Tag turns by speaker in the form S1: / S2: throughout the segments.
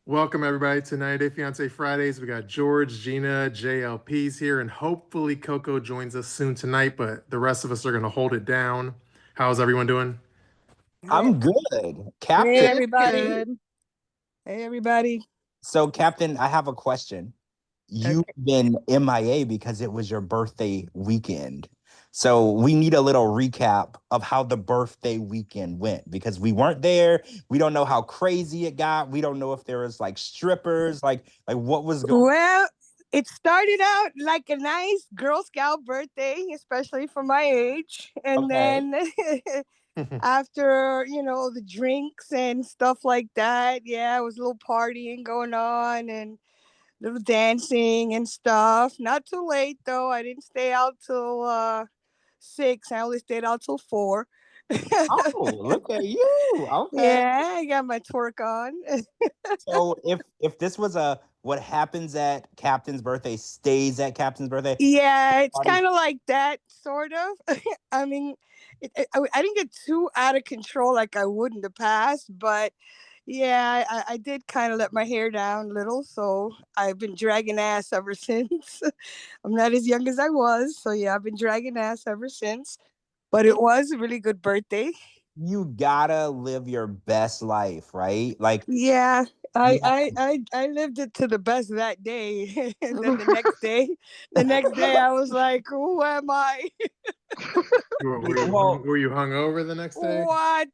S1: Welcome everybody to 90 Day Fiance Fridays. We got George, Gina, JLP's here, and hopefully Coco joins us soon tonight, but the rest of us are going to hold it down. How's everyone doing?
S2: Hey,
S3: I'm good.
S2: hey,
S3: Captain.
S4: Good,
S2: everybody.
S4: good.
S2: Hey, everybody.
S3: So, Captain, I have a question. You've
S2: Okay.
S3: been MIA because it was your birthday weekend. So, we need a little recap of how the birthday weekend went because we weren't there. We don't know how crazy it got. We don't know if there was like strippers, like what was going
S2: Well, it started out like a nice Girl Scout birthday, especially for my age.
S3: on.
S2: And
S3: Okay.
S2: then after, the drinks and stuff like that, yeah, it was a little partying going on and little dancing and stuff. Not too late though. I didn't stay out till 6. I only stayed out till 4.
S3: Oh, look at you. Okay.
S2: Yeah, I got my twerk on.
S3: So if this was a what happens at Captain's birthday stays at Captain's birthday.
S2: Yeah, it's
S3: Party.
S2: kind of like that, sort of. I mean, I didn't get too out of control like I would in the past, but yeah, I did kind of let my hair down a little. So I've been dragging ass ever since. I'm not as young as I was. So yeah, I've been dragging ass ever since. But it was a really good birthday.
S3: You gotta live your best life, right? Like,
S2: Yeah, I
S3: yeah.
S2: I I, I lived it to the best that day. And then the next day I was like, who am I?
S3: Well,
S1: Were you hungover the next day?
S2: What?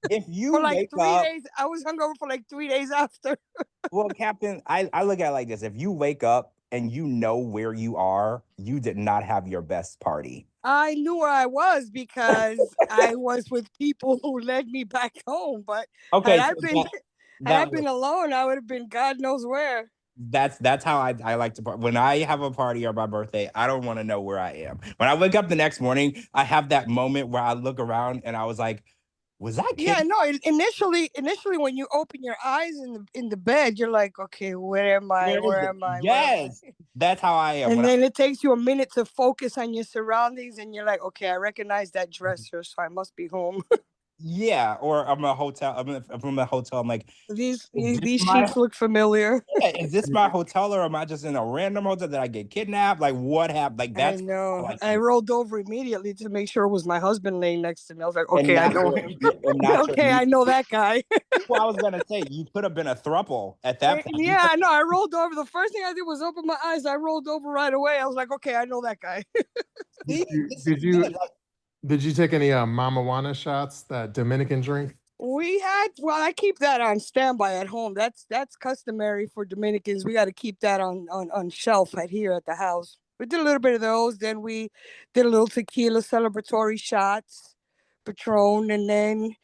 S3: if you
S2: For like
S3: wake
S2: three
S3: up,
S2: days. I was hungover for like 3 days after.
S3: well, Captain, I look at it like this: if you wake up and you know where you are, you did not have your best party.
S2: I knew where I was because I was with people who led me back home. But had
S3: Okay,
S2: I
S3: so
S2: been had I
S3: that
S2: been alone, I would have been God knows where.
S3: that's how I like to when I have a party or my birthday, I don't want to know where I am. When I wake up the next morning, I have that moment where I look around and I was like, was I
S2: Yeah,
S3: kidding?
S2: no. Initially, when you open your eyes in the bed, you're like, okay, where am I?
S3: Where is
S2: Where
S3: it?
S2: am I? Where am I?
S3: Yes, that's how I am.
S2: And
S3: When I
S2: then it takes you a minute to focus on your surroundings, and you're like, okay, I recognize that dresser, so I must be home.
S3: yeah, or I'm a hotel. I'm from a hotel. I'm like,
S2: these
S3: is
S2: these
S3: this
S2: these
S3: my
S2: sheets look familiar.
S3: yeah, is this my hotel or am I just in a random hotel? Did I get kidnapped? Like what happened? Like
S2: I
S3: that's how
S2: know.
S3: I
S2: I
S3: think.
S2: rolled over immediately to make sure it was my husband laying next to me. I was like,
S3: And
S2: okay, I
S3: not
S2: know
S3: your
S2: him.
S3: and not your
S2: Okay, I know that guy.
S3: well, I was gonna say you could have been a thruple at that point. You
S2: Yeah, I know. I rolled over. The first thing I did was open my eyes. I rolled over right away. I was like, okay, I know that guy.
S1: Did
S3: see,
S1: you
S3: this
S1: did
S3: is good.
S1: you
S3: Like,
S1: did you take any Mama Juana shots, that Dominican drink?
S2: I keep that on standby at home. That's customary for Dominicans. We got to keep that on shelf right here at the house. We did a little bit of those. Then we did a little tequila celebratory shots, Patron, and then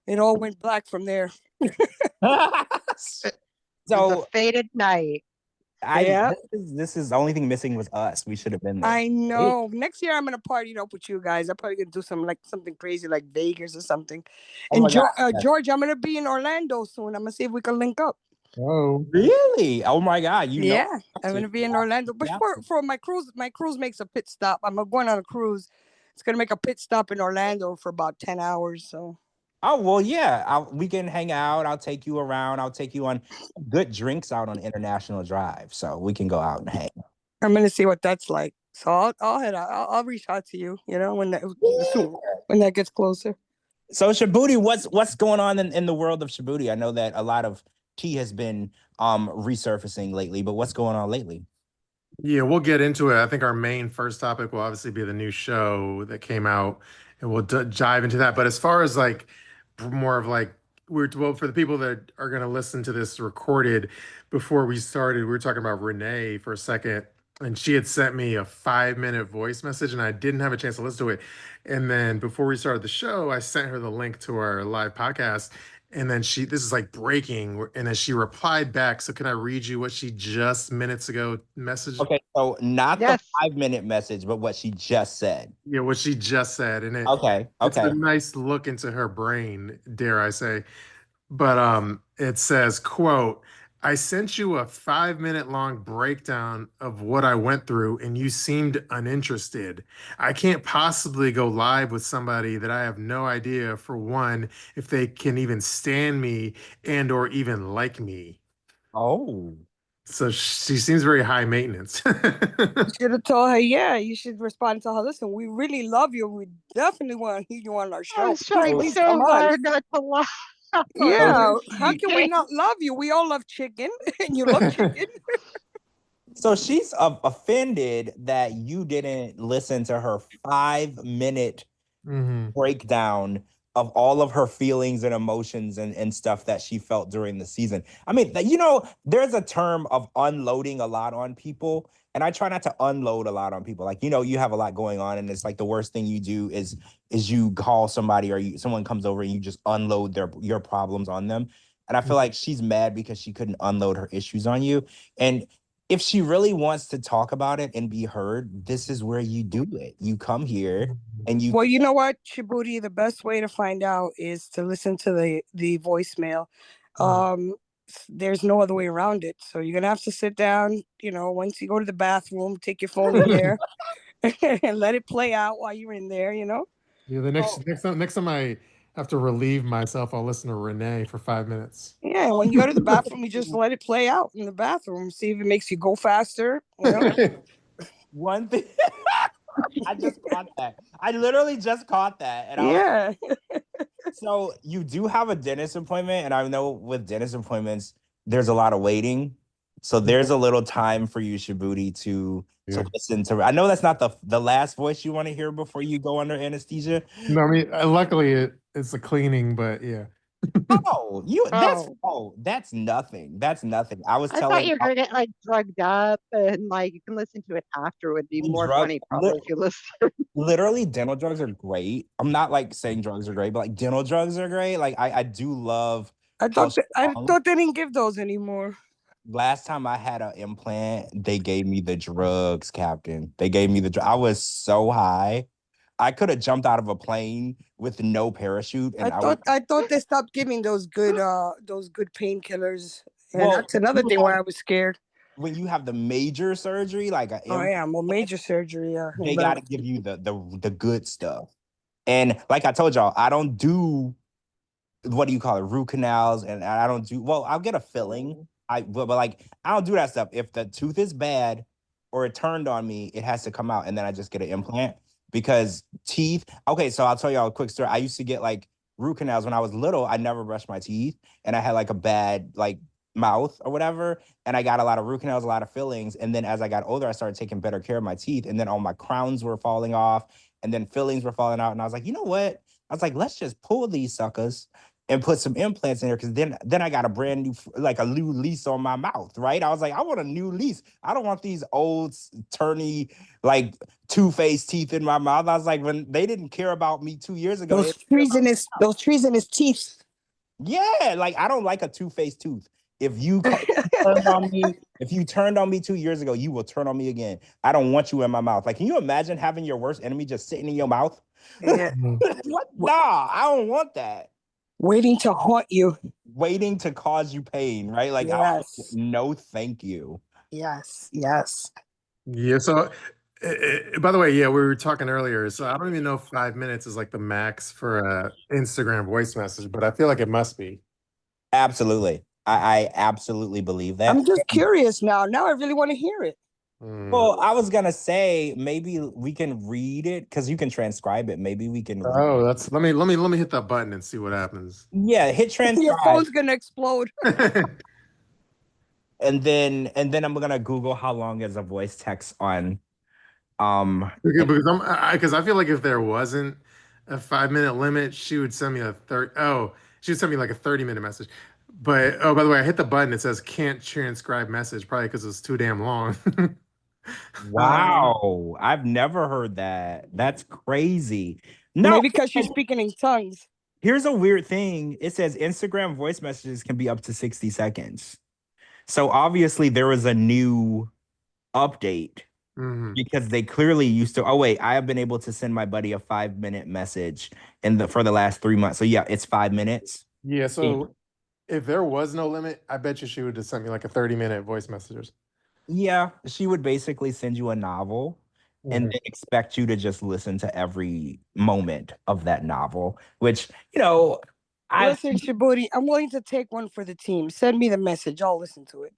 S2: it all went black from there.
S4: It was a
S3: so
S4: fated night.
S3: I
S2: Yeah,
S3: this is the only thing missing was us. We should have been there.
S2: I know. Next year I'm gonna party it up with you guys. I'm probably gonna do something crazy like Vegas or something.
S3: Oh my
S2: And
S3: god.
S2: George, I'm gonna be in Orlando soon. I'm gonna see if we can link up.
S1: Oh,
S3: Really? Oh my god, you know
S2: Yeah,
S3: I have
S2: I'm
S3: to.
S2: gonna be
S3: You
S2: in
S3: have
S2: Orlando. But
S3: to.
S2: for my cruise makes a pit stop. I'm going on a cruise. It's gonna make a pit stop in Orlando for about 10 hours. So
S3: Oh well, yeah. We can hang out. I'll take you around. I'll take you on good drinks out on International Drive, so we can go out and hang.
S2: I'm gonna see what that's like. So I'll head out. I'll reach out to you. When that
S3: Yeah.
S2: soon when that gets closer.
S3: So Shabooty, what's going on in the world of Shabooty? I know that a lot of tea has been resurfacing lately, but what's going on lately?
S1: yeah, we'll get into it. I think our main first topic will obviously be the new show that came out, and we'll dive into that. But as far as like more of like well, for the people that are going to listen to this recorded, before we started, we were talking about Renee for a second, and she had sent me a 5 minute voice message, and I didn't have a chance to listen to it. And then before we started the show, I sent her the link to our live podcast. And then this is like breaking, and then she replied back. So can I read you what she just minutes ago messaged?
S3: Okay, so not the
S4: Yes.
S3: 5 minute message, but what she just said.
S1: Yeah, what she just said, and
S3: Okay,
S1: it's a
S3: okay.
S1: nice look into her brain, dare I say. But it says, quote, I sent you a 5 minute long breakdown of what I went through, and you seemed uninterested. I can't possibly go live with somebody that I have no idea, for one, if they can even stand me and or even like me.
S3: Oh.
S1: So she seems very high maintenance.
S2: You should have told her, yeah, you should respond to her. Listen, we really love you. We definitely want you on our
S4: I
S2: show.
S4: was trying
S2: Please
S4: so
S2: come on.
S4: hard not to laugh.
S2: Yeah,
S3: So
S2: how can we not love you? We all love chicken, and you love chicken.
S3: So she's offended that you didn't listen to her 5 minute
S1: Mhm.
S3: breakdown of all of her feelings and emotions and stuff that she felt during the season. I mean, you know, there's a term of unloading a lot on people, and I try not to unload a lot on people. Like, you know, you have a lot going on, and it's like the worst thing you do is you call somebody or someone comes over and you just unload your problems on them. And I feel like she's mad because she couldn't unload her issues on you. And if she really wants to talk about it and be heard, this is where you do it. You come here and you
S2: Well, you know what, Shabooty, the best way to find out is to listen to the voicemail. There's no other way around it. So you're gonna have to sit down, you know, once you go to the bathroom, take your phone in there and let it play out while you're in there, you know?
S1: Yeah, the next time I have to relieve myself, I'll listen to Renee for 5 minutes.
S2: Yeah, when you go to the bathroom, you just let it play out in the bathroom, see if it makes you go faster, you know?
S3: one thing I just caught that. I literally just caught that. And I was
S2: Yeah.
S3: so you do have a dentist appointment, and I know with dentist appointments, there's a lot of waiting. So there's a little time for you, Shabooty, to
S1: Yeah.
S3: listen to. I know that's not the last voice you want to hear before you go under anesthesia.
S1: No, I mean, luckily it's a cleaning, but yeah.
S3: Oh, that's nothing. That's nothing. I was
S4: I thought
S3: telling
S4: you were gonna get like drugged up and like you can listen to it after. It would be more
S3: drug
S4: funny probably if you listen.
S3: literally dental drugs are great. I'm not like saying drugs are great, but like dental drugs are great. Like I do love
S2: I
S3: how
S2: I
S3: strong.
S2: thought they didn't give those anymore.
S3: Last time I had an implant, they gave me the drugs, Captain. They gave me I was so high. I could have jumped out of a plane with no parachute, and
S2: I thought they stopped giving those good painkillers. And
S3: well,
S2: that's another thing why I was scared.
S3: when you have the major surgery, like an
S2: Oh yeah, well, major surgery, yeah.
S3: they got to give you the good stuff. And like I told y'all, I don't do what do you call it, root canals, and I don't do well. I'll get a filling. But like I don't do that stuff. If the tooth is bad or it turned on me, it has to come out, and then I just get an implant because teeth. Okay, so I'll tell y'all a quick story. I used to get like root canals when I was little. I never brushed my teeth, and I had like a bad like mouth or whatever, and I got a lot of root canals, a lot of fillings, and then as I got older, I started taking better care of my teeth, and then all my crowns were falling off, and then fillings were falling out, and I was like, you know what? I was like, let's just pull these suckers and put some implants in there because then I got a brand new, like a new lease on my mouth, right? I was like, I want a new lease. I don't want these old turny, like two-faced teeth in my mouth. I was like, when they didn't care about me 2 years ago.
S2: Those treasonous teeth.
S3: Yeah, like I don't like a two-faced tooth. If you turned on me, if you turned on me 2 years ago, you will turn on me again. I don't want you in my mouth. Like, can you imagine having your worst enemy just sitting in your mouth?
S2: Yeah.
S3: What? Nah, I don't want that.
S2: Waiting to haunt you.
S3: Waiting to cause you pain, right? Like,
S2: Yes.
S3: no, thank you.
S2: Yes. Yes.
S1: Yeah. So, by the way, yeah, we were talking earlier. So I don't even know if 5 minutes is like the max for a Instagram voice message, but I feel like it must be.
S3: Absolutely. I absolutely believe that.
S2: I'm just curious now. Now I really want to hear it.
S3: Well, I was gonna say maybe we can read it because you can transcribe it. Maybe we can.
S1: Oh, that's let me hit that button and see what happens.
S3: Yeah, hit
S2: Your
S3: transcribe,
S2: phone's gonna explode.
S3: and then I'm gonna Google how long is a voice text on.
S1: Because I feel like if there wasn't a 5 minute limit, she would send me a third. Oh, she would send me like a 30 minute message. But oh, by the way, I hit the button. It says can't transcribe message, probably because it's too damn long.
S3: Wow, I've never heard that. That's crazy. No,
S2: Maybe because you're speaking in tongues.
S3: here's a weird thing. It says Instagram voice messages can be up to 60 seconds. So obviously there was a new update because they clearly used to. Oh wait, I have been able to send my buddy a 5 minute message for the last 3 months. So yeah, it's 5 minutes.
S1: Yeah. So If there was no limit, I bet you she would just send me like a 30-minute voice messages.
S3: Yeah, she would basically send you a novel and then expect you to just listen to every moment of that novel, which, I
S2: Listen, Shabooty, I'm willing to take one for the team. Send me the message. I'll listen to it.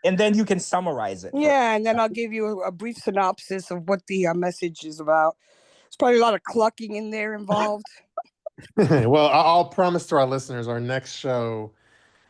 S3: and then you can summarize it.
S2: Yeah, and then I'll give you a brief synopsis of what the message is about. There's probably a lot of clucking in there involved.
S1: Well, I'll promise to our listeners our next show.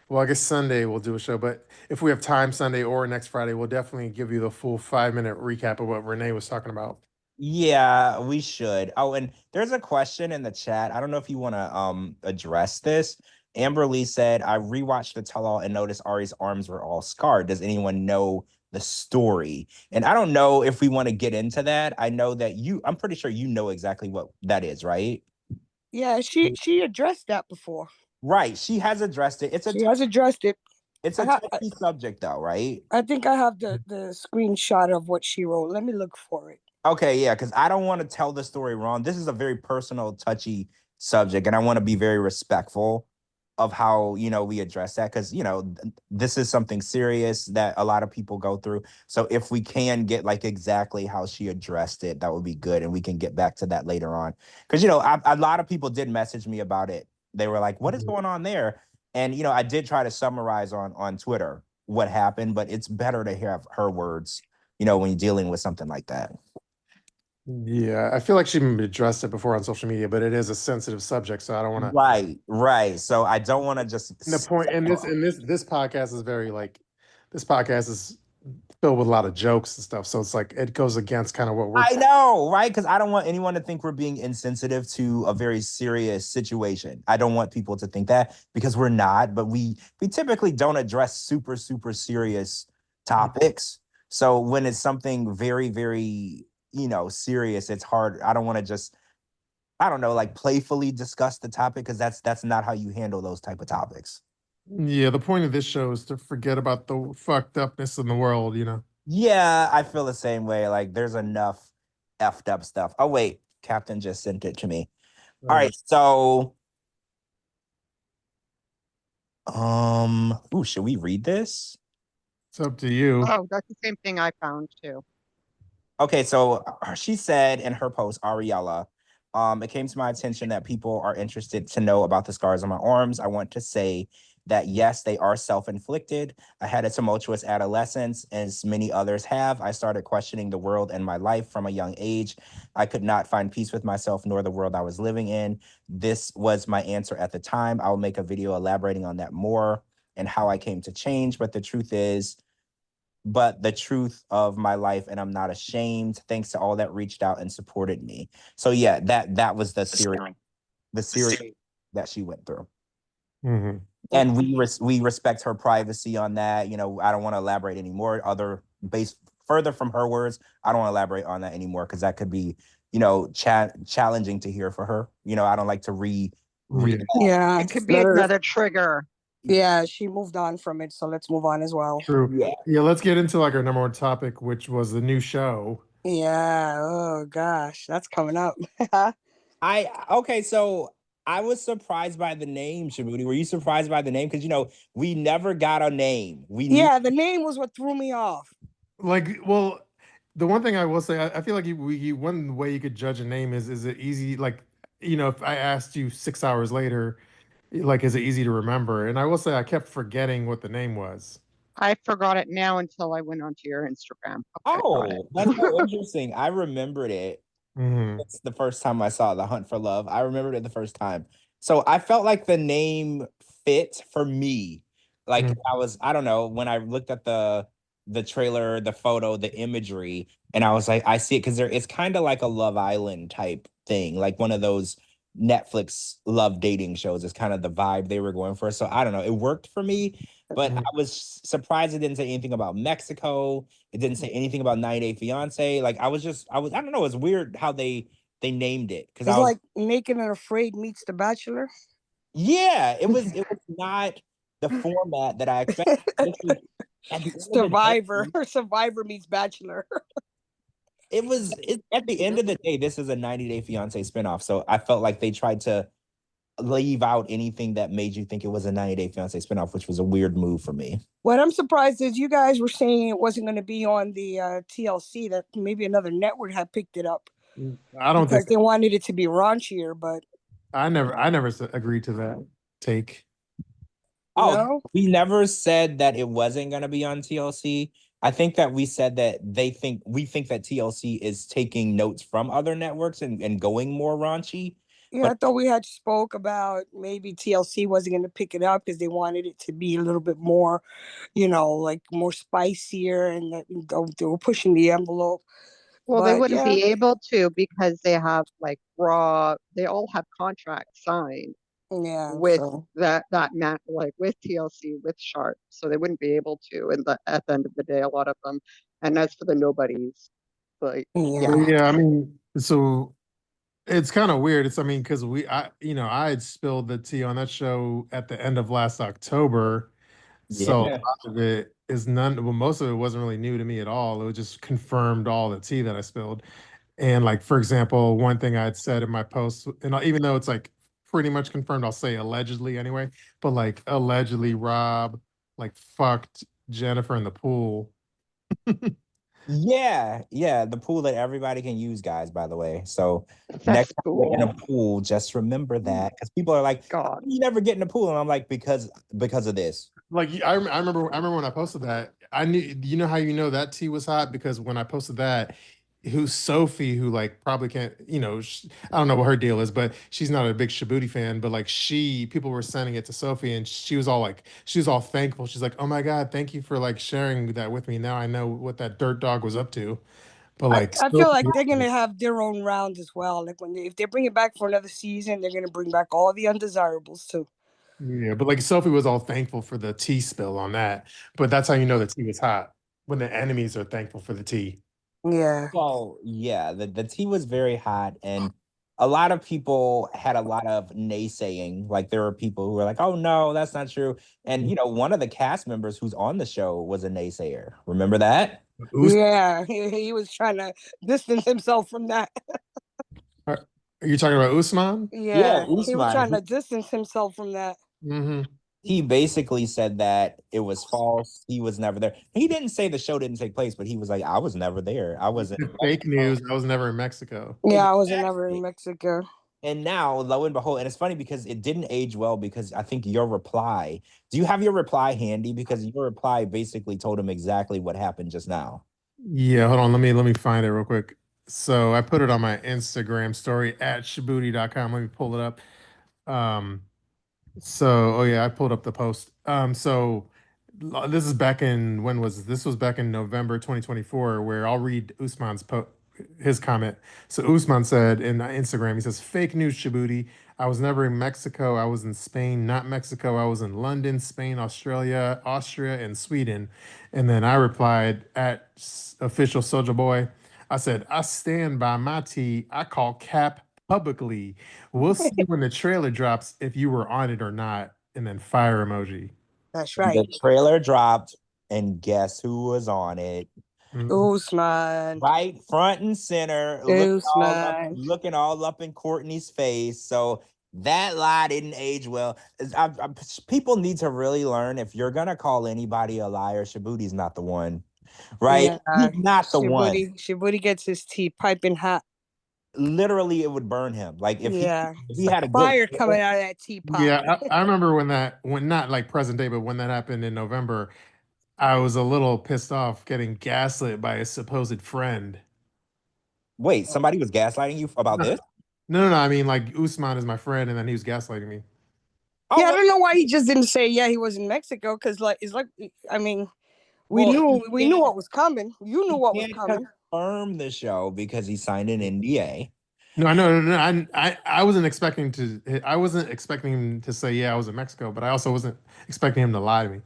S1: Well, I guess Sunday we'll do a show, but if we have time Sunday or next Friday, we'll definitely give you the full 5-minute recap of what Renee was talking about.
S3: Yeah, we should. Oh, and there's a question in the chat. I don't know if you want to address this. Amberlee said, I rewatched the tell-all and noticed Ari's arms were all scarred. Does anyone know the story? And I don't know if we want to get into that. I know that I'm pretty sure you know exactly what that is, right?
S2: Yeah, she addressed that before.
S3: Right. She has addressed it.
S2: She has addressed it.
S3: It's a touchy subject though, right?
S2: I think I have the screenshot of what she wrote. Let me look for it.
S3: Okay, yeah, because I don't want to tell the story wrong. This is a very personal, touchy subject, and I want to be very respectful of how, we address that, because, this is something serious that a lot of people go through. So if we can get like exactly how she addressed it, that would be good, and we can get back to that later on. Because, a lot of people did message me about it. They were like, what is going on there? And, I did try to summarize on Twitter what happened, but it's better to have her words, when you're dealing with something like that.
S1: Yeah, I feel like she addressed it before on social media, but it is a sensitive subject, so I don't want to.
S3: Right. So I don't want to just.
S1: The point, and this podcast is very this podcast is filled with a lot of jokes and stuff, so it's like it goes against kind of what we're.
S3: I know, right? Because I don't want anyone to think we're being insensitive to a very serious situation. I don't want people to think that, because we're not. But we typically don't address super, super serious topics. So when it's something very, very, serious, it's hard. I don't want to just, I don't know, like playfully discuss the topic, because that's not how you handle those type of topics.
S1: Yeah, the point of this show is to forget about the fucked upness in the world,
S3: Yeah, I feel the same way. Like there's enough effed up stuff. Oh wait, Captain just sent it to me. All right, so should we read this?
S1: It's up to you.
S4: Oh, that's the same thing I found too.
S3: Okay, so she said in her post, Ariella, it came to my attention that people are interested to know about the scars on my arms. I want to say that yes, they are self-inflicted. I had a tumultuous adolescence, as many others have. I started questioning the world and my life from a young age. I could not find peace with myself nor the world I was living in. This was my answer at the time. I'll make a video elaborating on that more and how I came to change. But the truth of my life, and I'm not ashamed, thanks to all that reached out and supported me. So yeah, that was the series that she went through.
S1: Mm-hmm.
S3: And we respect her privacy on that. I don't want to elaborate anymore. Further from her words, I don't want to elaborate on that anymore, because that could be, challenging to hear for her. I don't like to read.
S2: Yeah,
S4: it could be another trigger.
S2: Yeah, she moved on from it, so let's move on as well.
S1: True. Yeah, let's get into like our number one topic, which was the new show.
S2: Yeah. Oh gosh, that's coming up.
S3: So I was surprised by the name, Shabooty. Were you surprised by the name? Because we never got a name.
S2: The name was what threw me off.
S1: Well, the one thing I will say, I feel like one way you could judge a name is it easy? Like, if I asked you 6 hours later, like, is it easy to remember? And I will say I kept forgetting what the name was.
S4: I forgot it now until I went onto your Instagram.
S3: Oh, that's so interesting. I remembered it.
S1: Mm-hmm.
S3: It's the first time I saw The Hunt for Love. I remembered it the first time. So I felt like the name fit for me. Like I don't know, when I looked at the trailer, the photo, the imagery, and I was like, I see it, because it's kind of like a Love Island type thing, like one of those Netflix love dating shows is kind of the vibe they were going for. So I don't know, it worked for me, but I was surprised it didn't say anything about Mexico. It didn't say anything about 90 Day Fiance. Like I don't know, it's weird how they named it, because
S2: it's like Naked and Afraid meets The Bachelor.
S3: Yeah, it was not the format that I expected.
S2: Survivor meets Bachelor.
S3: At the end of the day, this is a 90 Day Fiance spinoff. So I felt like they tried to leave out anything that made you think it was a 90 Day Fiance spinoff, which was a weird move for me.
S2: What I'm surprised is you guys were saying it wasn't going to be on the TLC, that maybe another network had picked it up
S1: I don't think
S2: because they wanted it to be raunchier, but
S1: I never agreed to that take.
S3: Oh,
S2: no.
S3: we never said that it wasn't going to be on TLC. I think that we said that we think that TLC is taking notes from other networks and going more raunchy.
S2: Yeah, I thought we had spoke about maybe TLC wasn't going to pick it up because they wanted it to be a little bit more, like more spicier, and that they were pushing the envelope.
S4: Well, they
S2: But
S4: wouldn't
S2: yeah,
S4: be able to because they have like they all have contracts signed
S2: yeah.
S4: with
S2: So
S4: like with TLC, with Sharp. So they wouldn't be able to. And at the end of the day, a lot of them, and as for the nobodies, like,
S2: yeah,
S4: yeah.
S1: Yeah, I mean, so it's kind of weird. Because I had spilled the tea on that show at the end of last October. So a
S3: Yeah.
S1: lot of it is most of it wasn't really new to me at all. It was just confirmed all the tea that I spilled. And like, for example, one thing I had said in my post, and even though it's like pretty much confirmed, I'll say allegedly anyway, but like allegedly Rob like fucked Jennifer in the pool.
S3: Yeah, the pool that everybody can use, guys, by the way. So next
S4: That's
S3: time you're in a
S4: cool.
S3: pool, just remember that. Because people are like, "How
S4: God.
S3: come you never get in the pool?" And I'm like, because of this.
S1: Like I remember when I posted that, I knew, you know how you know that tea was hot, because when I posted that, who's Sophie, who like probably can't, I don't know what her deal is, but she's not a big Shabooty fan, but like people were sending it to Sophie, and she was all thankful. She's like, "Oh my God, thank you for like sharing that with me. Now I know what that dirt dog was up to." But like
S2: I feel like
S1: Sophie,
S2: they're gonna have their own rounds as well. Like if they bring it back for another season, they're gonna bring back all the undesirables too.
S1: yeah, but like Sophie was all thankful for the tea spill on that. But that's how you know the tea was hot, when the enemies are thankful for the tea.
S2: Yeah,
S3: Well, yeah, the tea was very hot, and a lot of people had a lot of naysaying. Like there were people who were like, "Oh no, that's not true." And one of the cast members who's on the show was a naysayer. Remember that?
S1: Us-
S2: yeah. He was trying to distance himself from that.
S1: are you talking about Usman?
S3: Yeah,
S2: Yeah, he was trying
S3: Usman.
S2: to distance himself from that.
S1: Mm-hmm.
S3: He basically said that it was false. He was never there. He didn't say the show didn't take place, but he was like, "I was never there. I wasn't in
S1: Fake
S3: Mexico."
S1: news. I was never in Mexico.
S2: Yeah, I wasn't ever in
S3: Exactly.
S2: Mexico.
S3: And now, lo and behold, and it's funny because it didn't age well, because I think your reply. Do you have your reply handy? Because your reply basically told him exactly what happened just now.
S1: Yeah, hold on. Let me find it real quick. So I put it on my Instagram story at shabooty.com. Let me pull it up. Um, oh yeah, I pulled up the post. This is back in, when was this? Was back in November 2024, where I'll read his comment. So Usman said in Instagram, he says, "Fake news, Shabooty. I was never in Mexico. I was in Spain, not Mexico. I was in London, Spain, Australia, Austria, and Sweden." And then I replied at official Soldier Boy. I said, "I stand by my tea. I call cap publicly. We'll see when the trailer drops if you were on it or not." And then fire emoji.
S2: That's
S3: And
S2: right.
S3: the trailer dropped, and guess who was on it?
S1: Mhm.
S2: Usman.
S3: Right front and center,
S2: Usman.
S3: looking all up in Courtney's face. So that lie didn't age well. People need to really learn, if you're gonna call anybody a liar, Shabooty's not the one, right?
S2: Yeah.
S3: He's not the one.
S2: Shibuti gets his tea piping hot.
S3: Literally, it would burn him. Like
S2: Yeah.
S3: if
S2: It's
S3: he
S2: like
S3: had a good
S2: fire coming out of that teapot.
S1: Yeah, I remember when not like present day, but when that happened in November, I was a little pissed off getting gaslit by a supposed friend.
S3: Wait, somebody was gaslighting you about
S1: No,
S3: this?
S1: no. I mean, like Usman is my friend, and then he was gaslighting me.
S3: Oh,
S2: Yeah, I
S3: well,
S2: don't know why he just didn't say yeah he was in Mexico, because like it's like, I mean, we
S3: well,
S2: knew what was coming. You knew
S3: he
S2: what was
S3: can't
S2: coming.
S3: confirm the show because he signed an NDA.
S1: No, I know, no. I wasn't expecting to. I wasn't expecting him to say, "Yeah, I was in Mexico," but I also wasn't expecting him to lie to me.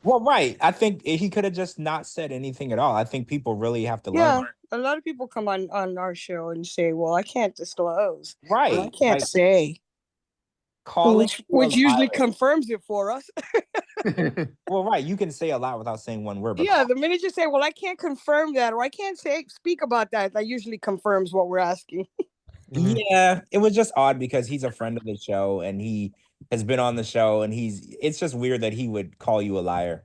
S3: Well, right. I think he could have just not said anything at all. I think people really have to learn.
S2: Yeah, a lot of people come on our show and say, "Well, I can't disclose. Well, I
S3: Right.
S2: can't
S3: Like
S2: say,"
S3: calling you a
S2: which usually
S3: liar.
S2: confirms it for us.
S3: Well, right. You can say a lot without saying one word, but
S2: Yeah, the minute you say, "Well, I can't confirm that," or "I can't speak about that," that usually confirms what we're asking.
S1: Mhm.
S3: Yeah, it was just odd because he's a friend of the show and he has been on the show and it's just weird that he would call you a liar.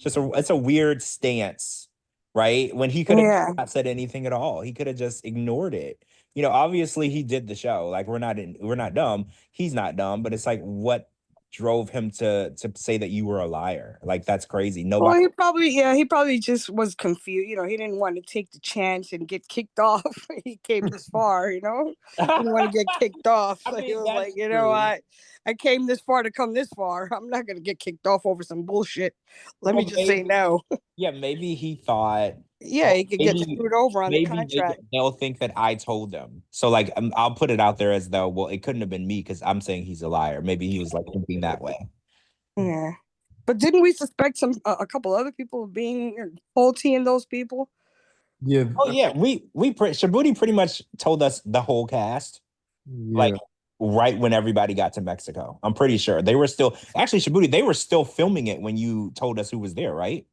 S3: It's a weird stance, right? When he could have
S2: Yeah.
S3: not said anything at all. He could have just ignored it. Obviously he did the show. Like we're not dumb. He's not dumb, but it's like what drove him to say that you were a liar? Like that's crazy.
S2: Well,
S3: Nobody
S2: he probably just was confused. He didn't want to take the chance and get kicked off. He came this far, He didn't want to get kicked off.
S3: I
S2: So he
S3: mean,
S2: was
S3: that's
S2: like, you know
S3: true.
S2: what? I came this far to come this far. I'm not going to get kicked off over some bullshit. Let me
S3: Well,
S2: just say no.
S3: yeah, maybe he thought,
S2: Yeah,
S3: well,
S2: he could get screwed over on the
S3: maybe
S2: contract.
S3: they'll think that I told them. So like, I'll put it out there as though, well, it couldn't have been me because I'm saying he's a liar. Maybe he was like thinking that way.
S2: Yeah. But didn't we suspect a couple other people of being faulty in those people?
S1: Yeah.
S3: Oh yeah, Shabooty pretty much told us the whole cast, like
S1: Yeah.
S3: right when everybody got to Mexico. I'm pretty sure they were still actually Shabooty. They were still filming it when you told us who was there, right?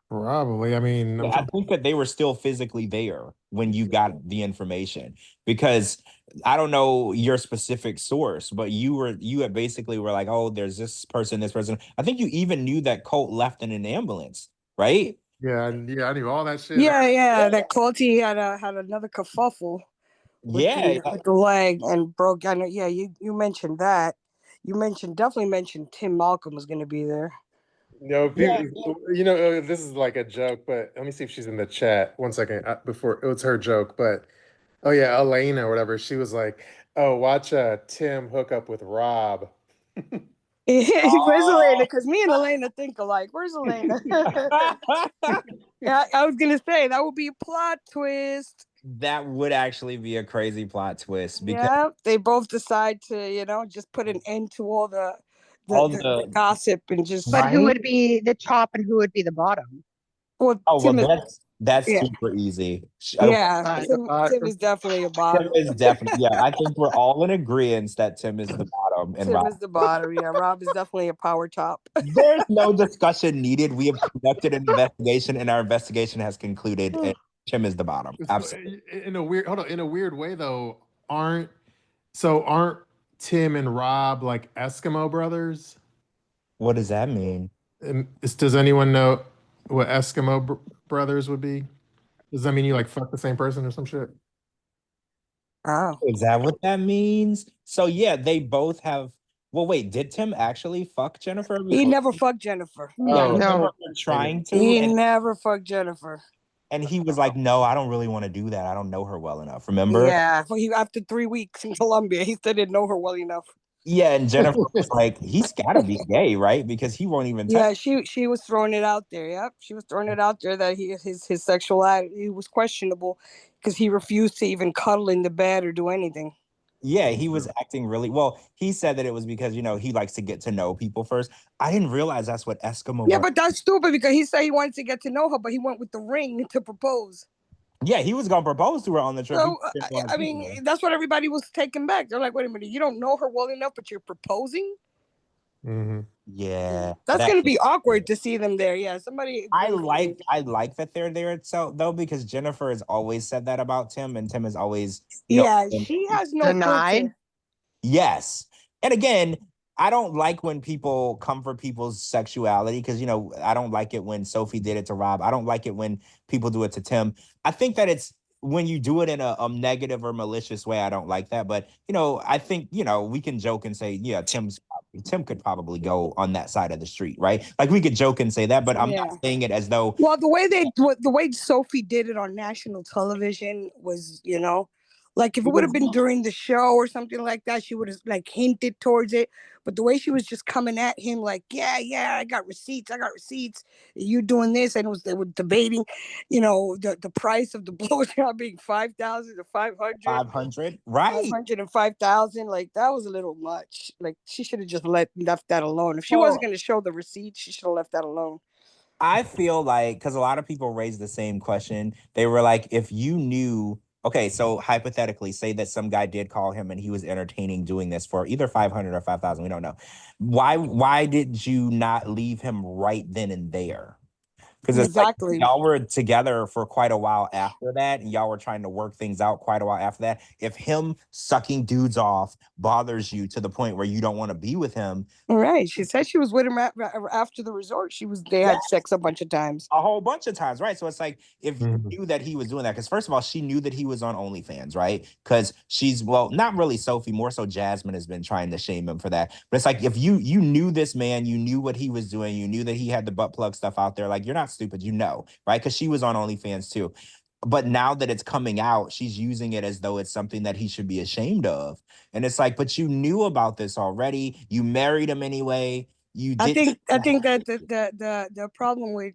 S1: Probably. I mean,
S3: Yeah, I think that they were still physically there when you got the information because I don't know your specific source, but you had basically were like, oh, there's this person, this person. I think you even knew that Colt left in an ambulance, right?
S1: yeah, I knew all that shit.
S2: Yeah. That Clotty had another kerfuffle with
S3: Yeah,
S2: the leg and broke. I know. Yeah, you mentioned that. You definitely mentioned Tim Malcolm was going to be there.
S1: No,
S3: yeah.
S1: this is like a joke, but let me see if she's in the chat. One second, before it was her joke, but oh yeah, Elena or whatever. She was like, "Oh, watch Tim hook up with Rob."
S2: Where's Elena? Because me and Elena think alike. Where's Elena? Yeah, I was gonna say that would be a plot twist.
S3: That would actually be a crazy plot twist because
S2: Yeah, they both decide to just put an end to all
S3: all
S2: the
S3: the
S2: gossip and just.
S4: But who
S3: right.
S4: would be the top and who would be the bottom?
S2: Well,
S3: Oh well,
S2: Tim is
S3: that's
S2: yeah
S3: super easy.
S2: yeah.
S4: The
S2: Tim
S4: bottom.
S2: is definitely a
S3: Tim
S2: bottom.
S3: is definitely yeah. I think we're all in agreement that Tim is the bottom and
S2: Tim
S3: Rob.
S2: is the bottom. Yeah, Rob is definitely a power top.
S3: There's no discussion needed. We have conducted an investigation, and our investigation has concluded, and Tim is the bottom. Absolutely.
S1: In a weird, hold on, in a weird way though, aren't Tim and Rob like Eskimo brothers?
S3: What does that mean?
S1: Does anyone know what Eskimo brothers would be? Does that mean you like fuck the same person or some shit?
S2: Oh,
S3: Is that what that means? So yeah, they both have. Well, wait, did Tim actually fuck Jennifer?
S2: he never fucked Jennifer.
S3: Yeah, I
S1: Oh,
S3: remember
S4: No.
S3: her trying
S2: He
S3: to,
S2: never fucked Jennifer.
S3: and he was like, "No, I don't really want to do that. I don't know her well enough." Remember?
S2: Yeah, after 3 weeks in Colombia, he still didn't know her well enough.
S3: Yeah, and Jennifer was like, "He's got to be gay, right? Because he won't even touch."
S2: Yeah, she was throwing it out there. Yep, she was throwing it out there that his sexuality was questionable because he refused to even cuddle in the bed or do anything.
S3: Yeah, he was acting really well. He said that it was because he likes to get to know people first. I didn't realize that's what Eskimo.
S2: Yeah, but that's stupid because he said he wanted to get to know her, but he went with the ring to propose.
S3: Yeah, he was gonna propose to her on the trip.
S2: So I mean, that's what everybody was taken back. They're like, "Wait a minute, you don't know her well enough, but you're proposing."
S1: Mm-hmm.
S3: Yeah,
S2: That's gonna be awkward to see them there. Yeah, somebody.
S3: I like that they're there so though because Jennifer has always said that about Tim, and Tim has always
S2: Yeah, she has no
S4: Denied.
S2: filter.
S3: yes. And again, I don't like when people come for people's sexuality because I don't like it when Sophie did it to Rob. I don't like it when people do it to Tim. I think that it's when you do it in a negative or malicious way. I don't like that. But I think we can joke and say, yeah, Tim could probably go on that side of the street, right? Like we could joke and say that, but I'm not saying it as though.
S2: Well, the way Sophie did it on national television was, like if it would have been during the show or something like that, she would have like hinted towards it. But the way she was just coming at him, like, yeah, I got receipts, you doing this, and they were debating, the price of the blowjob being 5,000 to 500.
S3: 500, right?
S2: 500 and 5,000, like that was a little much. Like she should have just left that alone. If she wasn't going to show the receipts, she should have left that alone.
S3: I feel like because a lot of people raised the same question. They were like, if you knew, okay, so hypothetically, say that some guy did call him and he was entertaining doing this for either 500 or 5,000. We don't know. Why did you not leave him right then and there? Because it's like
S2: Exactly.
S3: y'all were together for quite a while after that, and y'all were trying to work things out quite a while after that. If him sucking dudes off bothers you to the point where you don't want to be with him,
S2: All right. She said she was with him after the resort. They
S3: yeah,
S2: had sex a bunch of times.
S3: a whole bunch of times, right? So it's like if you
S1: Mhm.
S3: knew that he was doing that, because first of all, she knew that he was on OnlyFans, right? Because she's not really Sophie, more so Jasmine has been trying to shame him for that. But it's like if you knew this man, you knew what he was doing, you knew that he had the butt plug stuff out there. Like you're not stupid, you know, right? Because she was on OnlyFans too. But now that it's coming out, she's using it as though it's something that he should be ashamed of. And it's like, but you knew about this already. You married him anyway. You
S2: I
S3: did.
S2: think that the problem with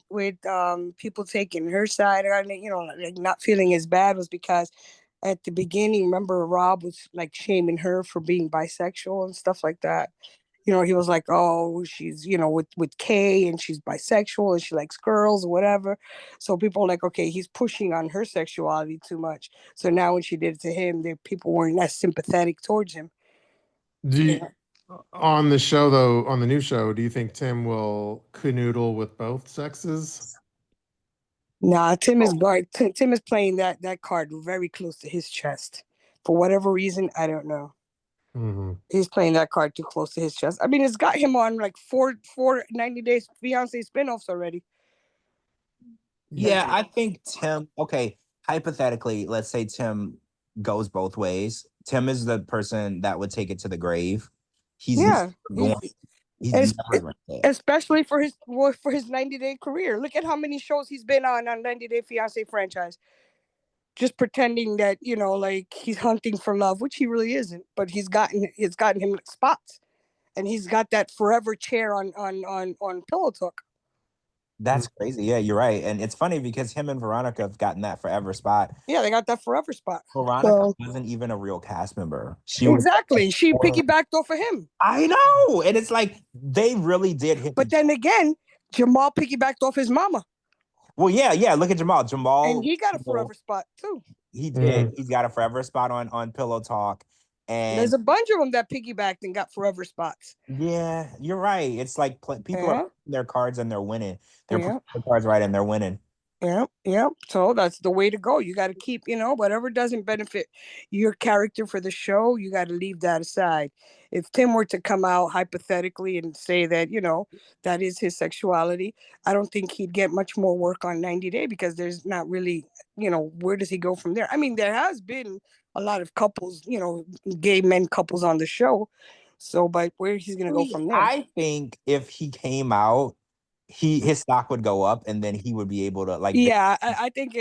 S2: people taking her side or like not feeling as bad was because at the beginning, remember Rob was like shaming her for being bisexual and stuff like that. He was like, oh, she's with Kay and she's bisexual and she likes girls or whatever. So people are like, okay, he's pushing on her sexuality too much. So now when she did it to him, people weren't as sympathetic towards him.
S1: Do
S2: You
S1: you, on the show though, on the new show, do you think Tim will canoodle with both sexes?
S2: Nah, Tim is playing that card very close to his chest. For whatever reason, I don't know.
S1: Mm-hmm.
S2: He's playing that card too close to his chest. I mean, it's got him on like four 90 Days Fiancé spinoffs already.
S3: Yeah, I think Tim, okay, hypothetically, let's say Tim goes both ways. Tim is the person that would take it to the grave. He's
S2: Yeah,
S3: going, he's
S2: es-
S3: never going to.
S2: especially for his 90-day career. Look at how many shows he's been on 90 Day Fiancé franchise. Just pretending that like he's hunting for love, which he really isn't. But it's gotten him spots, and he's got that forever chair on Pillow Talk.
S3: That's crazy. Yeah, you're right. And it's funny because him and Veronica have gotten that forever spot.
S2: Yeah, they got that forever spot.
S3: Veronica
S2: So
S3: wasn't even a real cast member. She was.
S2: exactly, she piggybacked off of him.
S3: I know. And it's like they really did hit.
S2: But then again, Jamal piggybacked off his mama,
S3: Well, yeah. Look at Jamal.
S2: and he got a forever spot too.
S3: He did. He's got a forever spot on Pillow Talk. And
S2: there's a bunch of them that piggybacked and got forever spots.
S3: Yeah, you're right. It's like people are putting their cards and they're winning. They're putting their cards right and they're winning.
S2: Yeah. So that's the way to go. You got to keep, whatever doesn't benefit your character for the show, you got to leave that aside. If Tim were to come out hypothetically and say that, that is his sexuality, I don't think he'd get much more work on 90 Day because there's not really, where does he go from there? I mean, there has been a lot of couples, gay men couples on the show. So, but where he's going to go from there?
S3: I think if he came out, his stock would go up, and then he would be able to like.
S2: Yeah, I think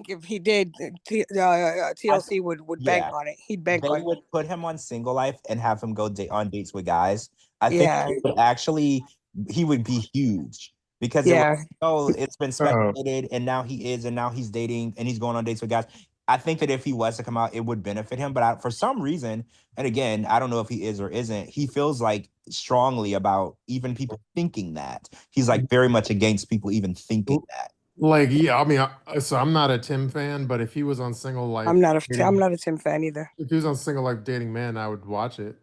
S2: if he did, TLC would bank on it. He'd bank on it.
S3: They would put him on Single Life and have him go on dates with guys. I think he would be huge because it's been speculated, and now he's dating and he's going on dates with guys. I think that if he was to come out, it would benefit him. But for some reason, and again, I don't know if he is or isn't, he feels like strongly about even people thinking that. He's like very much against people even thinking that.
S1: Like, yeah, I mean, so I'm not a Tim fan, but if he was on Single Life,
S2: I'm not a Tim fan either.
S1: If he was on Single Life dating man, I would watch it.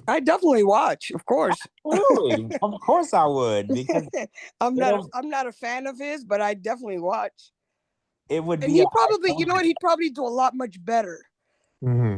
S2: I definitely watch, of course.
S3: Absolutely. Of course I would. Because
S2: I'm not a fan of his, but I definitely watch.
S3: It would
S2: and
S3: be.
S2: He probably, he'd probably do a lot much better.
S1: Mm-hmm.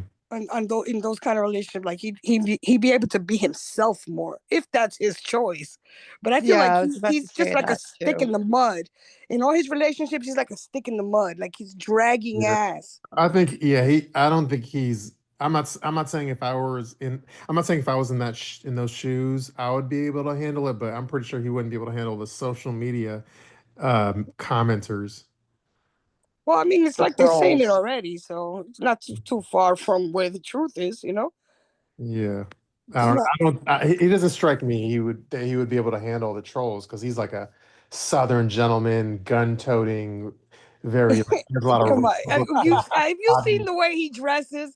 S2: In those kind of relationships, like he'd be able to be himself more if that's his choice. But I feel like he's just like a stick in the mud. In all his relationships, he's like a stick in the mud, like he's dragging ass.
S1: I think, I don't think he's. I'm not saying if I was in. I'm not saying if I was in in those shoes, I would be able to handle it. But I'm pretty sure he wouldn't be able to handle the social media commenters.
S2: Well, I mean, it's like they're saying it already, so it's not too far from where the truth is,
S1: Yeah, he doesn't strike me. He would be able to handle the trolls because he's like a Southern gentleman, gun-toting, very. There's a lot of.
S2: Come on, have you seen the way he dresses?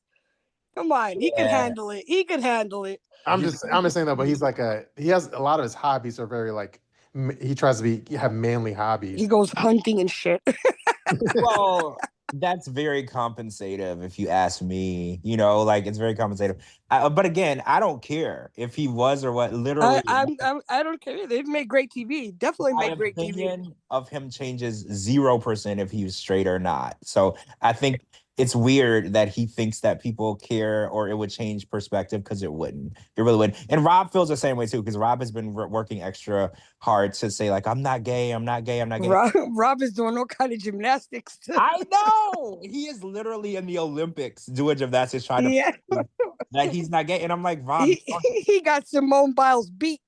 S2: Come on, he can handle it. He can handle it.
S1: I'm just saying that, but he has a lot of his hobbies are very like he tries to have manly hobbies.
S2: He goes hunting and shit.
S3: Well, That's very compensative, if you ask me. You know, like it's very compensative. But again, I don't care if he was or what. Literally,
S2: I don't care. They've made great TV. Definitely
S3: my
S2: made great TV.
S3: opinion of him changes 0% if he was straight or not. So I think it's weird that he thinks that people care or it would change perspective, because it wouldn't. It really wouldn't. And Rob feels the same way too, because Rob has been working extra hard to say like, I'm not gay, I'm not gay, I'm not gay.
S2: Rob is doing all kind of gymnastics.
S3: I know he is literally in the Olympics doing gymnastics, trying to prove that he's not gay. And I'm like, Rob,
S2: he got Simone Biles beat.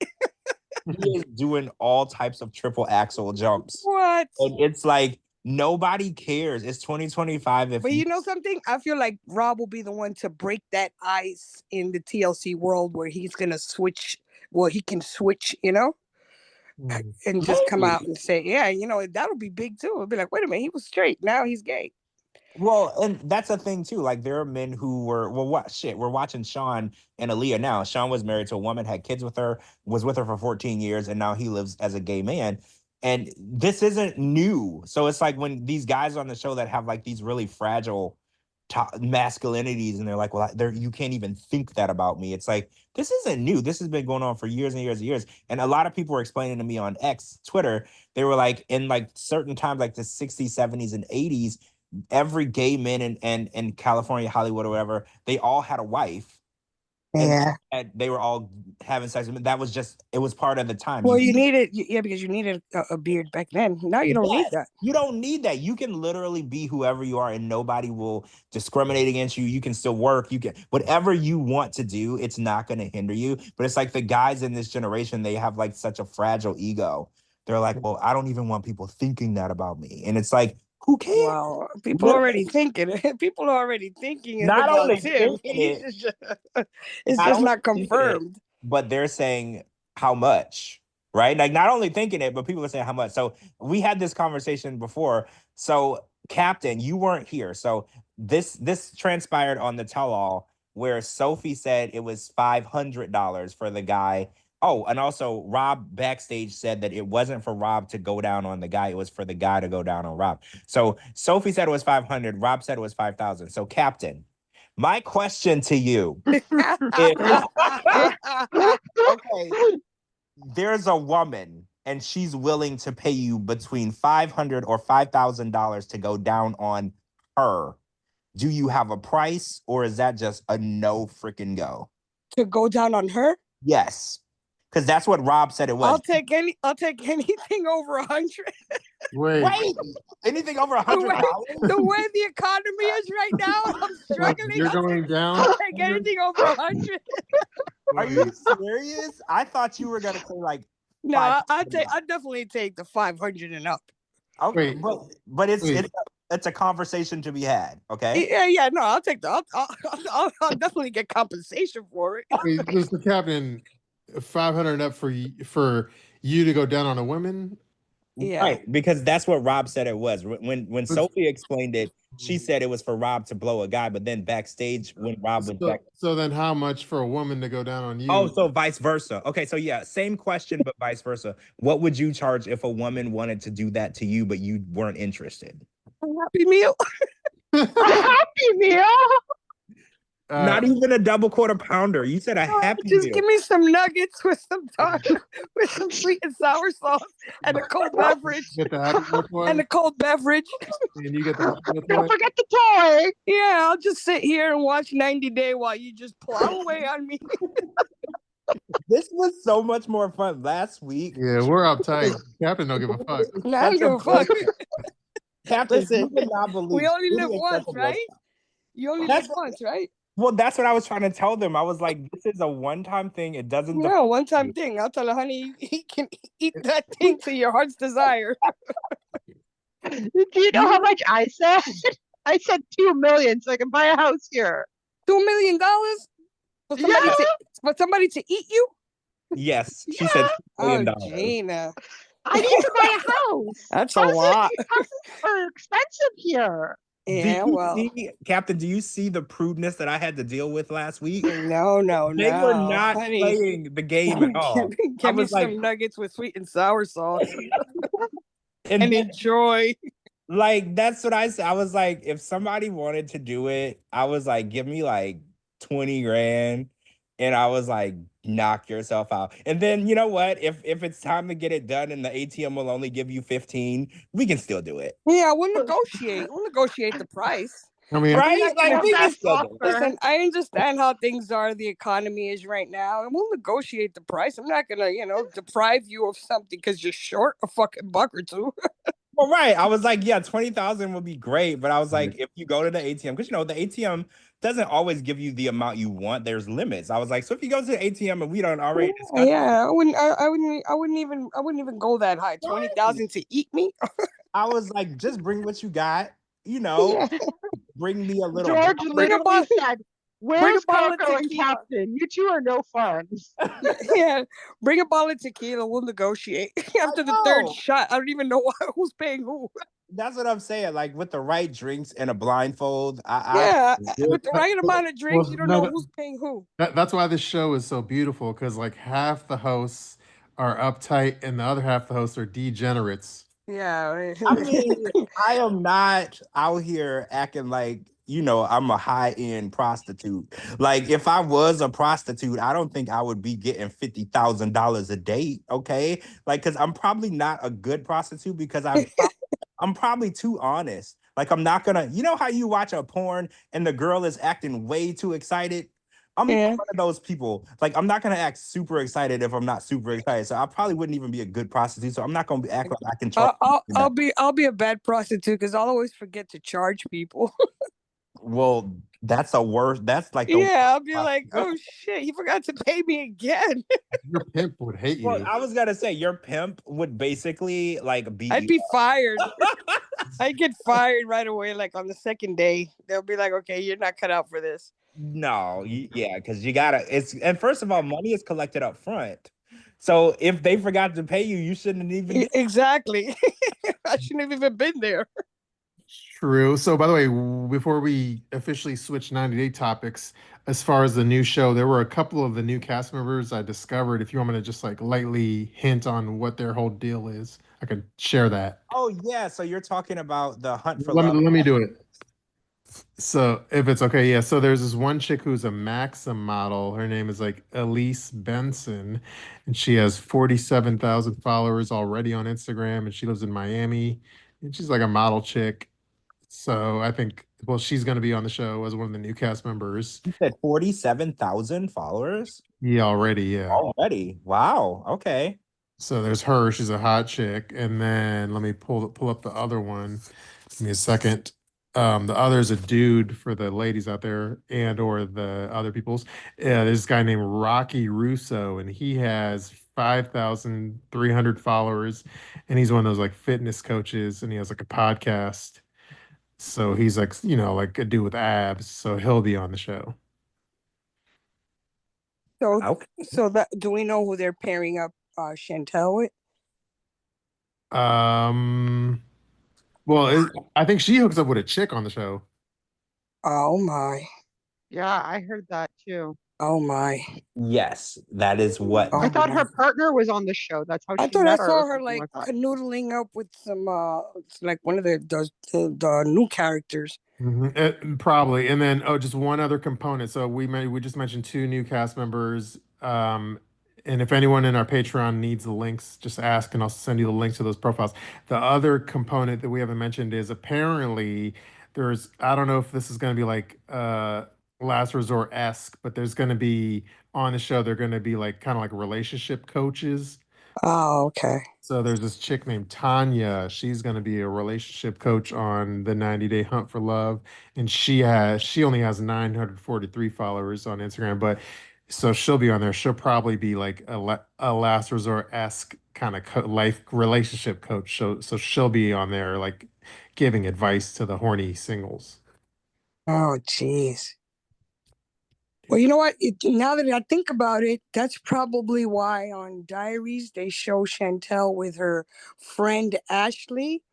S3: he is doing all types of triple axel jumps.
S2: What?
S3: And it's like, nobody cares. It's 2025.
S2: But you know something? I feel like Rob will be the one to break that ice in the TLC world where he's gonna switch. Well, he can switch, you know, and just come out and say, "Yeah, you know, that'll be big too." It'll be like, "Wait a minute, he was straight. Now he's gay."
S3: Well, and that's a thing too. Like there are men who were, well, what shit? We're watching Sean and Aaliyah now. Sean was married to a woman, had kids with her, was with her for 14 years, and now he lives as a gay man. And this isn't new. So it's like when these guys on the show that have like these really fragile masculinities, and they're like, well, you can't even think that about me. It's like, this isn't new. This has been going on for years and years and years. And a lot of people were explaining to me on X, Twitter, they were like, in like certain times, like the 60s, 70s, and 80s, every gay man in California, Hollywood, or whatever, they all had a wife.
S2: Yeah.
S3: And they were all having sex. That was just, it was part of the time.
S2: Well, you needed, because you needed a beard back then. Now you don't need that.
S3: You don't need that. You can literally be whoever you are and nobody will discriminate against you. You can still work. You can, whatever you want to do, it's not going to hinder you. But it's like the guys in this generation, they have like such a fragile ego. They're like, well, I don't even want people thinking that about me. And it's like, who cares?
S2: Well, people are already thinking it. People are already thinking it
S3: Not
S2: about
S3: only
S2: him. It's just not confirmed.
S3: But they're saying how much, right? Like not only thinking it, but people are saying how much. So we had this conversation before. So Captain, you weren't here. So this transpired on the tell-all where Sophie said it was $500 for the guy. Oh, and also Rob backstage said that it wasn't for Rob to go down on the guy. It was for the guy to go down on Rob. So Sophie said it was 500. Rob said it was 5,000. So Captain, my question to you is, okay, there's a woman and she's willing to pay you between $500 or $5,000 to go down on her. Do you have a price, or is that just a no freaking go?
S2: To go down on her?
S3: Yes. Because that's what Rob said it was.
S2: I'll take anything over 100.
S3: Wait, anything over $100?
S2: The way the economy is right now, I'm struggling.
S1: You're going down.
S2: I'll take anything over 100.
S3: Are you serious? I thought you were gonna say like.
S2: No, I definitely take the 500 and up.
S3: Okay, but it's a conversation to be had. Okay.
S2: Yeah. No, I'll take the. I'll definitely get compensation for it.
S1: Wait, Mr. Captain, 500 up for you to go down on a woman.
S2: Yeah.
S3: Right, because that's what Rob said it was. When Sophie explained it, she said it was for Rob to blow a guy, but then backstage when Rob went back.
S1: So then how much for a woman to go down on you?
S3: Oh, so vice versa. Okay, so yeah, same question, but vice versa. What would you charge if a woman wanted to do that to you, but you weren't interested?
S2: A Happy Meal.
S4: A Happy Meal?
S3: Not even a double quarter pounder. You said a Happy Meal.
S2: Just give me some nuggets with some with some sweet and sour sauce and a cold beverage.
S1: Get the Happy Meal toy?
S2: And a cold beverage.
S1: And you get the Happy Meal
S4: Don't
S1: toy?
S4: forget the toy.
S2: Yeah, I'll just sit here and watch 90 Day while you just plow away on me.
S3: This was so much more fun last week.
S1: Yeah, we're uptight. Captain don't give a fuck.
S2: No, I don't give a fuck.
S3: Captain,
S2: Listen,
S3: you would not believe
S2: we only live
S3: Julian
S2: once,
S3: Kirshell
S2: right? You only live once, right?
S3: Well, that's what I was trying to tell them. I was like, this is a one-time thing. It doesn't.
S2: No, one-time thing. I'll tell her, honey, he can eat that thing to your heart's desire.
S4: Do you know how much I said? I said 2 million so I can buy a house here.
S2: $2 million for somebody to eat you?
S3: Yes, she said $2 million.
S2: Oh, Gina.
S4: I need to buy a house.
S2: That's a lot.
S4: Houses are expensive here.
S2: Yeah, well.
S3: Captain, do you see the prudeness that I had to deal with last week?
S2: No.
S3: They were not playing the game at all.
S2: Give me some nuggets with sweet and sour sauce. and enjoy.
S3: Like, that's what I said. I was like, if somebody wanted to do it, I was like, give me like 20 grand. And I was like, knock yourself out. And then you know what? If it's time to get it done and the ATM will only give you 15, we can still do it.
S2: Yeah, we'll negotiate. We'll negotiate the price.
S1: I mean,
S3: Right? Like we can
S4: Best
S3: still do it.
S4: offer.
S2: Listen, I understand how things are, the economy is right now, and we'll negotiate the price. I'm not gonna, deprive you of something because you're short a fucking buck or two.
S3: Well, right. I was like, yeah, 20,000 would be great. But I was like, if you go to the ATM, because the ATM doesn't always give you the amount you want. There's limits. I was like, so if you go to the ATM and we don't already discuss,
S2: Yeah, I wouldn't even go that high. 20,000 to eat me.
S3: I was like, just bring what you got,
S2: Yeah.
S3: bring me a little.
S4: George
S2: Bring a
S4: literally
S2: bottle-
S4: said,
S2: bring a
S4: "Where's
S2: bottle of
S4: Coco and
S2: tequila."
S4: Captain? You two are no fun."
S2: Yeah, bring a bottle of tequila. We'll negotiate. After the third shot, I don't even know who's paying who.
S3: That's what I'm saying. Like with the right drinks and a blindfold,
S2: With the right amount of drinks,
S1: Well,
S2: you don't
S1: no,
S2: know who's paying who.
S1: that's why this show is so beautiful, because like half the hosts are uptight and the other half of the hosts are degenerates.
S2: Yeah.
S3: I mean, I am not out here acting like, I'm a high-end prostitute. Like, if I was a prostitute, I don't think I would be getting $50,000 a date, okay? Like, because I'm probably not a good prostitute because I'm probably too honest. Like, I'm not gonna, how you watch a porn and the girl is acting way too excited? I'm
S2: Yeah.
S3: one of those people. Like, I'm not gonna act super excited if I'm not super excited. So I probably wouldn't even be a good prostitute. So I'm not gonna act like I can charge.
S2: I'll be a bad prostitute because I'll always forget to charge people.
S3: Well, that's a worse. That's like the
S2: Yeah, I'll be like, oh shit, he forgot to pay me again.
S1: Your pimp would hate you.
S3: Well, I was gonna say your pimp would basically like beat
S2: I'd
S3: you
S2: be
S3: up.
S2: fired. I'd get fired right away, like on the second day. They'll be like, okay, you're not cut out for this.
S3: No, yeah, because you gotta. And first of all, money is collected up front. So if they forgot to pay you, you shouldn't even.
S2: Exactly. I shouldn't have even been there.
S1: True. So, by the way, before we officially switch 90-day topics, as far as the new show, there were a couple of the new cast members I discovered. If you want me to just like lightly hint on what their whole deal is, I could share that.
S3: Oh yeah, so you're talking about the Hunt for
S1: Let
S3: Love.
S1: me do it. So, if it's okay, yeah. So there's this one chick who's a Maxim model. Her name is like Elise Benson, and she has 47,000 followers already on Instagram, and she lives in Miami, and she's like a model chick. So I think, well, she's going to be on the show as one of the new cast members.
S3: You said 47,000 followers
S1: Yeah, already, yeah.
S3: already. Wow. Okay.
S1: So there's her. She's a hot chick, and then let me pull up the other one. Give me a second. The other is a dude for the ladies out there and or the other people's. There's this guy named Rocky Russo, and he has 5,300 followers, and he's one of those like fitness coaches, and he has like a podcast. So he's like, like a dude with abs. So he'll be on the show.
S2: So,
S3: Okay.
S2: do we know who they're pairing up Chantel with?
S1: Well, I think she hooks up with a chick on the show.
S2: Oh my.
S4: Yeah, I heard that too.
S2: Oh my.
S3: Yes, that is what.
S2: Oh,
S4: I thought
S2: my.
S4: her partner was on the show. That's how
S2: I
S4: she
S2: thought I
S4: met her.
S2: saw
S4: or
S2: her
S4: something
S2: like
S4: that.
S2: canoodling up with some like one of the new characters.
S1: Probably. And then, just one other component. So we just mentioned two new cast members. And if anyone in our Patreon needs the links, just ask and I'll send you the links to those profiles. The other component that we haven't mentioned is apparently I don't know if this is going to be like Last Resort-esque, but there's going to be on the show, they're going to be like kind of like relationship coaches.
S2: Oh, okay.
S1: So there's this chick named Tanya. She's going to be a relationship coach on the 90-day Hunt for Love, and she only has 943 followers on Instagram, but so she'll be on there. She'll probably be like a Last Resort-esque kind of life relationship coach. So she'll be on there like giving advice to the horny singles.
S2: Oh, jeez. Well, you know what? Now that I think about it, that's probably why on Diaries they show Chantel with her friend Ashley,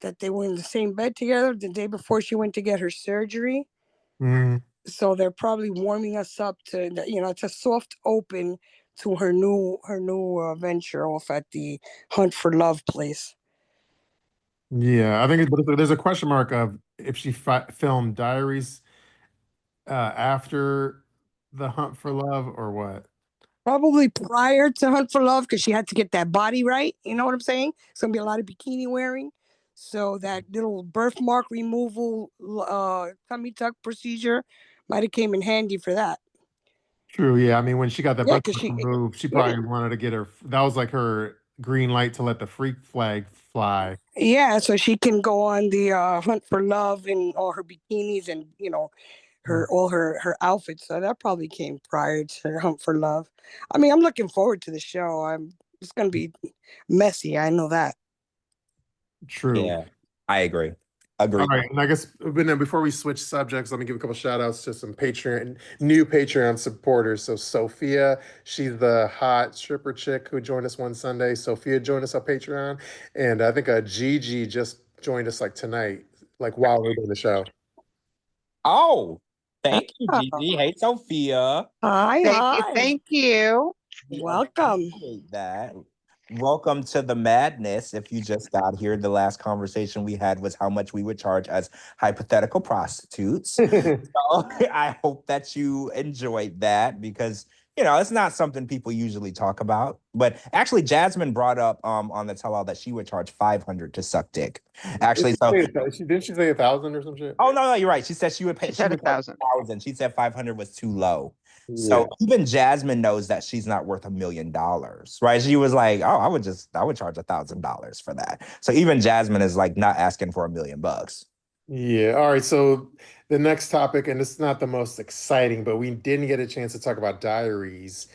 S2: that they were in the same bed together the day before she went to get her surgery.
S1: Mm.
S2: So they're probably warming us up to, it's a soft open to her new venture off at the Hunt for Love place.
S1: Yeah, I think but there's a question mark of if she filmed Diaries after the Hunt for Love or what.
S2: Probably prior to Hunt for Love because she had to get that body right. You know what I'm saying? It's gonna be a lot of bikini wearing. So that little birthmark removal tummy tuck procedure might have came in handy for that.
S1: True. Yeah. I mean, when she got that
S2: Yeah,
S1: birth
S2: because she
S1: removed, she
S2: yeah,
S1: probably wanted to get her. That was like her green light to let the freak flag fly.
S2: yeah, so she can go on the Hunt for Love in all her bikinis and
S1: Mm.
S2: her all her outfits. So that probably came prior to Hunt for Love. I mean, I'm looking forward to the show. It's gonna be messy. I know that.
S1: True.
S3: Yeah, I agree.
S1: All
S3: Agree.
S1: right, and I guess but now before we switch subjects, let me give a couple shout outs to some new Patreon supporters. So Sophia, she's the hot stripper chick who joined us one Sunday. Sophia joined us on Patreon, and I think Gigi just joined us like tonight, like while we're doing the show.
S3: Oh, thank you,
S2: Oh,
S3: Gigi. Hey, Sophia.
S2: hi,
S4: Thank you,
S2: hi.
S4: thank you.
S3: We
S2: Welcome.
S3: appreciate that. Welcome to the madness. If you just got here, the last conversation we had was how much we would charge as hypothetical prostitutes. So I hope that you enjoyed that because it's not something people usually talk about. But actually, Jasmine brought up on the tell-all that she would charge 500 to suck dick. Actually, so
S1: Didn't she say 1,000 or some shit?
S3: oh no, you're right. She said she would pay.
S4: She
S3: She
S4: said
S3: would charge
S4: 1,000.
S3: 1,000. She said 500 was too low.
S1: Yeah.
S3: So even Jasmine knows that she's not worth $1 million, right? She was like, "Oh, I would charge $1,000 for that." So even Jasmine is like not asking for $1 million bucks.
S1: Yeah. All right. So the next topic, and it's not the most exciting, but we didn't get a chance to talk about diaries.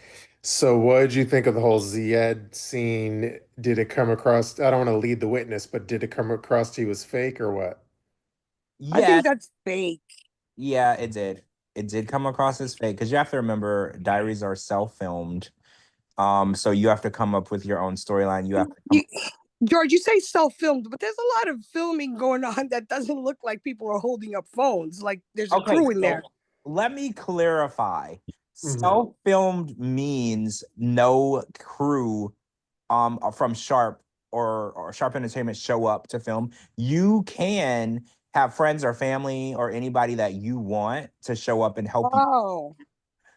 S1: So what did you think of the whole Zied scene? Did it come across? I don't want to lead the witness, but did it come across to you as fake or what?
S2: I
S3: Yeah,
S2: think that's fake.
S3: yeah, it did. It did come across as fake because you have to remember diaries are self-filmed. So you have to come up with your own storyline. You have to come.
S2: You, George, you say self-filmed, but there's a lot of filming going on that doesn't look like people are holding up phones. Like there's a
S3: Okay,
S2: crew in
S3: so
S2: there.
S3: let me clarify.
S1: Mhm.
S3: Self-filmed means no crew from Sharp or Sharp Entertainment show up to film. You can have friends or family or anybody that you want to show up and help you.
S2: Oh,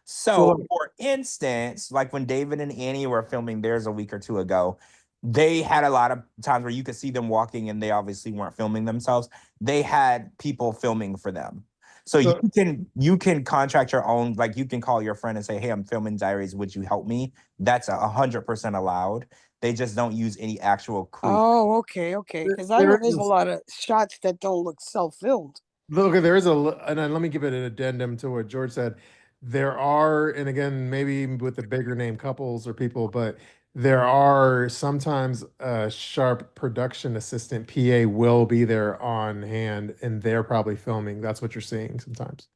S1: So
S3: So,
S1: like,
S3: for instance, like when David and Annie were filming theirs a week or two ago, they had a lot of times where you could see them walking and they obviously weren't filming themselves. They had people filming for them. So
S1: so
S3: you can contract your own, like you can call your friend and say, "Hey, I'm filming diaries. Would you help me?" That's 100% allowed. They just don't use any actual crew.
S2: oh, okay. Because I
S1: there
S2: know there's a
S1: is
S2: lot of shots that don't look self-filmed.
S1: look, there is and then let me give it an addendum to what George said. There are, and again, maybe with the bigger name couples or people, but there are sometimes a sharp production assistant PA will be there on hand, and they're probably filming. That's what you're seeing sometimes.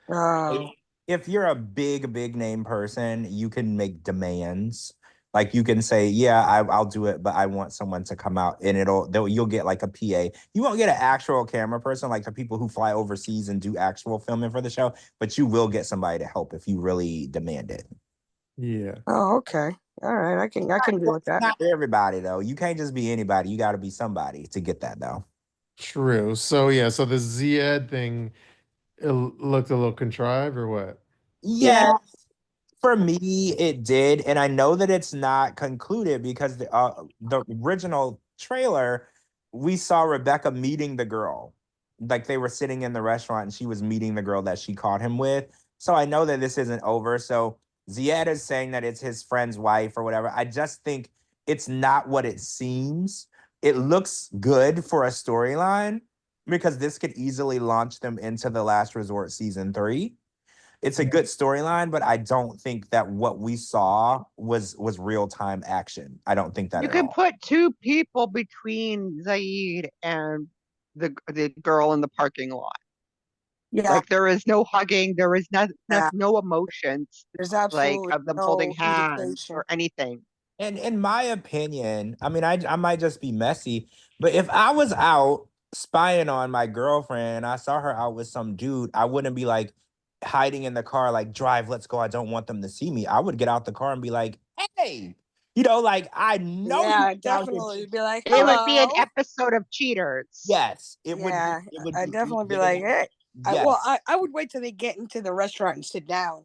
S3: if,
S2: Oh,
S3: if you're a big name person, you can make demands. Like you can say, "Yeah, I'll do it, but I want someone to come out," and you'll get like a PA. You won't get an actual camera person, like the people who fly overseas and do actual filming for the show, but you will get somebody to help if you really demand it.
S1: Yeah,
S2: oh, okay. All right, I can deal with that.
S3: Not for everybody though. You can't just be anybody. You got to be somebody to get that though.
S1: true. So yeah, so the Zed thing, it looked a little contrived or what?
S3: Yeah,
S2: Yeah.
S3: for me, it did, and I know that it's not concluded because the original trailer, we saw Rebecca meeting the girl, like they were sitting in the restaurant and she was meeting the girl that she caught him with. So I know that this isn't over. So Ziad is saying that it's his friend's wife or whatever. I just think it's not what it seems. It looks good for a storyline because this could easily launch them into The Last Resort season 3. It's a good storyline, but I don't think that what we saw was real time action. I don't think that
S4: You
S3: at
S4: can
S3: all.
S4: put two people between Zaid and the girl in the parking lot.
S2: Yeah,
S4: Like there is no hugging, there is
S2: yeah.
S4: no emotions
S2: There's
S4: like
S2: absolutely
S4: of them holding
S2: no
S4: hands
S2: indication.
S4: or anything.
S3: And in my opinion, I mean, I might just be messy, but if I was out spying on my girlfriend and I saw her out with some dude, I wouldn't be like hiding in the car, like, "Drive, let's go. I don't want them to see me." I would get out the car and be like, "Hey, You know, like I know
S2: Yeah,
S3: you out here
S2: definitely be like,
S4: It would be an
S2: hello.
S4: episode of Cheaters.
S3: Yes, it would.
S2: Yeah,
S3: It would
S2: I
S3: be
S2: definitely be like,
S3: legitimately.
S2: hey.
S3: Yes.
S2: I would wait till they get into the restaurant and sit down,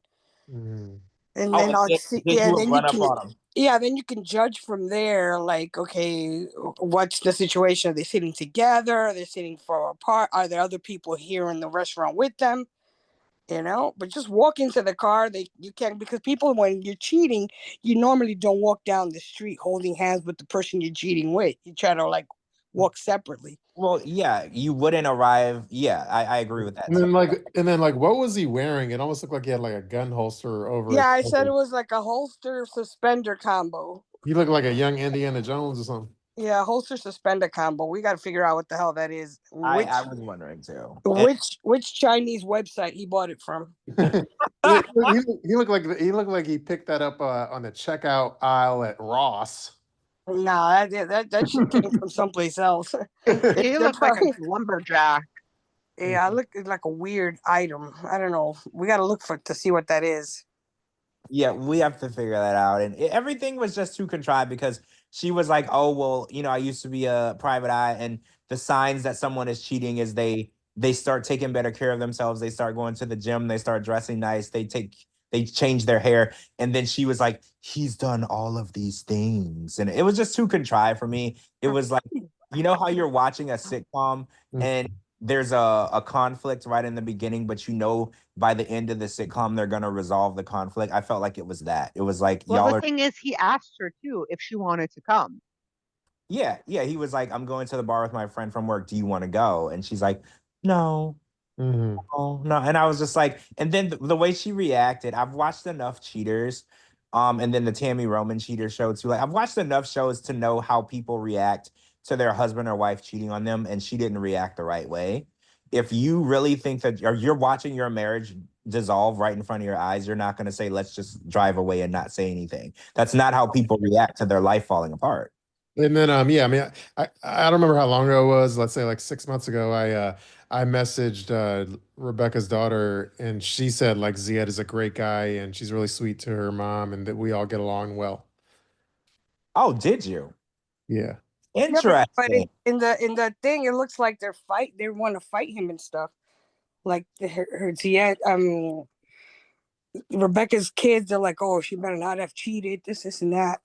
S1: Mm.
S2: and
S3: Oh,
S2: then
S3: and
S2: I'd see.
S3: then
S2: Yeah,
S3: you would
S2: then you
S3: run up
S2: can.
S3: on them.
S2: Yeah, then you can judge from there. Like, okay, what's the situation? Are they sitting together? Are they sitting far apart? Are there other people here in the restaurant with them? You know, but just walk into the car. You can't, because people, when you're cheating, you normally don't walk down the street holding hands with the person you're cheating with. You try to like walk separately.
S3: Well, yeah, you wouldn't arrive. Yeah, I agree with that
S1: And
S3: too.
S1: then like what was he wearing? It almost looked like he had like a gun holster over his
S2: Yeah, I said
S1: shoulder.
S2: it was like a holster suspender combo.
S1: He looked like a young Indiana Jones or something.
S2: Yeah, holster suspender combo. We got to figure out what the hell that is.
S3: I was wondering too. And
S2: Which Chinese website he bought it from?
S1: He looked like he picked that up on the checkout aisle at Ross.
S2: No, that shit came from someplace else.
S4: He looked like a lumberjack.
S2: Yeah, I look like a weird item. I don't know. We got to look for to see what that is.
S3: yeah, we have to figure that out. And everything was just too contrived because she was like, "Oh well, you know, I used to be a private eye, and the signs that someone is cheating is they start taking better care of themselves. They start going to the gym. They start dressing nice. They change their hair." And then she was like, "He's done all of these things," and it was just too contrived for me. It was like, you know how you're watching a sitcom and there's a conflict right in the beginning, but you know by the end of the sitcom they're gonna resolve the conflict. I felt like it was that. It was like
S4: Well,
S3: y'all
S4: the
S3: are.
S4: thing is, he asked her too if she wanted to come.
S3: Yeah. He was like, "I'm going to the bar with my friend from work. Do you want to go?" And she's like, "No."
S1: Mhm.
S3: Oh no. And I was just like, and then the way she reacted, I've watched enough cheaters, and then the Tammy Roman cheater show too. Like I've watched enough shows to know how people react to their husband or wife cheating on them, and she didn't react the right way. If you really think that, or you're watching your marriage dissolve right in front of your eyes, you're not going to say, "Let's just drive away and not say anything." That's not how people react to their life falling apart.
S1: And then yeah, I mean I don't remember how long ago it was. Let's say like 6 months ago. I messaged Rebecca's daughter, and she said like Ziad is a great guy and she's really sweet to her mom, and that we all get along well.
S3: Oh, did you?
S1: Yeah.
S2: Yeah, but
S3: Interesting.
S2: in the thing, it looks like they want to fight him and stuff. Like her yeah, Rebecca's kids are like, oh, she better not have cheated, this and that.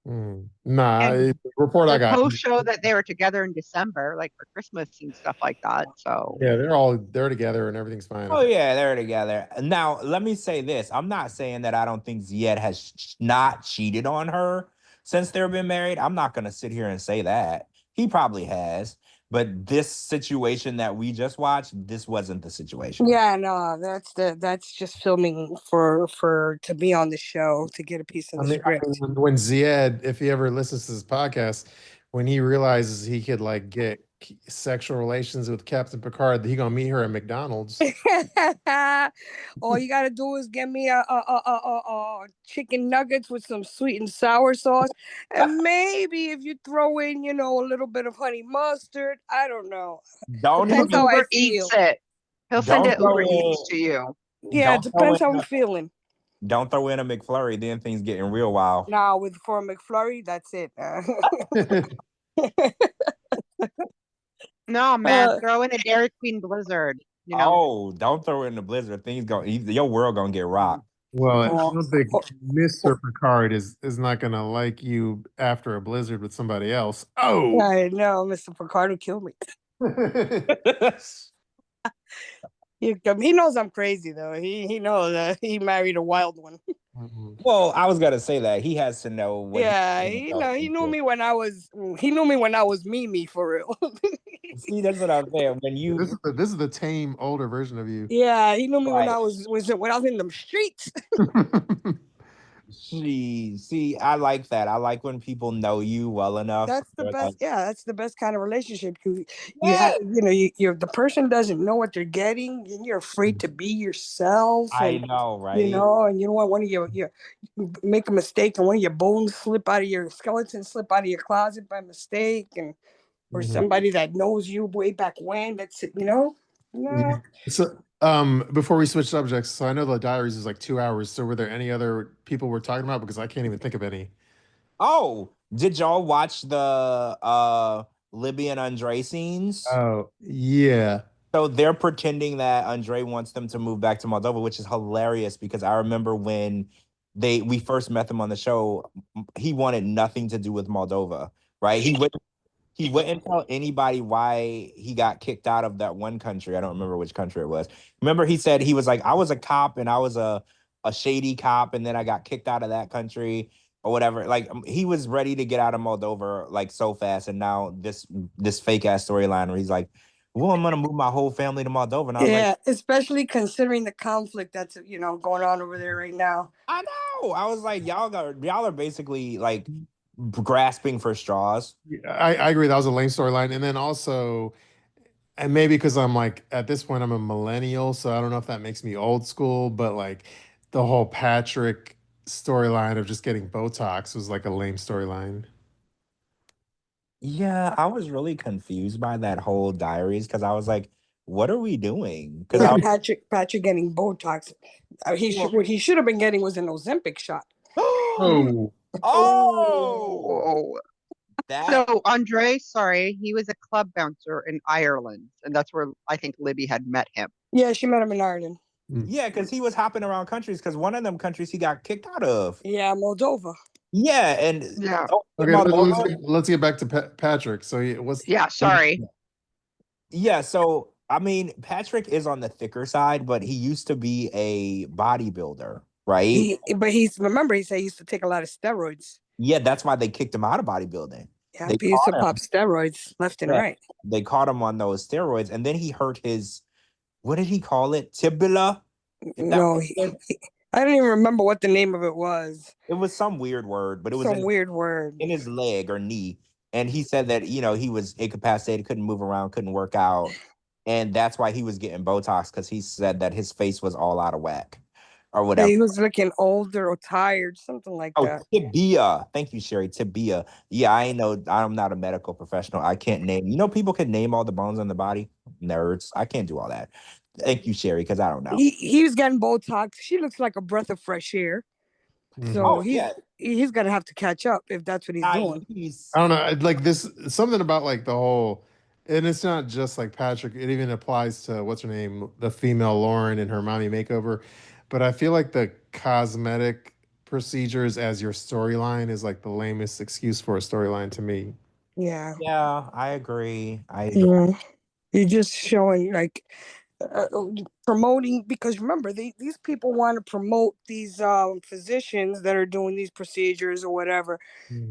S1: Nah,
S4: And
S1: the report I
S4: the
S1: got.
S4: post show that they were together in December, like for Christmas and stuff like that. So
S1: Yeah, they're together and everything's fine.
S3: Oh yeah, they're together. Now, let me say this. I'm not saying that I don't think Zied has not cheated on her since they've been married. I'm not going to sit here and say that. He probably has. But this situation that we just watched, this wasn't the situation.
S2: Yeah, no, that's just filming for to be on the show to get a piece of the script.
S1: When Ziad, if he ever listens to this podcast, when he realizes he could like get sexual relations with Captain Picard, he gonna meet her at McDonald's.
S2: All you gotta do is get me a chicken nuggets with some sweet and sour sauce, and maybe if you throw in, a little bit of honey mustard. I don't know.
S3: Don't
S2: Depends
S3: even
S2: how I
S4: Uber
S2: feel.
S4: Eats it. He'll send
S3: don't
S4: it
S3: throw
S4: Uber
S3: in
S4: Eats to you.
S2: Yeah, it
S3: don't throw
S2: depends
S3: in
S2: how I'm feeling.
S3: don't throw in a McFlurry, then things getting real wild.
S2: Now for a McFlurry, that's it.
S4: No, man, throw in a Dairy Queen Blizzard.
S3: Oh, don't throw in the blizzard. Your world gonna get rocked.
S1: Well, I
S2: Oh,
S1: don't think Mr. Picard is not gonna like you after a blizzard with somebody else. Oh,
S2: I know, Mr. Picard will kill me. He knows I'm crazy though. He knows that he married a wild one.
S3: Well, I was gonna say that he has to know what.
S2: Yeah, he knew me when I was me for real.
S3: See, that's what I'm saying. When you
S1: this is the tame older version of you.
S2: Yeah, he knew me when
S3: right,
S2: I was in them streets.
S3: see, I like that. I like when people know you well enough.
S2: That's the
S3: They're
S2: best.
S3: like,
S2: Yeah, that's the best kind of relationship. You have,
S3: yeah,
S2: the person doesn't know what they're getting, and you're free to be yourself,
S3: I
S2: and
S3: know, right?
S2: and you don't want one of your make a mistake and one of your bones slip out of your skeleton slip out of your closet by mistake, and or somebody that knows you way back when. That's it,
S1: Yeah. So, before we switch subjects, so I know the diaries is like 2 hours. So, were there any other people we're talking about? Because I can't even think of any.
S3: Oh, did y'all watch the Libby and Andre scenes?
S1: Oh, yeah.
S3: So they're pretending that Andre wants them to move back to Moldova, which is hilarious because I remember when we first met them on the show, he wanted nothing to do with Moldova, right? He wouldn't tell anybody why he got kicked out of that one country. I don't remember which country it was. Remember, he said he was like, I was a cop and I was a shady cop, and then I got kicked out of that country or whatever. Like he was ready to get out of Moldova like so fast, and now this fake ass storyline where he's like, well, I'm gonna move my whole family to Moldova. And I was like,
S2: Yeah, especially considering the conflict that's going on over there right now.
S3: I know. I was like, y'all are basically like grasping for straws.
S1: I agree. That was a lame storyline. And then also, and maybe because I'm like, at this point, I'm a millennial. So I don't know if that makes me old school, but like the whole Patrick storyline of just getting Botox was like a lame storyline.
S3: Yeah, I was really confused by that whole diaries because I was like, what are we doing? Because
S2: Yeah,
S3: I
S2: Patrick getting Botox. What he should have been getting was an Ozempic shot.
S1: Oh,
S3: oh,
S4: Oh.
S3: that
S4: So Andre, sorry, he was a club bouncer in Ireland, and that's where I think Libby had met him.
S2: Yeah, she met him in Ireland.
S3: yeah, because he was hopping around countries because one of them countries he got kicked out of.
S2: Yeah, Moldova.
S3: Yeah, and
S4: Yeah.
S1: okay.
S3: Moldova.
S1: Let's get back to Patrick. So what's
S4: Yeah, sorry.
S3: Yeah, so I mean, Patrick is on the thicker side, but he used to be a bodybuilder, right?
S2: But he said he used to take a lot of steroids.
S3: Yeah, that's why they kicked him out of bodybuilding.
S2: Yeah,
S3: They
S2: he used to
S3: caught
S2: pop
S3: him.
S2: steroids left and
S3: Yeah,
S2: right.
S3: they caught him on those steroids, and then he hurt his, what did he call it? Tibula? Is that
S2: No,
S3: what it is?
S2: I don't even remember what the name of it was.
S3: It was some weird word, but it was
S2: Some weird word.
S3: in his leg or knee. And he said that, he was incapacitated, couldn't move around, couldn't work out. And that's why he was getting Botox, because he said that his face was all out of whack or
S2: Yeah,
S3: whatever.
S2: he was looking older or tired, something like
S3: Oh,
S2: that.
S3: tibia. Thank you, Sherry. Tibia. Yeah, I'm not a medical professional. I can't name. People can name all the bones on the body. Nerds. I can't do all that. Thank you, Sherry, because I don't know.
S2: He was getting Botox. She looks like a breath of fresh air. So
S3: Oh, yeah.
S2: he's gonna have to catch up if that's what he's doing.
S1: I don't know. Like this, something about like the whole, and it's not just like Patrick. It even applies to what's her name, the female Lauren and her mommy makeover. But I feel like the cosmetic procedures as your storyline is like the lamest excuse for a storyline to me.
S2: Yeah.
S3: Yeah, I agree.
S2: Yeah. You're just showing like promoting, because remember these people want to promote these physicians that are doing these procedures or whatever,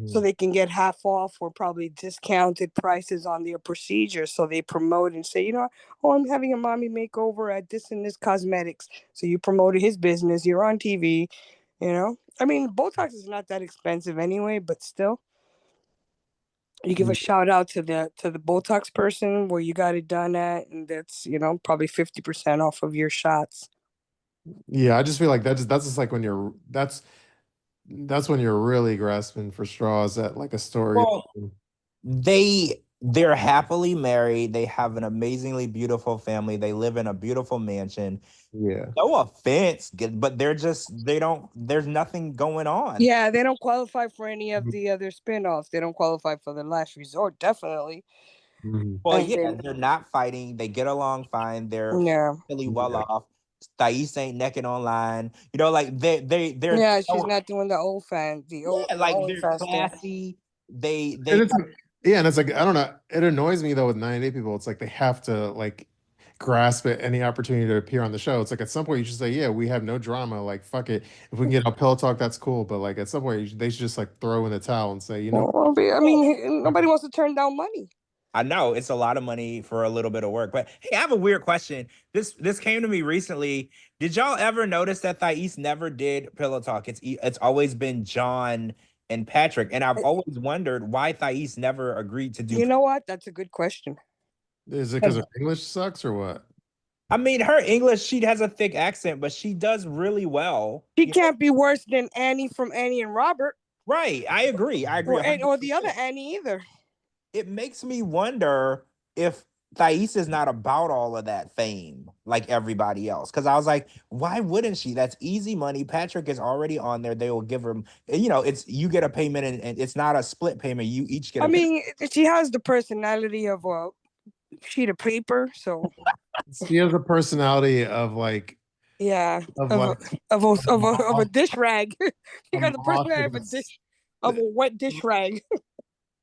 S2: so they can get half off or probably discounted prices on their procedures. So they promote and say, oh, I'm having a mommy makeover at this and this cosmetics. So you promoted his business. You're on TV. I mean, Botox is not that expensive anyway, but still. You give a shout out to the Botox person where you got it done at, and that's probably 50% off of your shots.
S1: Yeah, I just feel like that's just like when that's when you're really grasping for straws at like a story.
S3: Well, they're happily married. They have an amazingly beautiful family. They live in a beautiful mansion.
S1: Yeah.
S3: No offense, but there's nothing going on.
S2: Yeah, they don't qualify for any of the other spinoffs. They don't qualify for the Last Resort, definitely.
S3: Well, yeah, they're not fighting. They get along fine. They're really well off. Thais ain't naked online. Like they're
S2: yeah, she's not doing the old fans, the
S3: they're
S2: fans.
S3: classy. They
S1: And it's like, yeah, and it's like, I don't know. It annoys me though with 90 Day people. It's like they have to like grasp at any opportunity to appear on the show. It's like at some point you should say, yeah, we have no drama. Like, fuck it. If we can get a pillow talk, that's cool. But like at some point they should just like throw in the towel and say,
S2: Well, I mean, nobody wants to turn down money.
S3: I know it's a lot of money for a little bit of work, but hey, I have a weird question. This came to me recently. Did y'all ever notice that Thais never did pillow talk? It's always been John and Patrick, and I've always wondered why Thais never agreed to do.
S2: You know what? That's a good question.
S1: Is it because her English sucks or what?
S3: I mean, her English, she has a thick accent, but she does really well.
S2: She can't be worse than Annie from Annie and Robert.
S3: Right, I agree.
S2: Or the other Annie either.
S3: It makes me wonder if Thais is not about all of that fame like everybody else. Because I was like, why wouldn't she? That's easy money. Patrick is already on there. They will give her, it's you get a payment and it's not a split payment. You each get
S2: I
S3: a payment.
S2: mean, she has the personality of a sheet of paper, so
S1: She has a personality of like
S2: yeah,
S1: of
S2: of
S1: like
S2: a dish rag. She
S1: a
S2: got the
S1: moth
S2: personality of
S1: with
S2: a
S1: a
S2: dish of a wet dish rag.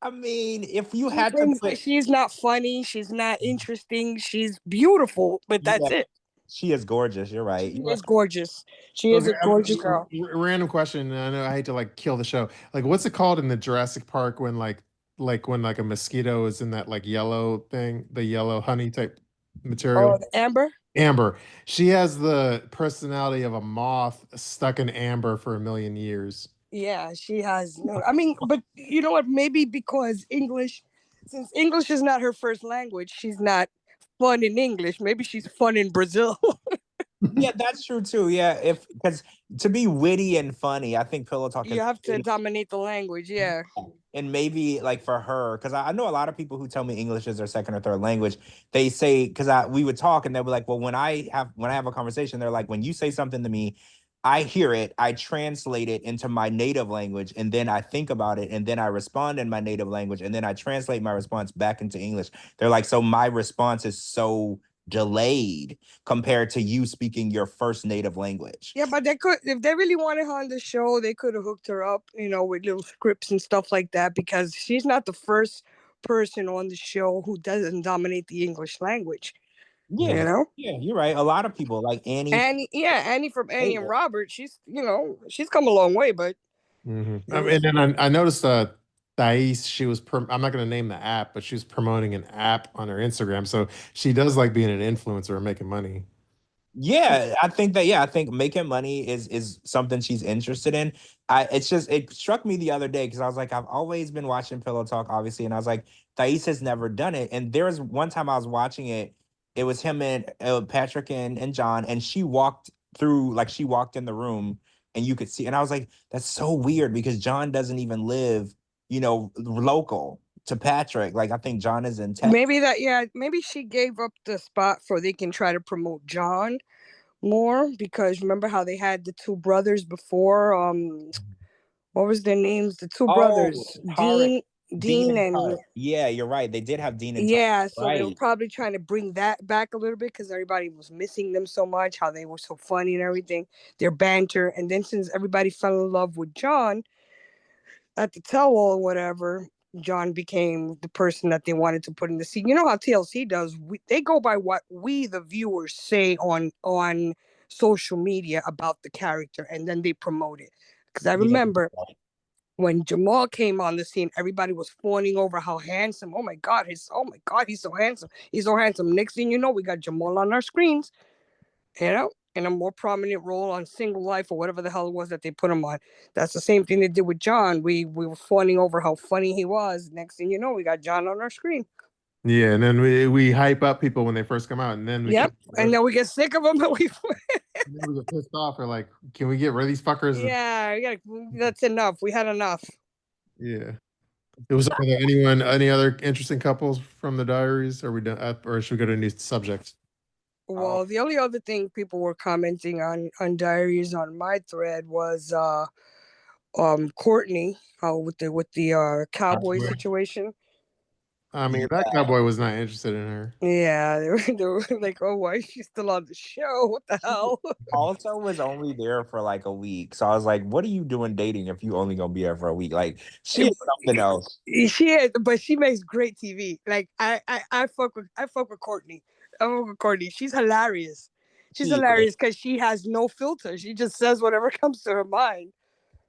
S3: I mean, if you had to put,
S2: She's not funny. She's not interesting. She's beautiful, but
S3: yeah,
S2: that's it.
S3: she is gorgeous. You're right.
S2: She is gorgeous. She is
S1: Okay,
S2: a gorgeous girl.
S1: random question. I know I hate to like kill the show. Like, what's it called in the Jurassic Park when when like a mosquito is in that like yellow thing, the yellow honey type material?
S2: Oh, the Amber.
S1: Amber. She has the personality of a moth stuck in amber for 1,000,000 years.
S2: Yeah, she has no. I mean, but you know what? Maybe because English, since English is not her first language, she's not fun in English. Maybe she's fun in Brazil.
S3: Yeah, that's true too. Yeah, if because to be witty and funny, I think Pillow Talk
S2: You
S3: is
S2: have to dominate the language. Yeah.
S3: and maybe like for her, because I know a lot of people who tell me English is their second or third language. They say because we would talk and they'll be like, well, when I have a conversation, they're like, when you say something to me, I hear it, I translate it into my native language, and then I think about it, and then I respond in my native language, and then I translate my response back into English. They're like, so my response is so delayed compared to you speaking your first native language.
S2: Yeah, but they could, if they really wanted her on the show, they could have hooked her up, with little scripts and stuff like that, because she's not the first person on the show who doesn't dominate the English language.
S3: Yeah, yeah, you're right. A lot of people like Annie.
S2: Annie from Annie and Robert, she's come a long way, but
S1: And then I noticed Thais, I'm not going to name the app, but she was promoting an app on her Instagram. So she does like being an influencer and making money.
S3: Yeah, I think that. Yeah, I think making money is something she's interested in. It struck me the other day because I was like, I've always been watching Pillow Talk, obviously, and I was like, Thais has never done it. And there was one time I was watching it. It was him and Patrick and John, and she walked through, like she walked in the room, and you could see. And I was like, that's so weird because John doesn't even live, local to Patrick. Like I think John is in Texas.
S2: maybe she gave up the spot for they can try to promote John more, because remember how they had the two brothers before, what was their names, the two
S3: Oh,
S2: brothers,
S3: Tarek.
S2: Dean
S3: And
S2: and
S3: Tarek. Yeah, you're right. They did have Dean and Tarek.
S2: yeah, so they were
S3: Right.
S2: probably trying to bring that back a little bit because everybody was missing them so much, how they were so funny and everything, their banter. And then since everybody fell in love with John at the tell all or whatever, John became the person that they wanted to put in the scene. You know how TLC does? They go by what we, the viewers, say on social media about the character, and then they promote it. Because I
S3: Yeah.
S2: remember when Jamal came on the scene, everybody was fawning over how handsome. Oh my God, he's so handsome. He's so handsome. Next thing you know, we got Jamal on our screens, in a more prominent role on Single Life or whatever the hell it was that they put him on. That's the same thing they did with John. We were fawning over how funny he was. Next thing you know, we got John on our screen.
S1: Yeah, and then we hype up people when they first come out, and then
S2: and then we get sick of them, and
S1: we get pissed off. We're like, can we get rid of these fuckers?
S2: that's enough. We had enough.
S1: Yeah. Was there any other interesting couples from the diaries? Are we done, or should we go to a new subject?
S2: Well, the only other thing people were commenting on diaries on my thread was Courtney, with the cowboy situation.
S1: I mean, that cowboy was not interested in her.
S2: Yeah, they were like, "Oh, why is she still on the show? What the hell?"
S3: Also was only there for like a week. So I was like, what are you doing dating if you only gonna be there for a week? Like she is something else.
S2: But she makes great TV. Like I fuck with Courtney. I fuck with Courtney. She's hilarious. She's hilarious because she has no filter. She just says whatever comes to her mind.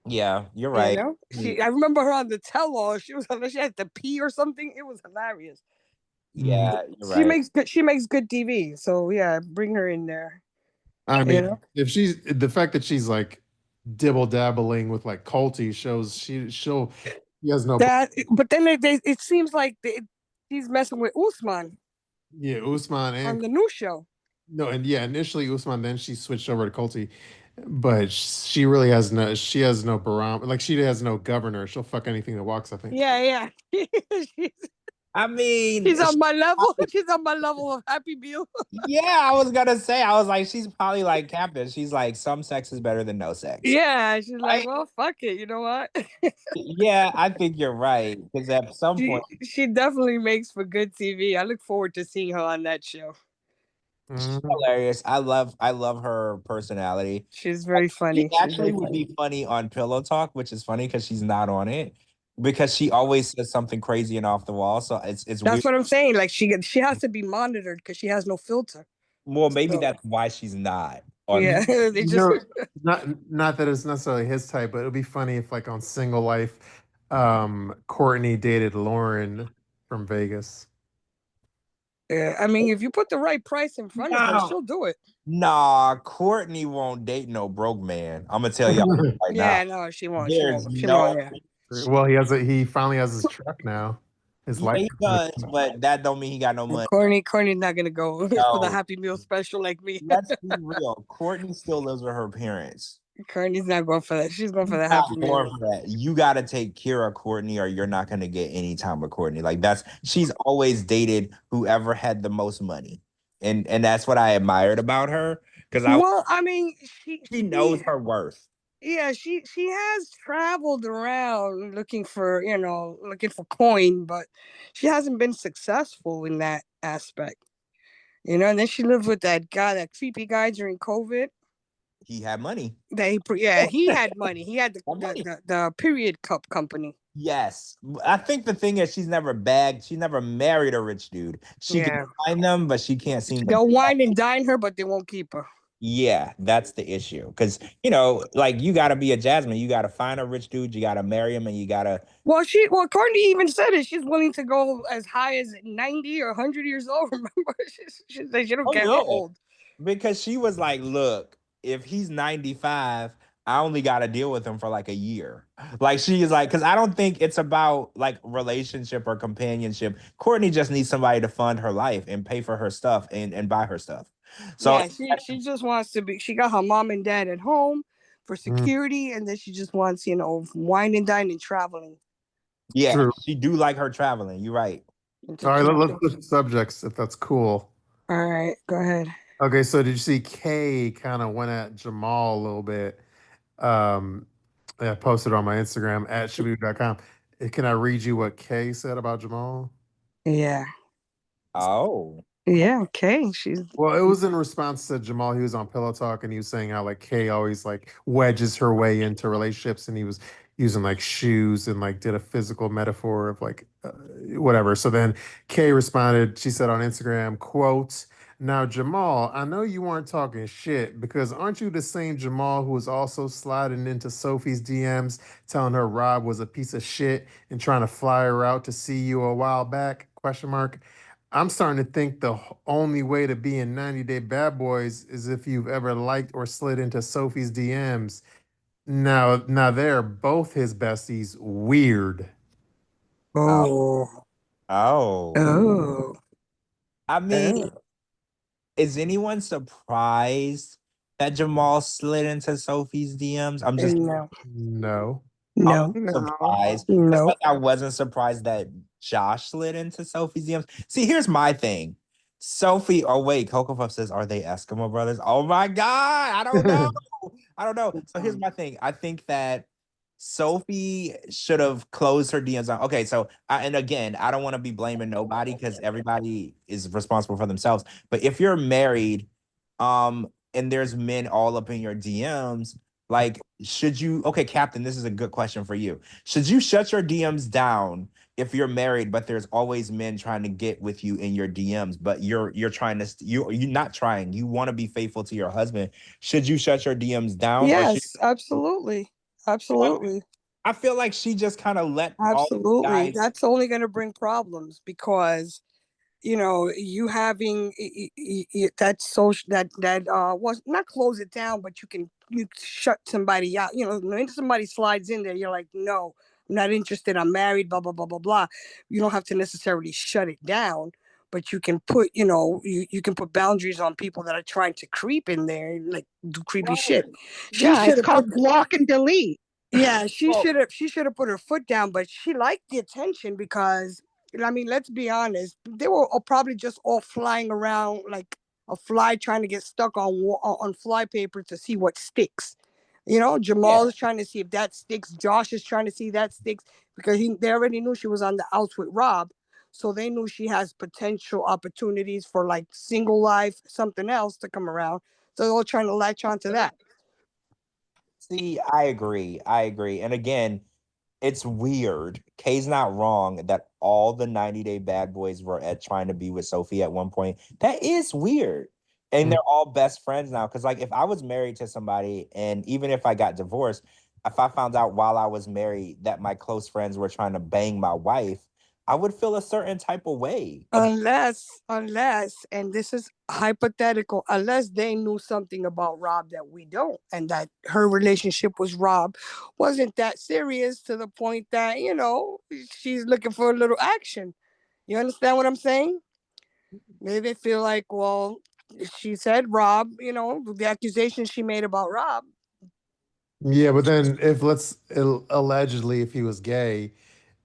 S3: Yeah, you're right.
S2: I remember her on the tell-all. She had to pee or something. It was hilarious.
S3: Yeah, you're right.
S2: She makes good TV. So yeah, bring her in there.
S1: I mean, if she's the fact that she's like dibble dabbling with like culty shows she has no
S2: but then it seems like she's messing with Usman.
S1: Yeah, Usman and
S2: on the new show.
S1: No, and yeah, initially Usman, then she switched over to culty, but she really has no barometer. Like she has no governor. She'll fuck anything that walks, I think.
S2: Yeah.
S3: I mean,
S2: She's on my level. She's on my level of Happy Meal.
S3: yeah, I was gonna say, I was like, she's probably like Captain. She's like, some sex is better than no sex.
S2: Yeah, she's like,
S3: Right?
S2: well, fuck it. You know what?
S3: Yeah, I think you're right. Because at some point,
S2: she definitely makes for good TV. I look forward to seeing her on that show.
S3: she's
S1: Mhm.
S3: hilarious. I love her personality.
S2: She's very
S3: She
S2: funny. She's
S3: actually
S2: very
S3: would
S2: funny.
S3: be funny on Pillow Talk, which is funny because she's not on it. Because she always says something crazy and off the wall. So it's weird.
S2: That's what I'm saying. Like she has to be monitored because she has no filter.
S3: Well, maybe
S2: So
S3: that's why she's not on.
S2: yeah, they
S1: You
S2: just
S1: know, not that it's necessarily his type, but it would be funny if, like, on Single Life, Courtney dated Lauren from Vegas.
S2: yeah. I mean, if you put the right price in front of her,
S3: No,
S2: she'll do it.
S3: nah, Courtney won't date no broke man. I'm gonna tell y'all right now.
S2: Yeah, no, she won't. She
S3: There's
S2: won't. She
S3: no.
S2: won't. Yeah.
S1: Well, he finally has his truck now. His
S3: Yeah,
S1: life.
S3: he does, but that don't mean he got no money.
S2: Courtney's not gonna go for the
S3: No,
S2: Happy Meal special like me.
S3: let's be real. Courtney still lives with her parents.
S2: Courtney's not going for that. She's going for the
S3: Not
S2: Happy
S3: going
S2: Meal.
S3: for that. You got to take care of Courtney, or you're not gonna get any time with Courtney. Like she's always dated whoever had the most money, and that's what I admired about her because
S2: Well, I mean,
S3: she knows her worth.
S2: yeah, she has traveled around looking for coin, but she hasn't been successful in that aspect. And then she lived with that guy, that creepy guy during COVID.
S3: He had money.
S2: He had money. He had
S3: Money.
S2: the period cup company.
S3: Yes, I think the thing is she's never bagged. She never married a rich dude. She can
S2: Yeah,
S3: find them, but she can't seem to.
S2: they'll wine and dine her, but they won't keep her.
S3: Yeah, that's the issue. Because like you got to be a Jasmine. You got to find a rich dude. You got to marry him, and you got to.
S2: Well, Courtney even said it. She's willing to go as high as 90 or 100 years old. Remember, she said she don't
S3: Oh
S2: care
S3: yeah,
S2: how old.
S3: because she was like, "Look, if he's 95, I only got to deal with him for like a year." Like she is like, because I don't think it's about like relationship or companionship. Courtney just needs somebody to fund her life and pay for her stuff and buy her stuff. So
S2: Yeah, she just wants to be. She got her mom and dad at home for
S1: Mm,
S2: security, and then she just wants wine and dine and traveling.
S3: yeah,
S1: true.
S3: she do like her traveling. You're right.
S1: All right, let's switch subjects if that's cool.
S2: All right, go ahead.
S1: Okay, so did you see Kay kind of went at Jamal a little bit? Um, I posted on my Instagram at Shabooty.com. Can I read you what Kay said about Jamal?
S2: Yeah,
S3: Oh.
S2: yeah. Okay, she's
S1: Well, it was in response to Jamal. He was on Pillow Talk and he was saying how, like, Kay always like wedges her way into relationships, and he was using like shoes and like did a physical metaphor of like whatever. So then Kay responded. She said on Instagram, "Quote: Now Jamal, I know you weren't talking shit because aren't you the same Jamal who was also sliding into Sophie's DMs, telling her Rob was a piece of shit and trying to fly her out to see you a while back? Question mark. I'm starting to think the only way to be in 90 Day Bad Boys is if you've ever liked or slid into Sophie's DMs. Now they're both his besties. Weird."
S3: Oh.
S2: oh
S3: Oh.
S2: oh
S3: I mean,
S2: oh
S3: is anyone surprised that Jamal slid into Sophie's DMs?
S2: no
S1: No.
S3: I'm
S2: no
S4: No.
S3: surprised. Just
S2: no.
S3: like I wasn't surprised that Josh slid into Sophie's DMs. See, here's my thing. Sophie, oh wait, Coco Puff says, are they Eskimo brothers? Oh my God, I don't know. I don't know. So here's my thing. I think that Sophie should have closed her DMs on. Okay, so and again, I don't want to be blaming nobody because everybody is responsible for themselves. But if you're married, and there's men all up in your DMs, like, should you? Okay, Captain, this is a good question for you. Should you shut your DMs down if you're married, but there's always men trying to get with you in your DMs, but you're trying to you're not trying. You want to be faithful to your husband. Should you shut your DMs down, or should
S2: Yes, absolutely, absolutely.
S3: I feel like she just kind of let all the
S2: Absolutely.
S3: guys.
S2: That's only going to bring problems because you having that social that was not close it down, but you shut somebody out. When somebody slides in there, you're like, no, I'm not interested. I'm married. Blah blah blah blah blah. You don't have to necessarily shut it down, but you can put you can put boundaries on people that are trying to creep in there, like do creepy shit. She
S4: Yeah,
S2: should
S4: it's
S2: have put
S4: called block and delete.
S2: yeah, she
S3: Well,
S2: should have put her foot down, but she liked the attention because I mean, let's be honest. They were all probably just all flying around like a fly trying to get stuck on fly paper to see what sticks. You know, Jamal is trying to see if that sticks. Josh is trying to see that sticks because they already knew she was on the outs with Rob. So they knew she has potential opportunities for like single life, something else to come around. So they're all trying to latch onto that.
S3: See, I agree. And again, it's weird. Kay's not wrong that all the 90-day bad boys were at trying to be with Sophie at one point. That is weird. And they're all best friends now. Because, like, if I was married to somebody and even if I got divorced, if I found out while I was married that my close friends were trying to bang my wife, I would feel a certain type of way.
S2: Unless, and this is hypothetical, unless they knew something about Rob that we don't, and that her relationship with Rob wasn't that serious to the point that, you know, she's looking for a little action. You understand what I'm saying? Maybe they feel like, well, she said Rob, you know, the accusation she made about Rob.
S1: Yeah, but then if allegedly if he was gay,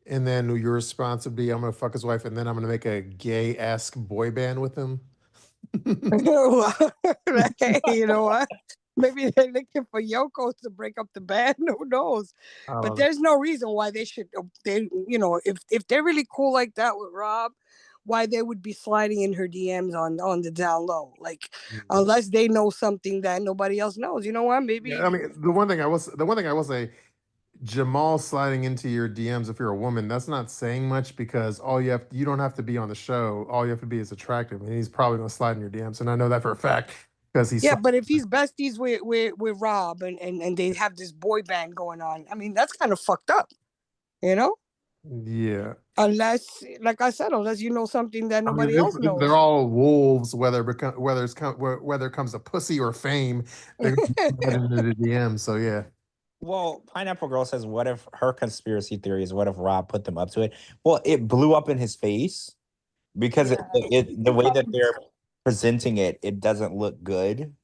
S1: and then your response would be, I'm gonna fuck his wife, and then I'm gonna make a gay-esque boy band with him.
S2: Hey, you know what? Maybe they're looking for Yoko to break up the band. Who knows? But there's no reason why they should. They, you know, if they're really cool like that with Rob, why they would be sliding in her DMs on the down low? Like, unless they know something that nobody else knows. You know what? Maybe.
S1: Yeah, I mean, the one thing I will say, Jamal sliding into your DMs if you're a woman, that's not saying much because you don't have to be on the show. All you have to be is attractive, and he's probably gonna slide in your DMs. And I know that for a fact because he's
S2: but if he's besties with Rob and they have this boy band going on, I mean, that's kind of fucked up, you know?
S1: Yeah.
S2: Unless, like I said, unless you know something that nobody else knows.
S1: They're all wolves, whether it comes to pussy or fame, they're gonna be sliding into the DMs. So yeah.
S3: Well, Pineapple Girl says, what if her conspiracy theory is what if Rob put them up to it? Well, it blew up in his face because the way that they're presenting it, it doesn't look good.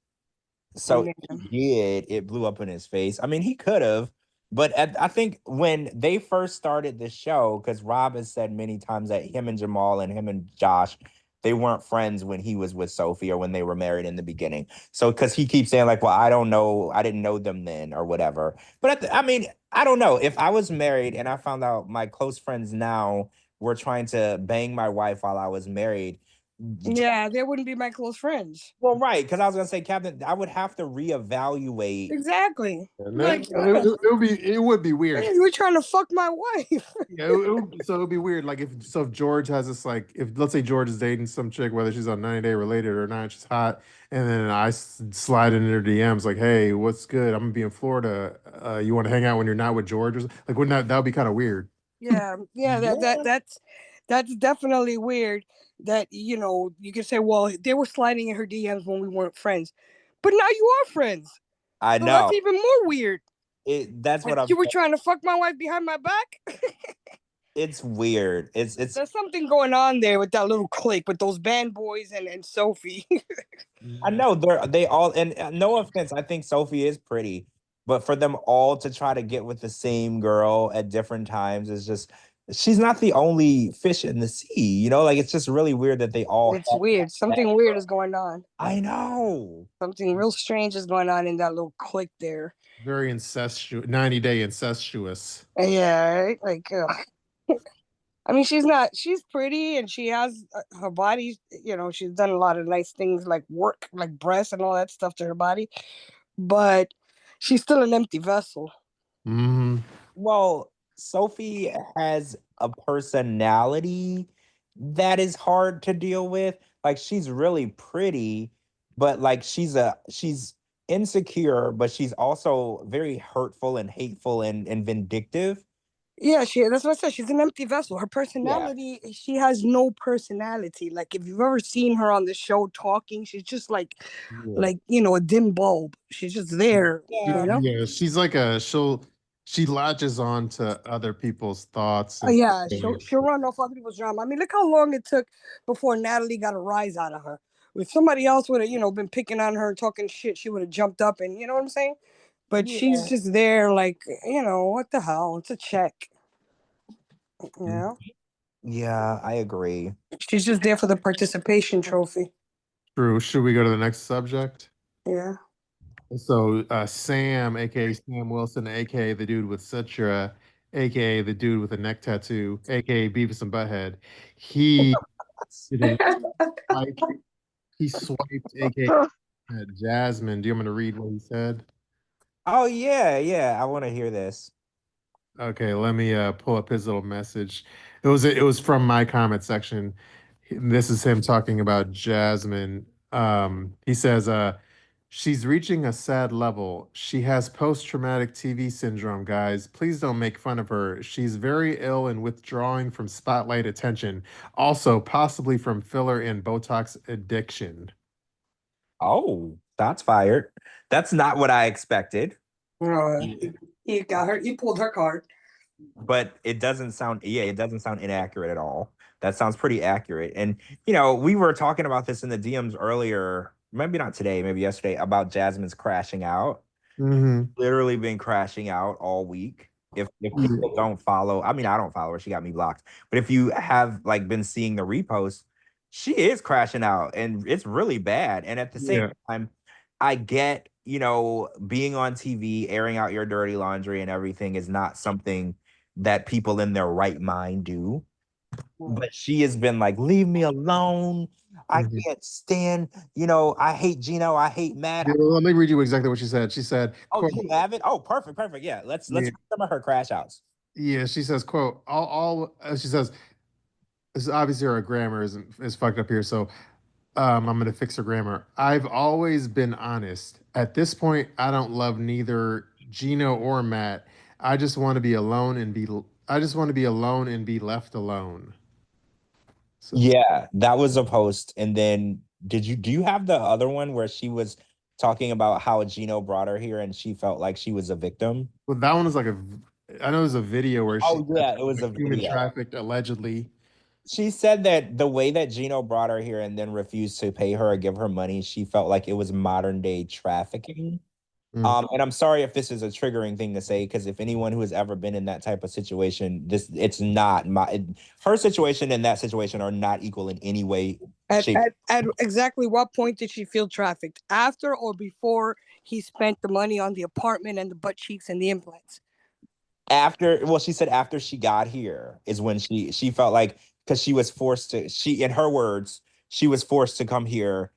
S3: So it blew up in his face. I mean, he could have, but I think when they first started the show, because Rob has said many times that him and Jamal and him and Josh, they weren't friends when he was with Sophie or when they were married in the beginning. So, because he keeps saying like, well, I don't know, I didn't know them then or whatever. But I mean, I don't know. If I was married and I found out my close friends now were trying to bang my wife while I was married,
S2: yeah, they wouldn't be my close friends.
S3: well, right, because I was gonna say, Captain, I would have to reevaluate.
S2: Exactly.
S1: Like, it would be weird.
S2: You were trying to fuck my wife.
S1: Yeah, so it would be weird. Like if George has this, like, if let's say George is dating some chick, whether she's on 90-day related or not, she's hot, and then I slide in her DMs like, hey, what's good? I'm gonna be in Florida. You want to hang out when you're not with George? Or like, wouldn't that would be kind of weird?
S2: Yeah, that's definitely weird. That, you know, you could say, well, they were sliding in her DMs when we weren't friends, but now you are friends.
S3: I
S2: So
S3: know.
S2: that's even more weird.
S3: That's what
S2: you were trying to fuck my wife behind my back.
S3: It's weird. It's
S2: There's something going on there with that little clique with those band boys and Sophie.
S3: I know they all, and no offense, I think Sophie is pretty, but for them all to try to get with the same girl at different times is just, she's not the only fish in the sea, you know? Like, it's just really weird that they all.
S2: It's weird. Something weird is going on.
S3: I know.
S2: Something real strange is going on in that little clique there.
S1: Very incestuous, 90-day incestuous.
S2: Yeah, right? Like, I mean, she's pretty and she has her body, you know, she's done a lot of nice things like work, like breasts and all that stuff to her body, but she's still an empty vessel.
S1: Mm-hmm.
S3: Well, Sophie has a personality that is hard to deal with. Like, she's really pretty, but like she's insecure, but she's also very hurtful and hateful and vindictive.
S2: Yeah, that's what I said. She's an empty vessel. Her personality, she has no personality. Like, if you've ever seen her on the show talking, she's just like, you know, a dim bulb. She's just there. You know?
S1: Yeah, she's like she latches on to other people's thoughts.
S2: Yeah, she'll run off other people's drama. I mean, look how long it took before Natalie got a rise out of her. If somebody else would have, you know, been picking on her and talking shit, she would have jumped up and, you know what I'm saying? But she's just there like, you know, what the hell? It's a check. You know?
S3: Yeah, I agree.
S2: She's just there for the participation trophy.
S1: True. Should we go to the next subject?
S2: Yeah.
S1: So Sam, aka Sam Wilson, aka the dude with Citra, aka the dude with a neck tattoo, aka Beavis and Butthead, he did a swipe. He swiped, aka at Jasmine. Do you want me to read what he said?
S3: Oh yeah, I want to hear this.
S1: Okay, let me pull up his little message. It was from my comment section. This is him talking about Jasmine. He says, she's reaching a sad level. She has post-traumatic TV syndrome, guys. Please don't make fun of her. She's very ill and withdrawing from spotlight attention. Also, possibly from filler and Botox addiction.
S3: Oh, that's fired. That's not what I expected.
S2: He got her. He pulled her card.
S3: But it doesn't sound, yeah, it doesn't sound inaccurate at all. That sounds pretty accurate. And we were talking about this in the DMs earlier, maybe not today, maybe yesterday, about Jasmine's crashing out.
S1: Mm-hmm.
S3: Literally been crashing out all week. If people don't follow, I mean, I don't follow her, she got me blocked. But if you have like been seeing the reposts, she is crashing out and it's really bad. And at the same time, I get, being on TV, airing out your dirty laundry and everything is not something that people in their right mind do. But she has been like, leave me alone. I can't stand, I hate Gino. I hate Matt.
S1: Yeah, well, let me read you exactly what she said. She said,
S3: Oh,
S1: quote,
S3: you have it? Oh, perfect. Yeah. Let's read some of her crash outs.
S1: yeah, she says, quote, she says, this is obviously her grammar is fucked up here, so I'm gonna fix her grammar. I've always been honest. At this point, I don't love neither Gino or Matt. I just want to be alone and be I just want to be alone and be left alone. So
S3: Yeah, that was a post. And then do you have the other one where she was talking about how Gino brought her here and she felt like she was a victim?
S1: well, that one is like I know there's a video where she
S3: Oh yeah, it was
S1: like
S3: a
S1: human
S3: video.
S1: trafficked allegedly.
S3: She said that the way that Gino brought her here and then refused to pay her or give her money, she felt like it was modern day trafficking. And I'm sorry if this is a triggering thing to say, because if anyone who has ever been in that type of situation, it's not her situation and that situation are not equal in any way.
S2: At exactly what point did she feel trafficked? After or before he spent the money on the apartment and the butt cheeks and the implants?
S3: She said after she got here is when she felt like, because she was forced to, in her words, she was forced to come here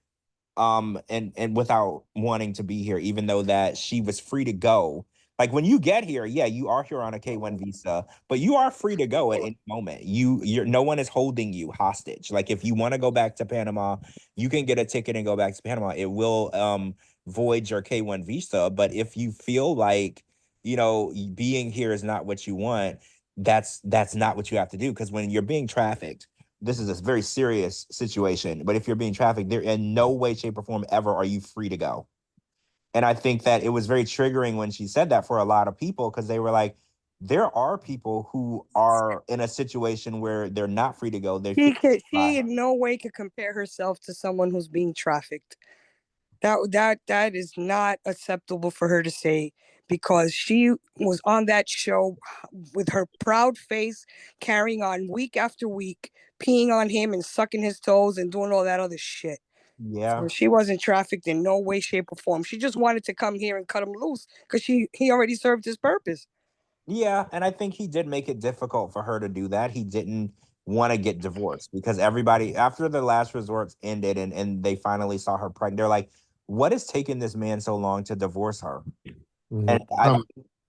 S3: and without wanting to be here, even though that she was free to go. Like when you get here, yeah, you are here on a K1 visa, but you are free to go at any moment. You're no one is holding you hostage. Like if you want to go back to Panama, you can get a ticket and go back to Panama. It will void your K1 visa, but if you feel like, being here is not what you want, that's not what you have to do, because when you're being trafficked, this is a very serious situation. But if you're being trafficked, there in no way, shape, or form ever are you free to go. And I think that it was very triggering when she said that for a lot of people, because they were like, there are people who are in a situation where they're not free to go.
S2: She in no way could compare herself to someone who's being trafficked. That is not acceptable for her to say, because she was on that show with her proud face, carrying on week after week, peeing on him and sucking his toes and doing all that other shit.
S3: Yeah.
S2: So she wasn't trafficked in no way, shape, or form. She just wanted to come here and cut him loose because he already served his purpose.
S3: Yeah, and I think he did make it difficult for her to do that. He didn't want to get divorced because everybody, after the last resorts ended and they finally saw her pregnant, they're like, what is taking this man so long to divorce her? And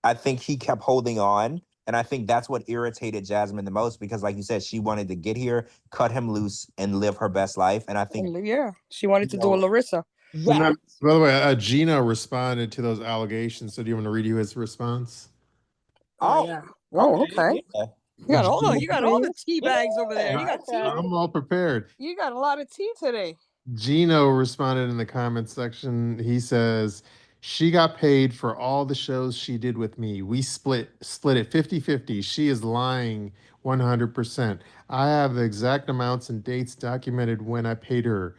S3: I think he kept holding on. And I think that's what irritated Jasmine the most, because like you said, she wanted to get here, cut him loose, and live her best life. And I think,
S2: yeah, she wanted to do a Larissa.
S3: Yeah.
S1: By the way, Gina responded to those allegations. So do you want to read you his response?
S2: Oh, yeah. Oh, okay.
S3: Yeah.
S2: You got all the tea bags over there. You got tea.
S1: I'm all prepared.
S2: You got a lot of tea today.
S1: Gino responded in the comments section. He says, she got paid for all the shows she did with me. We split it 50-50. She is lying 100%. I have the exact amounts and dates documented when I paid her.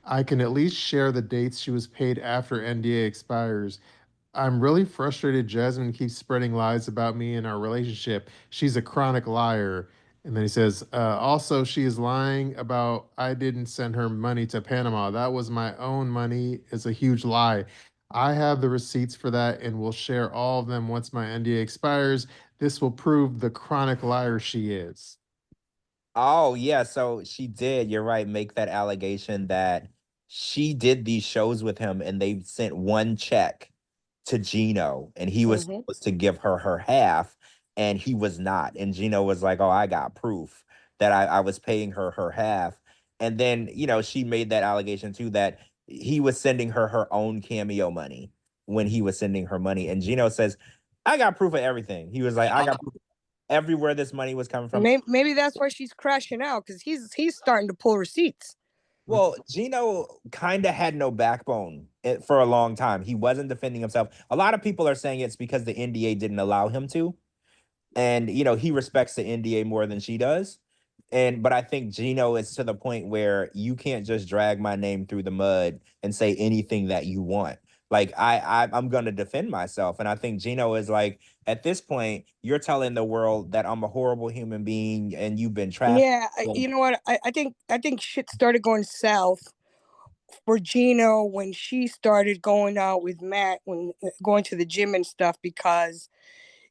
S1: I can at least share the dates she was paid after NDA expires. I'm really frustrated Jasmine keeps spreading lies about me and our relationship. She's a chronic liar. And then he says, also, she is lying about I didn't send her money to Panama. That was my own money. It's a huge lie. I have the receipts for that and will share all of them once my NDA expires. This will prove the chronic liar she is.
S3: Oh, yeah. So she did, you're right, make that allegation that she did these shows with him and they sent one check to Gino and he was
S2: Mhm.
S3: supposed to give her her half and he was not. And Gino was like, oh, I got proof that I was paying her her half. And then, she made that allegation too that he was sending her her own cameo money when he was sending her money. And Gino says, I got proof of everything. He was like, I got proof everywhere this money was coming from.
S2: Maybe that's why she's crashing out because he's starting to pull receipts.
S3: Well, Gino kind of had no backbone for a long time. He wasn't defending himself. A lot of people are saying it's because the NDA didn't allow him to. And, he respects the NDA more than she does. But I think Gino is to the point where you can't just drag my name through the mud and say anything that you want. Like I'm gonna defend myself. And I think Gino is like, at this point, you're telling the world that I'm a horrible human being and you've been trafficked.
S2: Yeah, you know what? I think shit started going south for Gino when she started going out with Matt, when going to the gym and stuff, because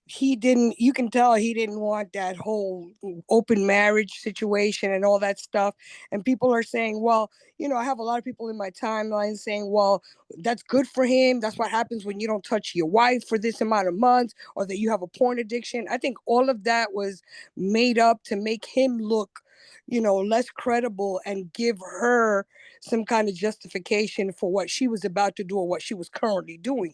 S2: you can tell he didn't want that whole open marriage situation and all that stuff. And people are saying, well, I have a lot of people in my timeline saying, well, that's good for him. That's what happens when you don't touch your wife for this amount of months, or that you have a porn addiction. I think all of that was made up to make him look, less credible and give her some kind of justification for what she was about to do or what she was currently doing.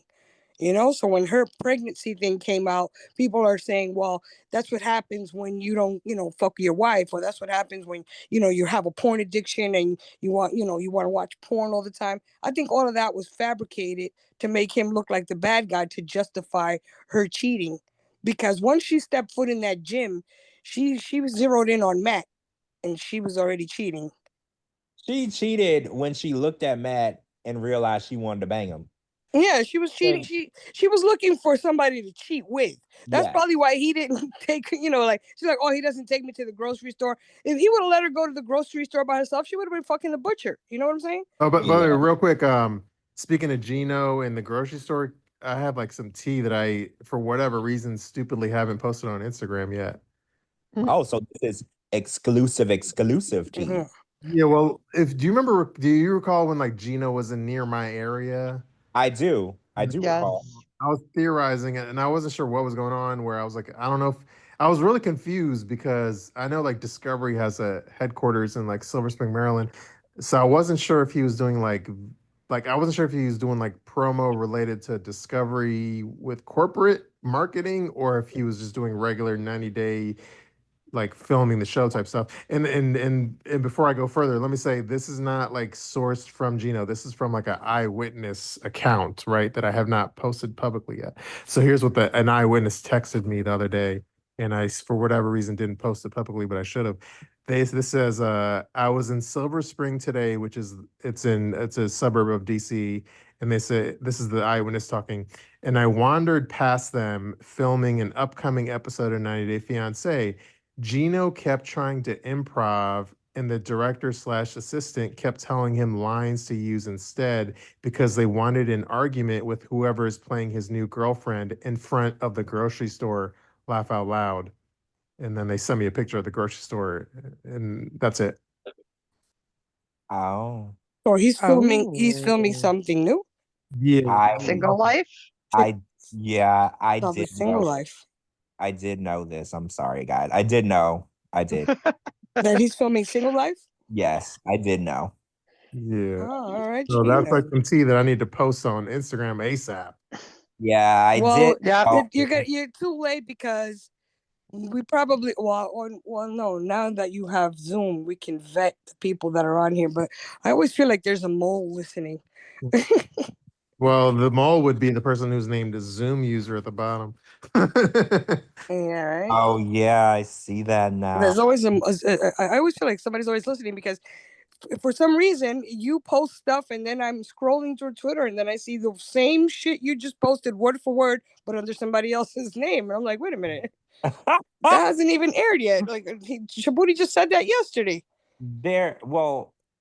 S2: So when her pregnancy thing came out, people are saying, well, that's what happens when you don't, fuck your wife, or that's what happens when, you have a porn addiction and you want to watch porn all the time. I think all of that was fabricated to make him look like the bad guy, to justify her cheating. Because once she stepped foot in that gym, she was zeroed in on Matt, and she was already cheating.
S3: She cheated when she looked at Matt and realized she wanted to bang him.
S2: Yeah, she was cheating.
S3: And
S2: She was looking for somebody to cheat with. That's
S3: yeah,
S2: probably why he didn't take, like she's like, oh, he doesn't take me to the grocery store. If he would have let her go to the grocery store by herself, she would have been fucking the butcher. You know what I'm saying?
S1: Oh, but by the way,
S3: yeah.
S1: real quick, speaking of Gino in the grocery store, I have like some tea that I, for whatever reason, stupidly haven't posted on Instagram yet.
S3: Oh, so this is exclusive tea.
S2: Mhm.
S1: Yeah, well, do you recall when like Gino was in near my area?
S3: I do. I do recall.
S4: Yes.
S1: I was theorizing it and I wasn't sure what was going on, where I was like, I don't know if I was really confused because I know like Discovery has a headquarters in like Silver Spring, Maryland. So I wasn't sure if he was doing like I wasn't sure if he was doing like promo related to Discovery with corporate marketing, or if he was just doing regular 90-day like filming the show type stuff. And before I go further, let me say this is not like sourced from Gino. This is from like an eyewitness account, right? That I have not posted publicly yet. So here's what an eyewitness texted me the other day, and I, for whatever reason, didn't post it publicly, but I should have. This says, I was in Silver Spring today, which is it's a suburb of DC, and they say this is the eyewitness talking. And I wandered past them filming an upcoming episode of 90 Day Fiancé. Gino kept trying to improv, and the director slash assistant kept telling him lines to use instead because they wanted an argument with whoever is playing his new girlfriend in front of the grocery store. Laugh out loud. And then they sent me a picture of the grocery store, and that's it.
S3: Oh.
S2: Or he's filming
S4: Oh.
S2: something new.
S1: Yeah.
S4: Single life?
S3: I yeah, I
S2: Of
S3: did
S2: his single
S3: know.
S2: life.
S3: I did know this. I'm sorry, guys. I did know. I did.
S2: That he's filming single life.
S3: Yes, I did know.
S1: Yeah.
S2: Oh, all right,
S1: So that's
S2: Gina.
S1: like some tea that I need to post on Instagram ASAP.
S3: Yeah, I
S2: Well,
S3: did.
S4: Yeah.
S3: know.
S2: you're too late because we probably no, now that you have Zoom, we can vet the people that are on here. But I always feel like there's a mole listening.
S1: Well, the mole would be the person who's named as Zoom user at the bottom.
S2: Yeah, right.
S3: Oh yeah, I see that now.
S2: There's always I always feel like somebody's always listening because for some reason you post stuff and then I'm scrolling through Twitter and then I see the same shit you just posted word for word but under somebody else's name and I'm like, wait a minute. That hasn't even aired yet. Like Shabooty just said that yesterday.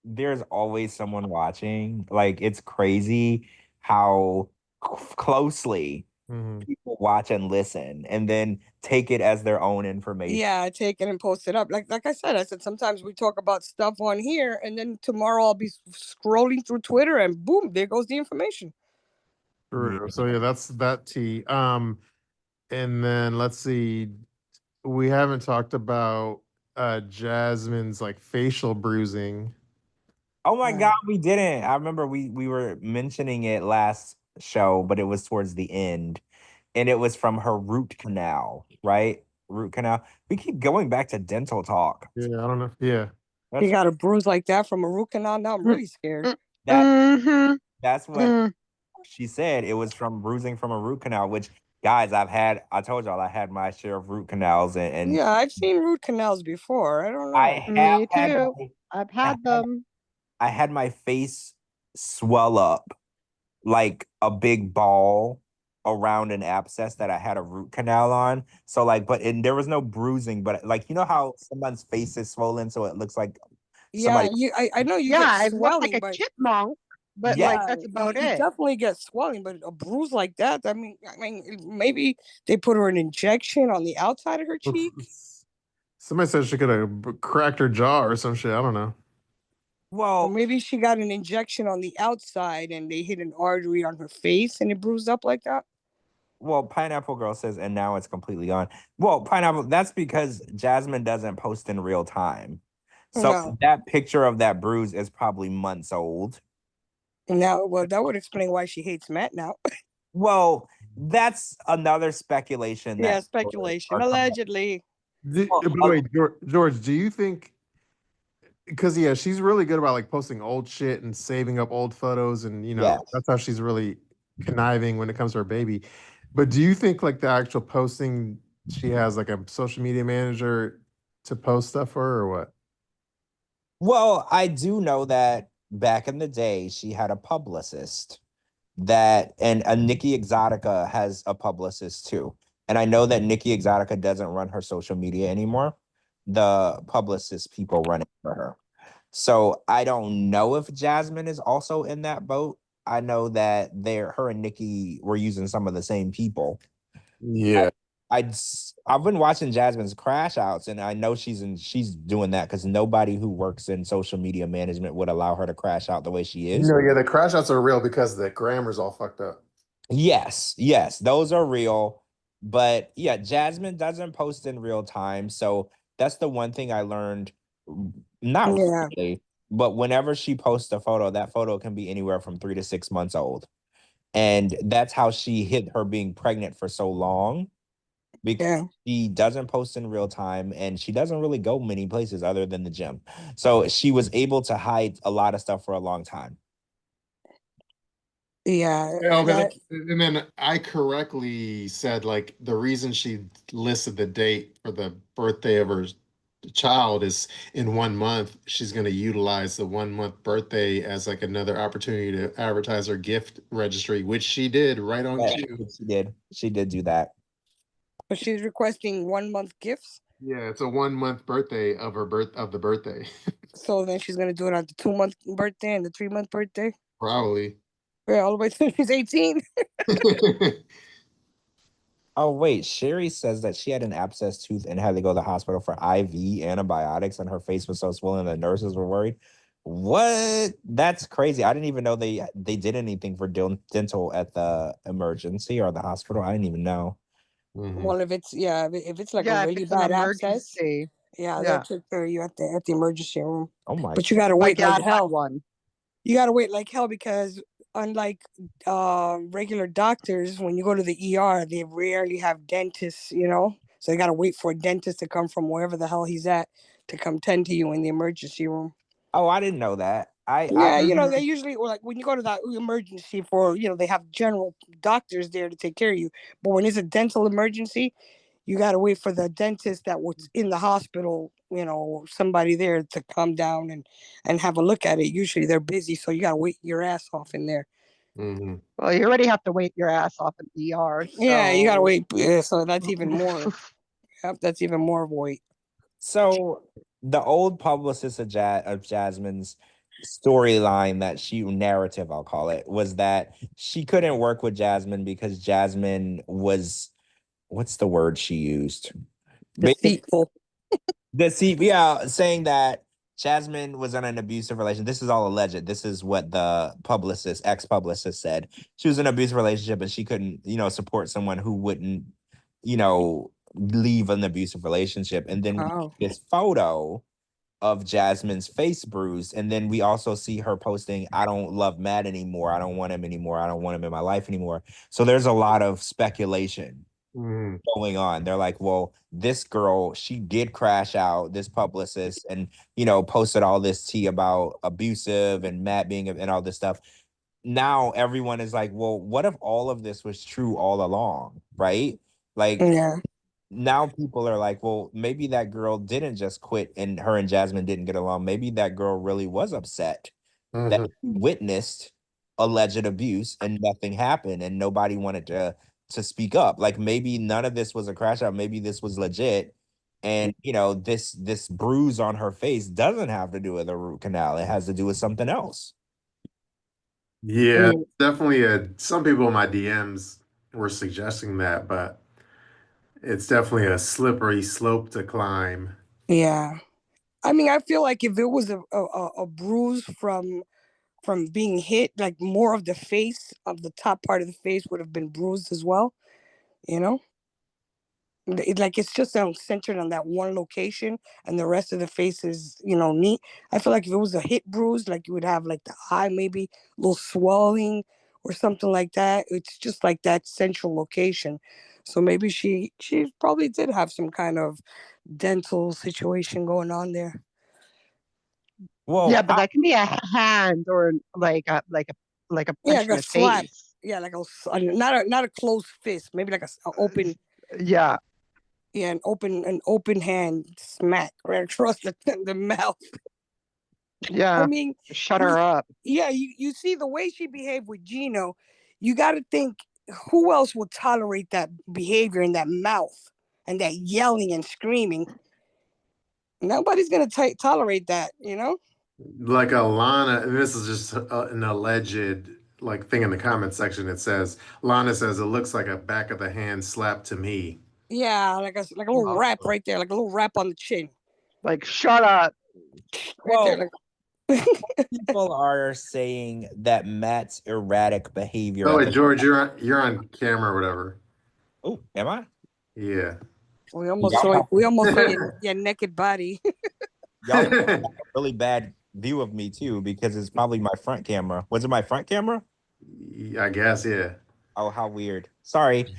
S3: There's always someone watching. Like, it's crazy how closely people watch and listen and then take it as their own information.
S2: Yeah, take it and post it up. Like I said sometimes we talk about stuff on here, and then tomorrow I'll be scrolling through Twitter, and boom, there goes the information.
S1: True. So yeah, that's that tea. And then let's see. We haven't talked about Jasmine's like facial bruising.
S3: Oh my God, we didn't. I remember we were mentioning it last show, but it was towards the end. And it was from her root canal, right? Root canal. We keep going back to dental talk.
S1: Yeah, I don't know. Yeah.
S2: You got a bruise like that from a root canal. Now I'm really scared.
S3: That's what she said. It was from bruising from a root canal, which, guys, I told y'all I had my share of root canals. And
S2: yeah, I've seen root canals before. I don't know.
S3: I have
S4: Me too. I've had them.
S3: I had my face swell up like a big ball around an abscess that I had a root canal on. So like, there was no bruising, but like, you know how someone's face is swollen so it looks like somebody.
S2: Yeah, I know you
S4: Yeah,
S2: get
S4: it looked
S2: swelling,
S4: like a chipmunk, but
S3: Yeah.
S4: like that's about
S2: you
S4: it.
S2: definitely get swelling, but a bruise like that, I mean, maybe they put her an injection on the outside of her cheek.
S1: Somebody said she could have cracked her jaw or some shit. I don't know.
S2: Or maybe she got an injection on the outside and they hit an artery on her face and it bruised up like that.
S3: Well, Pineapple Girl says, and now it's completely gone. Well, Pineapple, that's because Jasmine doesn't post in real time. So that picture of that bruise is probably months old.
S2: Now, well, that would explain why she hates Matt now.
S3: Well, that's another speculation.
S2: Yeah, speculation. Allegedly.
S1: By the way, George, do you think, because yeah, she's really good about like posting old shit and saving up old photos, and you know, that's how she's really conniving when it comes to her baby. But do you think like the actual posting, she has like a social media manager to post stuff for her, or what?
S3: Well, I do know that back in the day, she had a publicist and Nikki Exotica has a publicist too. And I know that Nikki Exotica doesn't run her social media anymore. The publicist people run it for her. So I don't know if Jasmine is also in that boat. I know that her and Nikki were using some of the same people.
S1: Yeah.
S3: I've been watching Jasmine's crash outs, and I know she's doing that because nobody who works in social media management would allow her to crash out the way she is.
S1: No, yeah, the crash outs are real because the grammar's all fucked up.
S3: Yes, those are real. But yeah, Jasmine doesn't post in real time. So that's the one thing I learned. Not really, but whenever she posts a photo, that photo can be anywhere from 3 to 6 months old. And that's how she hid her being pregnant for so long. Because she doesn't post in real time and she doesn't really go many places other than the gym. So she was able to hide a lot of stuff for a long time.
S2: Yeah.
S1: And then I correctly said like the reason she listed the date for the birthday of her child is in 1 month. She's going to utilize the 1 month birthday as like another opportunity to advertise her gift registry, which she did right on cue.
S3: She did do that.
S2: But she's requesting 1 month gifts.
S1: Yeah, it's a 1 month birthday of the birthday.
S2: So then she's gonna do it on the 2 month birthday and the 3 month birthday.
S1: Probably.
S2: Yeah, all the way till she's 18.
S3: Oh wait, Sherry says that she had an abscessed tooth and had to go to the hospital for IV antibiotics, and her face was so swollen the nurses were worried. What? That's crazy. I didn't even know they did anything for dental at the emergency or the hospital. I didn't even know.
S2: Well, if it's like a really bad abscess, they'll take care of you at the emergency room.
S3: Oh my!
S2: But you gotta wait like hell.
S4: One.
S2: You gotta wait like hell because unlike regular doctors, when you go to the ER, they rarely have dentists. You know, so you gotta wait for a dentist to come from wherever the hell he's at to come tend to you in the emergency room.
S3: Oh, I didn't know that.
S2: You know, they usually, or like when you go to that emergency for, you know, they have general doctors there to take care of you. But when it's a dental emergency, you got to wait for the dentist that was in the hospital, you know, somebody there to come down and have a look at it. Usually they're busy, so you got to wait your ass off in there.
S4: Well, you already have to wait your ass off in the ER. So.
S2: Yeah, you got to wait. So that's even more. Yep, that's even more weight.
S3: So the old publicist of, Jasmine's storyline narrative, I'll call it, was that she couldn't work with Jasmine because Jasmine was, what's the word she used?
S2: Deceitful.
S3: Yeah, saying that Jasmine was in an abusive relationship. This is all alleged. This is what the ex-publicist said. She was in an abusive relationship and she couldn't, support someone who wouldn't, leave an abusive relationship. And then we
S2: Oh.
S3: get this photo of Jasmine's face bruised. And then we also see her posting, I don't love Matt anymore. I don't want him anymore. I don't want him in my life anymore. So there's a lot of speculation going on. They're like, well, this girl, she did crash out, this publicist, and posted all this tea about abusive and Matt being and all this stuff. Now everyone is like, well, what if all of this was true all along, right? Like,
S2: yeah.
S3: Now people are like, well, maybe that girl didn't just quit and her and Jasmine didn't get along. Maybe that girl really was upset that witnessed alleged abuse and nothing happened and nobody wanted to speak up. Like maybe none of this was a crash out. Maybe this was legit. And this bruise on her face doesn't have to do with a root canal. It has to do with something else.
S1: Yeah, definitely. Some people in my DMs were suggesting that, but it's definitely a slippery slope to climb.
S2: Yeah. I mean, I feel like if it was a bruise from being hit, like more of the face, of the top part of the face would have been bruised as well, like it's just centered on that one location and the rest of the face is neat. I feel like if it was a hit bruise, like you would have like the eye maybe a little swelling or something like that. It's just like that central location. So maybe she probably did have some kind of dental situation going on there.
S3: Well,
S4: yeah, but that can be a hand or like a punch in the
S2: slap.
S4: face.
S2: Yeah, like not a closed fist, maybe like a open.
S4: Yeah.
S2: Yeah, an open hand smack right across the mouth.
S4: Yeah.
S2: I mean,
S4: shut her up.
S2: Yeah, you see the way she behaved with Gino, you got to think who else would tolerate that behavior and that mouth and that yelling and screaming. Nobody's gonna tolerate that,
S1: Like Alana, and this is just an alleged like thing in the comment section. It says Lana says it looks like a back of the hand slap to me.
S2: Yeah, like a little rap right there, like a little rap on the chin.
S4: Like shut up.
S2: Right there,
S3: people are saying that Matt's erratic behavior.
S1: Oh, wait, George, you're on camera or whatever.
S3: Oh, am I?
S1: Yeah.
S2: We almost saw your naked body.
S3: Y'all have a really bad view of me too because it's probably my front camera. Was it my front camera?
S1: I guess, yeah.
S3: Oh, how weird. Sorry.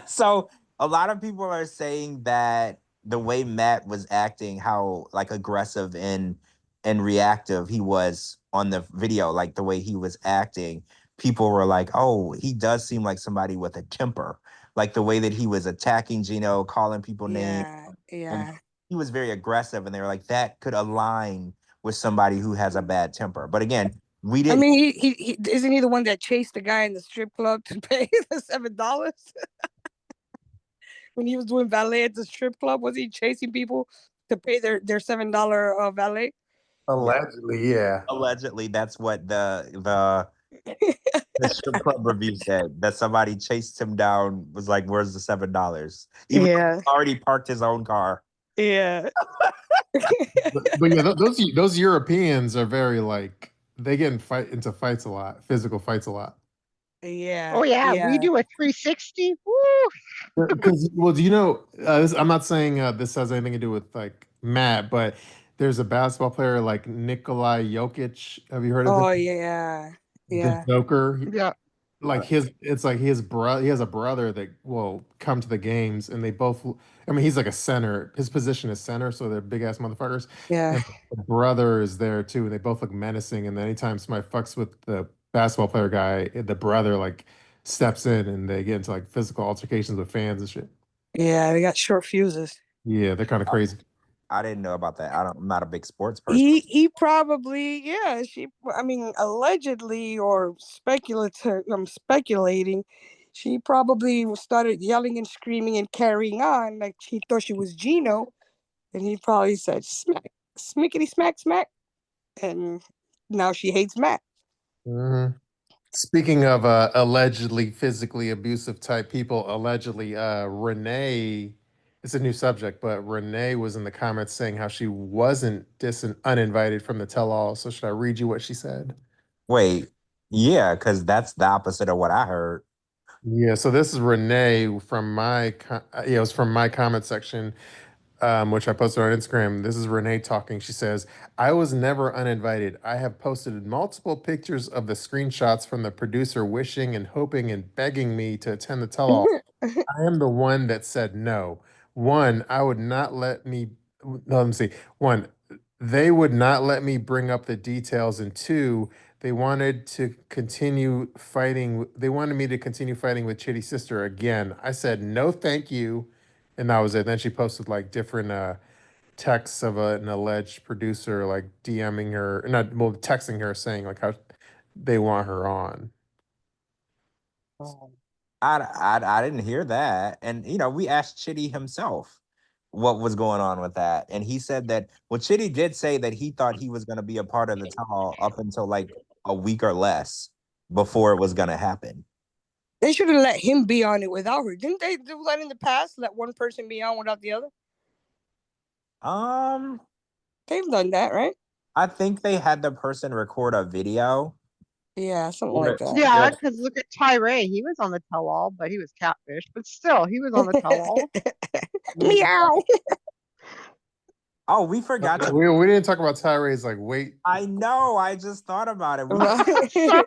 S3: So a lot of people are saying that the way Matt was acting, how like aggressive and reactive he was on the video, like the way he was acting, people were like, oh, he does seem like somebody with a temper. Like the way that he was attacking Gino, calling people names.
S2: Yeah.
S3: He was very aggressive, and they were like, that could align with somebody who has a bad temper. But again, we didn't.
S2: I mean, he isn't he the one that chased the guy in the strip club to pay the $7 when he was doing valet at the strip club? Was he chasing people to pay their $7 valet?
S1: Allegedly, yeah.
S3: Allegedly, that's what the strip club review said. That somebody chased him down, was like, "Where's the $7?" Even though he already parked his own car.
S2: Yeah.
S1: but yeah, those Europeans are very like they get into fights a lot, physical fights a lot.
S2: Yeah.
S4: Oh yeah, we do a 360. Woo!
S1: Because do you know? I'm not saying this has anything to do with like Matt, but there's a basketball player like Nikolai Jokic. Have you heard of him?
S2: Oh yeah.
S1: The Joker.
S4: Yeah.
S1: Like it's like his brother. He has a brother that will come to the games, and they both. I mean, he's like a center. His position is center, so they're big ass motherfuckers.
S2: Yeah.
S1: And the brother is there too, and they both look menacing. And then anytime somebody fucks with the basketball player guy, the brother like steps in, and they get into like physical altercations with fans and shit.
S2: Yeah, they got short fuses.
S1: Yeah, they're kind of crazy.
S3: I didn't know about that. I'm not a big sports person.
S2: He probably, I mean, allegedly or speculating, I'm speculating, She probably started yelling and screaming and carrying on like she thought she was Gino, and he probably said smack, smickety smack smack, and now she hates Matt.
S1: Mhm. Speaking of allegedly physically abusive type people, allegedly Renee, it's a new subject, but Renee was in the comments saying how she wasn't uninvited from the tell-all. So should I read you what she said?
S3: Wait, yeah, because that's the opposite of what I heard.
S1: Yeah, so this is Renee from it was from my comment section, which I posted on Instagram. This is Renee talking. She says, I was never uninvited. I have posted multiple pictures of the screenshots from the producer wishing and hoping and begging me to attend the tell-all. I am the one that said no. One, I would not let me, no, let me see. One, they would not let me bring up the details. And two, they wanted to continue fighting. They wanted me to continue fighting with Chitty's sister again. I said, no, thank you. And that was it. Then she posted like different texts of an alleged producer, like DMing her, not, well, texting her saying like how they want her on.
S3: I didn't hear that. And, we asked Chitty himself what was going on with that. And he said that, well, Chitty did say that he thought he was going to be a part of the tell up until like a week or less before it was going to happen.
S2: They should have let him be on it without her. Didn't they do that in the past? Let one person be on without the other? They've done that, right?
S3: I think they had the person record a video.
S2: Yeah, something like that.
S4: Yeah, because look at Tyree. He was on the tell-all, but he was catfish. But still, he was on the tell-all.
S2: Meow.
S3: Oh, we forgot to.
S1: We didn't talk about Tyree's like weight.
S3: I know. I just thought about it.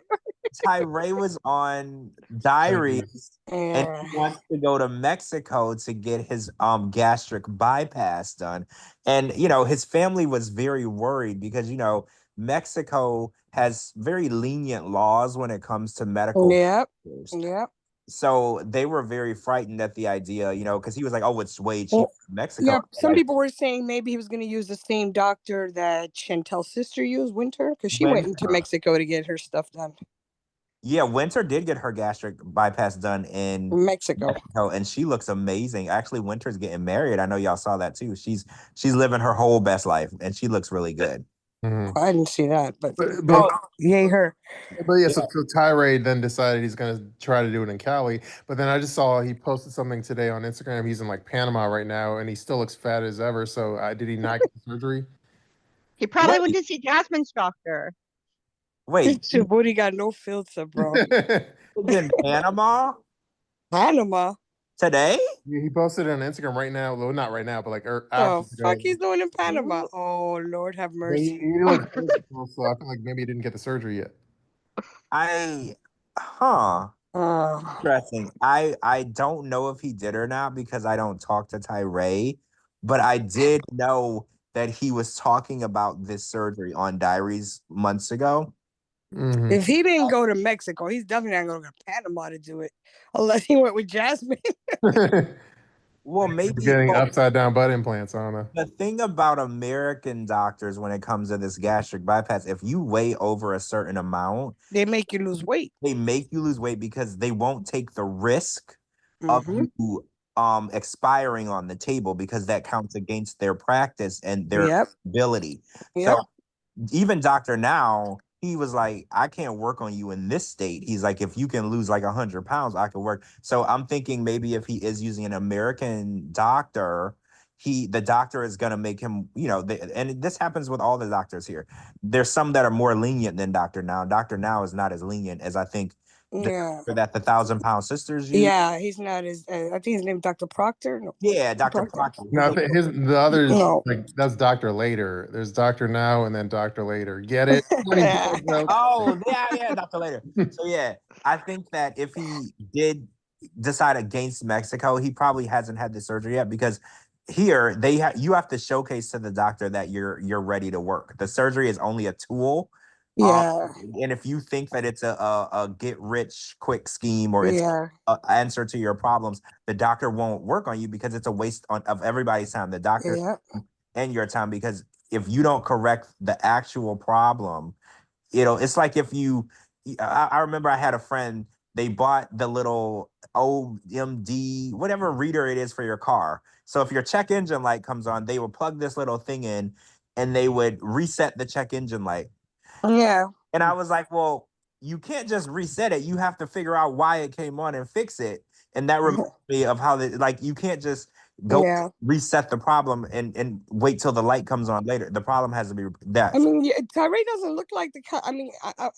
S3: Tyree was on Diaries, and he wants to go to Mexico to get his gastric bypass done. And his family was very worried because Mexico has very lenient laws when it comes to medical.
S2: Yep.
S3: So they were very frightened at the idea, because he was like, "Oh, it's way cheaper in Mexico."
S2: Yeah, some people were saying maybe he was going to use the same doctor that Chantel's sister used, Winter, because she went into Mexico to get her stuff done.
S3: Yeah, Winter did get her gastric bypass done in
S2: Mexico,
S3: and she looks amazing. Actually, Winter's getting married. I know y'all saw that too. She's living her whole best life, and she looks really good.
S1: Mm-hmm.
S2: I didn't see that, but yay her.
S1: But yeah, so Tyree then decided he's going to try to do it in Cali. But then I just saw he posted something today on Instagram. He's in like Panama right now, and he still looks fat as ever. So did he not get the surgery?
S4: He probably went to see Jasmine's doctor.
S3: Wait,
S2: Shabooty got no filter, bro.
S3: He's in Panama?
S2: Panama?
S3: Today?
S1: Yeah, he posted it on Instagram right now. Well, not right now, but like
S2: oh, fuck he's doing in Panama. Oh, Lord have mercy.
S1: He looks physical, so I feel like maybe he didn't get the surgery yet.
S3: Interesting. I don't know if he did or not because I don't talk to Tyree, but I did know that he was talking about this surgery on Diaries months ago.
S1: Mm-hmm.
S2: If he didn't go to Mexico, he's definitely not going to go to Panama to do it, unless he went with Jasmine.
S3: Well, maybe
S1: getting upside down butt implants. I don't know.
S3: The thing about American doctors when it comes to this gastric bypass, if you weigh over a certain amount,
S2: they make you lose weight.
S3: They make you lose weight because they won't take the risk of you expiring on the table because that counts against their practice and their ability. So even Dr. Now, he was like, I can't work on you in this state. He's like, if you can lose like 100 pounds, I could work. So I'm thinking maybe if he is using an American doctor, the doctor is going to make him, and this happens with all the doctors here. There's some that are more lenient than Dr. Now. Dr. Now is not as lenient as I think that the 1,000-pound sisters use.
S2: Yeah, he's not as, I think his name is Dr. Proctor. No.
S3: Yeah, Dr. Proctor.
S1: No, the others, like, that's Dr. Later. There's Dr. Now and then Dr. Later. Get it?
S3: Oh, yeah, Dr. Later. So, yeah, I think that if he did decide against Mexico, he probably hasn't had the surgery yet because here you have to showcase to the doctor that you're ready to work. The surgery is only a tool.
S2: Yeah.
S3: And if you think that it's a get rich quick scheme or it's an answer to your problems, the doctor won't work on you because it's a waste of everybody's time, the doctor and your time. Because if you don't correct the actual problem, it's like if I remember I had a friend they bought the little OMD, whatever reader it is for your car. So if your check engine light comes on, they would plug this little thing in and they would reset the check engine light.
S2: Yeah.
S3: And I was like, well, you can't just reset it. You have to figure out why it came on and fix it. And that reminds me of how you can't just go reset the problem and wait till the light comes on later. The problem has to be that.
S2: I mean, Tyree doesn't look like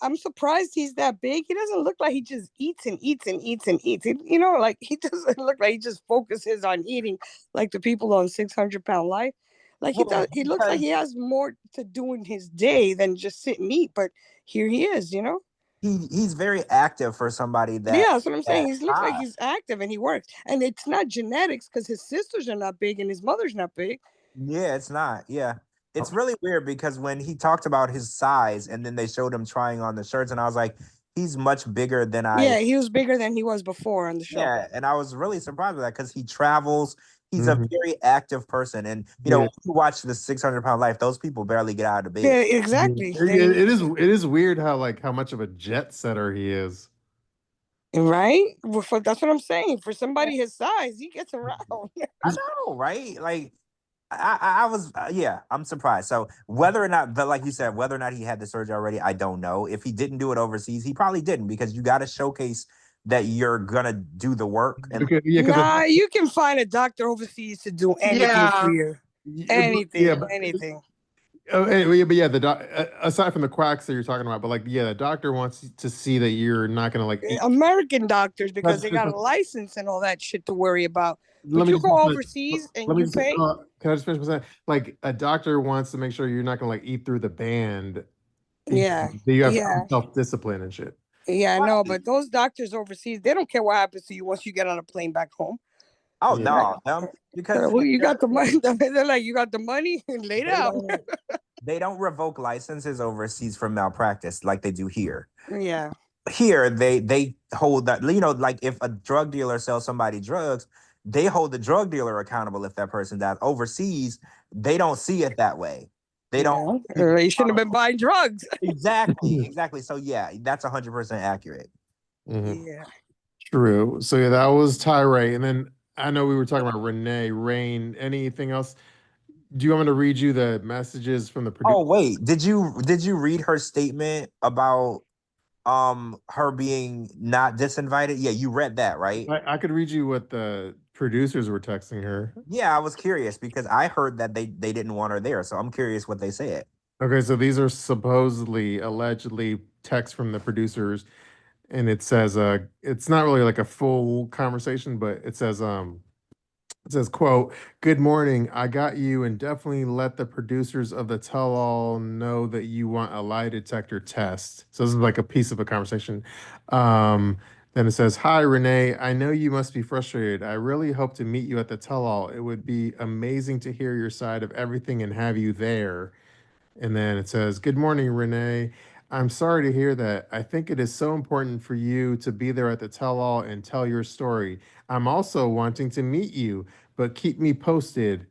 S2: I'm surprised he's that big. He doesn't look like he just eats and eats and eats and eats. You know, like he doesn't look like he just focuses on eating like the people on 600-Pound Life. Like he does. He looks like he has more to do in his day than just sit and eat. But here he is, you know.
S3: He's very active for somebody that.
S2: Yeah, that's what I'm saying. He looks like he's active and he works. And it's not genetics because his sisters are not big and his mother's not big.
S3: Yeah, it's not. Yeah. It's really weird because when he talked about his size and then they showed him trying on the shirts and I was like, he's much bigger than
S2: Yeah, he was bigger than he was before on the show.
S3: Yeah, and I was really surprised with that because he travels. He's a very active person. And, you know, when you watch the 600-Pound Life, those people barely get out of bed.
S2: Yeah, exactly.
S1: It is weird how much of a jet setter he is.
S2: Right? That's what I'm saying. For somebody his size, he gets around.
S3: I know, right? Like, I was, I'm surprised. So whether or not, but like you said, whether or not he had the surgery already, I don't know. If he didn't do it overseas, he probably didn't because you got to showcase that you're gonna do the work. And
S2: you can find a doctor overseas to do anything for you. Anything, anything.
S1: Oh, but yeah, aside from the quacks that you're talking about, but like, yeah, the doctor wants to see that you're not gonna like
S2: American doctors because they got a license and all that shit to worry about. But you go overseas and you pay.
S1: Can I just finish with that? Like, a doctor wants to make sure you're not gonna like eat through the band.
S2: Yeah,
S1: you have self-discipline and shit.
S2: Yeah, I know, but those doctors overseas, they don't care what happens to you once you get on a plane back home.
S3: Oh no, because
S2: you got the money. They're like, you got the money, lay down.
S3: They don't revoke licenses overseas for malpractice like they do here.
S2: Yeah.
S3: Here they hold that, you know, like if a drug dealer sells somebody drugs, they hold the drug dealer accountable if that person dies. Overseas, they don't see it that way. They don't.
S2: You shouldn't have been buying drugs.
S3: Exactly. So yeah, that's 100% accurate.
S2: Yeah.
S1: True. So yeah, that was Tyree, and then I know we were talking about Rain. Anything else? Do you want me to read you the messages from the producer?
S3: Oh wait, did you read her statement about her being not disinvited? Yeah, you read that, right?
S1: I could read you what the producers were texting her.
S3: Yeah, I was curious because I heard that they didn't want her there, so I'm curious what they said.
S1: Okay, so these are allegedly texts from the producers, and it says it's not really like a full conversation, but it says quote, "Good morning. I got you, and definitely let the producers of the tell-all know that you want a lie detector test." So this is like a piece of a conversation. Then it says, "Hi, Renee. I know you must be frustrated. I really hope to meet you at the tell-all. It would be amazing to hear your side of everything and have you there." And then it says, "Good morning, Renee. I'm sorry to hear that. I think it is so important for you to be there at the tell-all and tell your story. I'm also wanting to meet you, but keep me posted."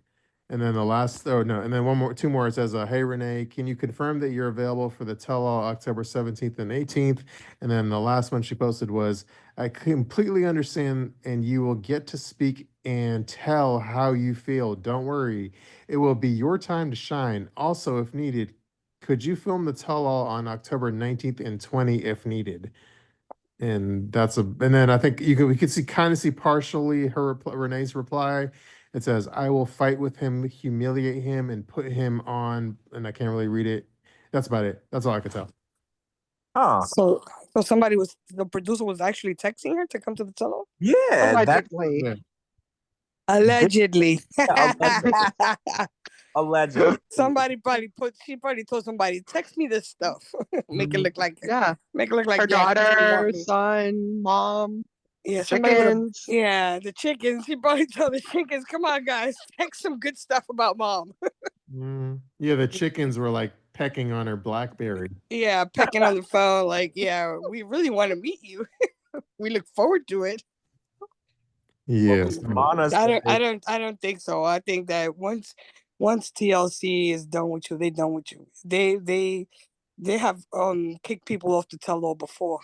S1: And then and then two more. It says, "Hey, Renee, can you confirm that you're available for the tell-all October 17th and 18th? And then the last one she posted was, "I completely understand, and you will get to speak and tell how you feel. Don't worry. It will be your time to shine. Also, if needed, could you film the tell-all on October 19th and 20th if needed?" And then I think we could see partially Renee's reply. It says, "I will fight with him, humiliate him, and put him on," and I can't really read it. That's about it. That's all I could tell.
S2: So the producer was actually texting her to come to the tell-all?
S3: Yeah,
S2: Allegedly.
S3: Allegedly.
S2: She probably told somebody, text me this stuff. Make it look like
S4: her daughter, son, mom.
S2: Yeah,
S4: chickens.
S2: The chickens. She probably told the chickens, "Come on, guys, text some good stuff about mom."
S1: Yeah, the chickens were like pecking on her BlackBerry.
S2: Yeah, pecking on the phone, like, "Yeah, we really want to meet you. We look forward to it."
S1: Yes.
S2: I don't think so. I think that once TLC is done with you, they're done with you. They have kicked people off the tell-all before.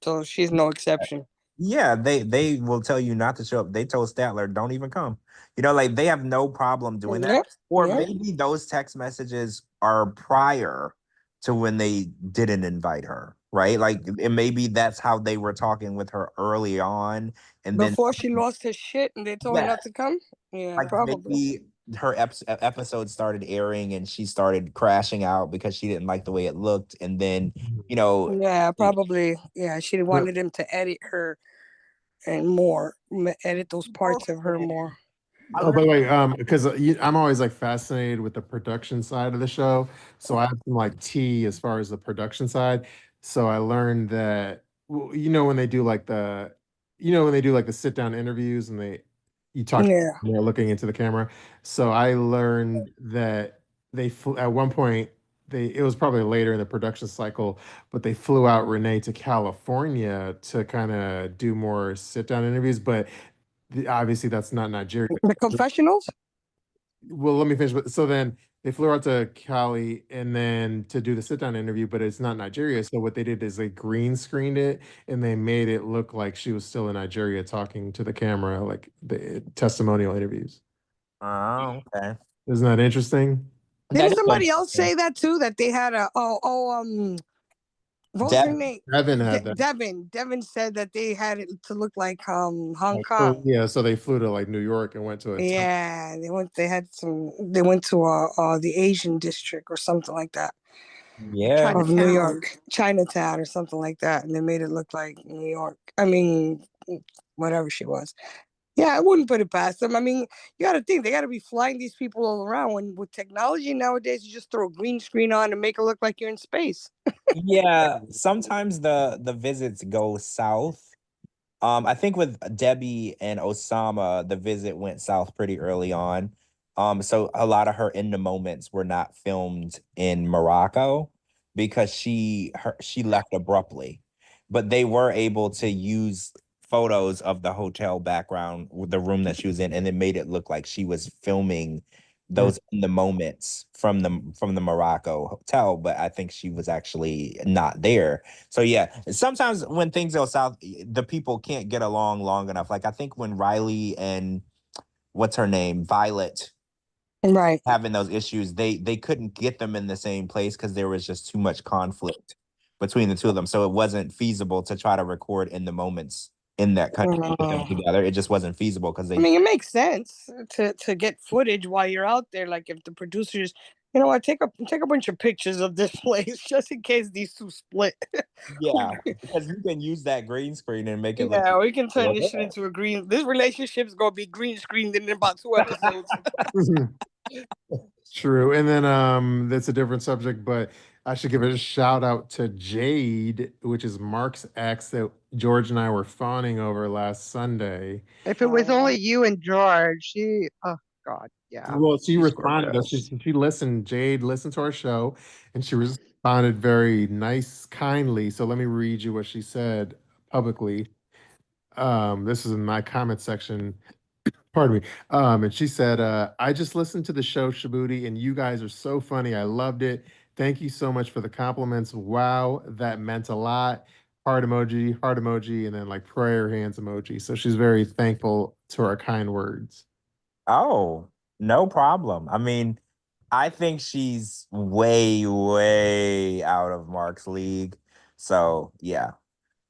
S2: So she's no exception.
S3: Yeah, they will tell you not to show up. They told Statler, don't even come. You know, like they have no problem doing that.
S2: Yep.
S3: Or
S2: Yep.
S3: maybe those text messages are prior to when they didn't invite her, right? Like, and maybe that's how they were talking with her early on, and then
S2: Before she lost her shit and they told her
S3: yeah,
S2: not to come. Yeah,
S3: like
S2: probably.
S3: maybe her episode started airing and she started crashing out because she didn't like the way it looked, and then you know,
S2: Yeah, probably. Yeah, she wanted him to edit her and more, edit those parts of her more.
S1: Oh, by the way, because I'm always like fascinated with the production side of the show. So I have some like tea as far as the production side. So I learned that you know when they do like the sit down interviews and you talk
S2: Yeah.
S1: they're looking into the camera. So I learned that at one point it was probably later in the production cycle, but they flew out Renee to California to kind of do more sit down interviews, but obviously that's not Nigeria.
S2: The confessionals?
S1: Well, let me finish. So then they flew out to Cali and then to do the sit down interview, but it's not Nigeria. So what they did is they green screened it and they made it look like she was still in Nigeria talking to the camera, like the testimonial interviews.
S3: oh, okay.
S1: Isn't that interesting?
S2: Didn't somebody else say that too? That they had what was her name?
S1: Devin had that.
S2: Devin said that they had it to look like Hong
S1: So,
S2: Kong.
S1: yeah, so they flew to like New York and went to a
S2: Yeah, they went to the Asian district or something like that.
S3: Yeah.
S2: Of New York, Chinatown or something like that, and they made it look like New York. I mean, whatever she was. Yeah, I wouldn't put it past them. I mean, you got to think they got to be flying these people all around. When with technology nowadays, you just throw a green screen on and make it look like you're in space.
S3: Yeah, sometimes the visits go south. I think with Debbie and Osama, the visit went south pretty early on. So a lot of her in the moments were not filmed in Morocco because she left abruptly. But they were able to use photos of the hotel background, the room that she was in, and it made it look like she was filming those in the moments from the Morocco hotel, but I think she was actually not there. So yeah, sometimes when things go south, the people can't get along long enough. Like I think when Riley and what's her name, Violet,
S2: right,
S3: having those issues, they couldn't get them in the same place because there was just too much conflict between the two of them. So it wasn't feasible to try to record in the moments in that country with them together. It just wasn't feasible because they.
S2: I mean, it makes sense to get footage while you're out there. Like if the producers, you know what, take a bunch of pictures of this place just in case these two split.
S3: Yeah, because you can use that green screen and make it look.
S2: Yeah, we can turn this shit into a green. This relationship's gonna be green screened in about 2 episodes.
S1: True. And then that's a different subject, but I should give a shout out to Jade, which is Mark's ex that George and I were fawning over last Sunday.
S4: If it was only you and George, oh God, yeah.
S1: Well, she
S4: she's
S1: responded.
S4: gorgeous.
S1: She listened. Jade listened to our show, and she responded very nice, kindly. So let me read you what she said publicly. This is in my comment section. Pardon me. And she said, I just listened to the show, Shabooty, and you guys are so funny. I loved it. Thank you so much for the compliments. Wow, that meant a lot. Heart emoji, and then like prayer hands emoji. So she's very thankful to our kind words.
S3: Oh, no problem. I mean, I think she's way, way out of Mark's league. So yeah,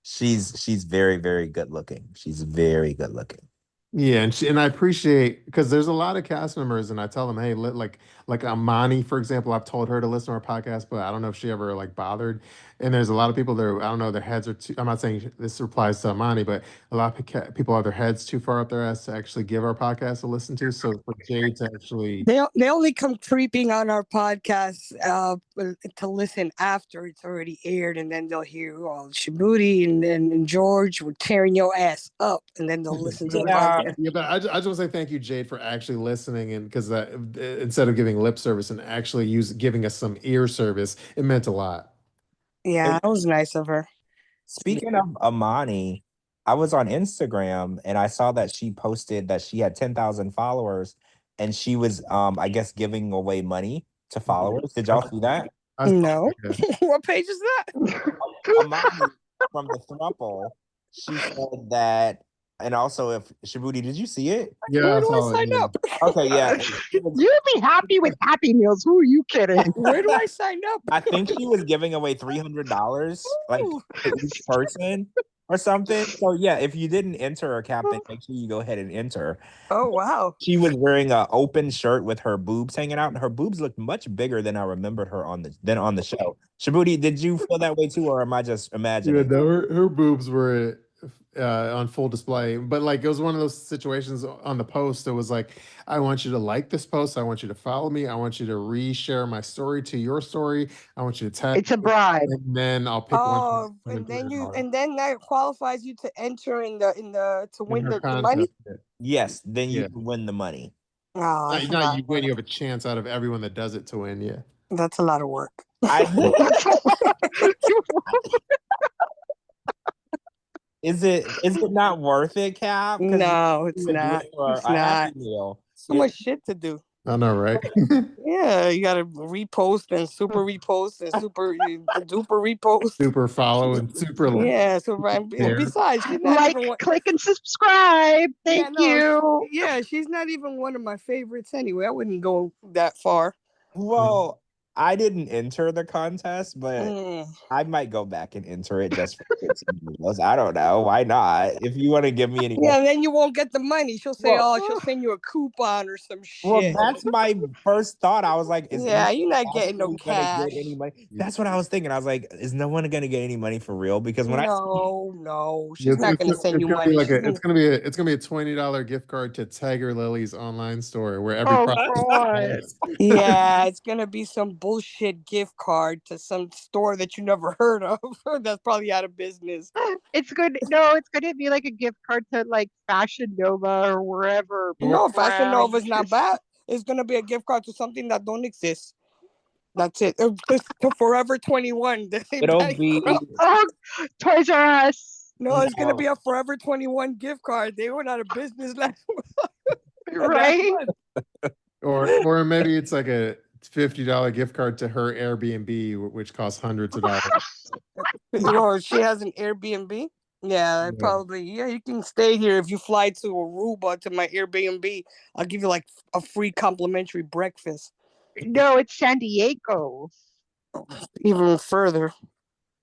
S3: she's very, very good looking. She's very good looking.
S1: Yeah, and I appreciate because there's a lot of cast members, and I tell them, hey, like Amani, for example, I've told her to listen to our podcast, but I don't know if she ever like bothered. And there's a lot of people there. I don't know, their heads are too. I'm not saying this applies to Amani, but a lot of people have their heads too far up their ass to actually give our podcast to listen to. So for Jade to actually,
S2: they only come creeping on our podcast to listen after it's already aired, and then they'll hear Shabooty and then George were tearing your ass up, and then they'll listen to the podcast.
S1: Yeah, but I just want to say thank you, Jade, for actually listening, and because instead of giving lip service and actually giving us some ear service, it meant a lot.
S2: Yeah, that was nice of her.
S3: Speaking of Amani, I was on Instagram and I saw that she posted that she had 10,000 followers and she was I guess giving away money to followers. Did y'all see that?
S2: No. What page is that?
S3: Amani, from the throuple, she said that, and also if Shabooty, did you see it?
S1: Yeah,
S2: Where
S1: I
S2: do I
S1: saw it.
S2: sign
S1: Yeah.
S2: up?
S3: Okay, yeah.
S4: You'd be happy with Happy Meals. Who are you kidding?
S2: Where do I sign up?
S3: I think she was giving away $300, like
S2: Ooh.
S3: to each person or something. So yeah, if you didn't enter her cap, then make sure you go ahead and enter.
S2: Oh wow.
S3: She was wearing an open shirt with her boobs hanging out, and her boobs looked much bigger than I remembered her on the show. Shabooty, did you feel that way too, or am I just
S1: Yeah,
S3: imagining?
S1: no, her boobs were on full display. But like it was one of those situations on the post. It was like, I want you to like this post. I want you to follow me. I want you to reshare my story to your story. I want you to tag
S4: It's a
S1: me,
S4: bribe.
S1: and then I'll pick one.
S2: Oh, and then that qualifies you to enter in the to win
S1: her
S2: the money.
S1: contest.
S3: Yes, then you
S1: Yeah.
S3: can win the money.
S2: Oh, that's a
S1: Not
S2: lot
S1: you
S2: of
S1: win.
S2: work.
S1: You have a chance out of everyone that does it to win. Yeah.
S2: That's a lot of work.
S3: I Is it not worth it, Cap? Because
S2: No, it's
S3: you would do
S2: not.
S3: it for
S2: It's
S3: a
S2: not.
S3: Happy Meal.
S2: So much shit to do.
S1: I know, right?
S2: Yeah, you gotta repost and super repost and super duper repost.
S1: Super follow and super like.
S2: Yeah, so right.
S1: Share.
S2: Besides, she's not
S4: Like,
S2: even one.
S4: click, and subscribe.
S2: Yeah,
S4: Thank
S2: no,
S4: you.
S2: yeah, she's not even one of my favorites anyway. I wouldn't go that far.
S3: Well, I didn't enter the contest, but
S2: Mm.
S3: I might go back and enter it just for $15. I don't know. Why not? If you want to give me any
S2: Yeah, and then you won't get the money. She'll say,
S3: Well-
S2: "Oh, she'll send you a coupon or some
S3: Well,
S2: shit."
S3: that's my first thought. I was like, is
S2: Yeah,
S3: anyone
S2: you're not getting no
S3: actually gonna
S2: cash.
S3: get any money? That's what I was thinking. I was like, is no one gonna get any money for real? Because when
S2: No, she's not gonna send you
S1: gonna
S2: money.
S1: be like
S2: She's
S1: it's gonna be a $20 gift card to Tiger Lily's online store where every
S4: Oh,
S1: product
S4: God.
S2: yeah, it's gonna be some bullshit gift card to some store that you never heard of. That's probably out of business.
S4: It's good. No, it's going to be like a gift card to like Fashion Nova or wherever.
S2: No, Fashion
S4: brand.
S2: Nova is not bad. It's gonna be a gift card to something that don't exist. That's it. Just to Forever 21.
S3: it'll be
S4: Oh, Toys R Us.
S2: No, it's gonna
S3: No.
S2: be a Forever 21 gift card. They went out of business last
S4: Right?
S2: month.
S1: or maybe it's like a $50 gift card to her Airbnb, which costs hundreds of dollars.
S2: She has an Airbnb. Yeah, probably. Yeah, you can stay here if you fly to Aruba to my Airbnb. I'll give you like a free complimentary breakfast.
S4: No, it's San Diego.
S2: Even further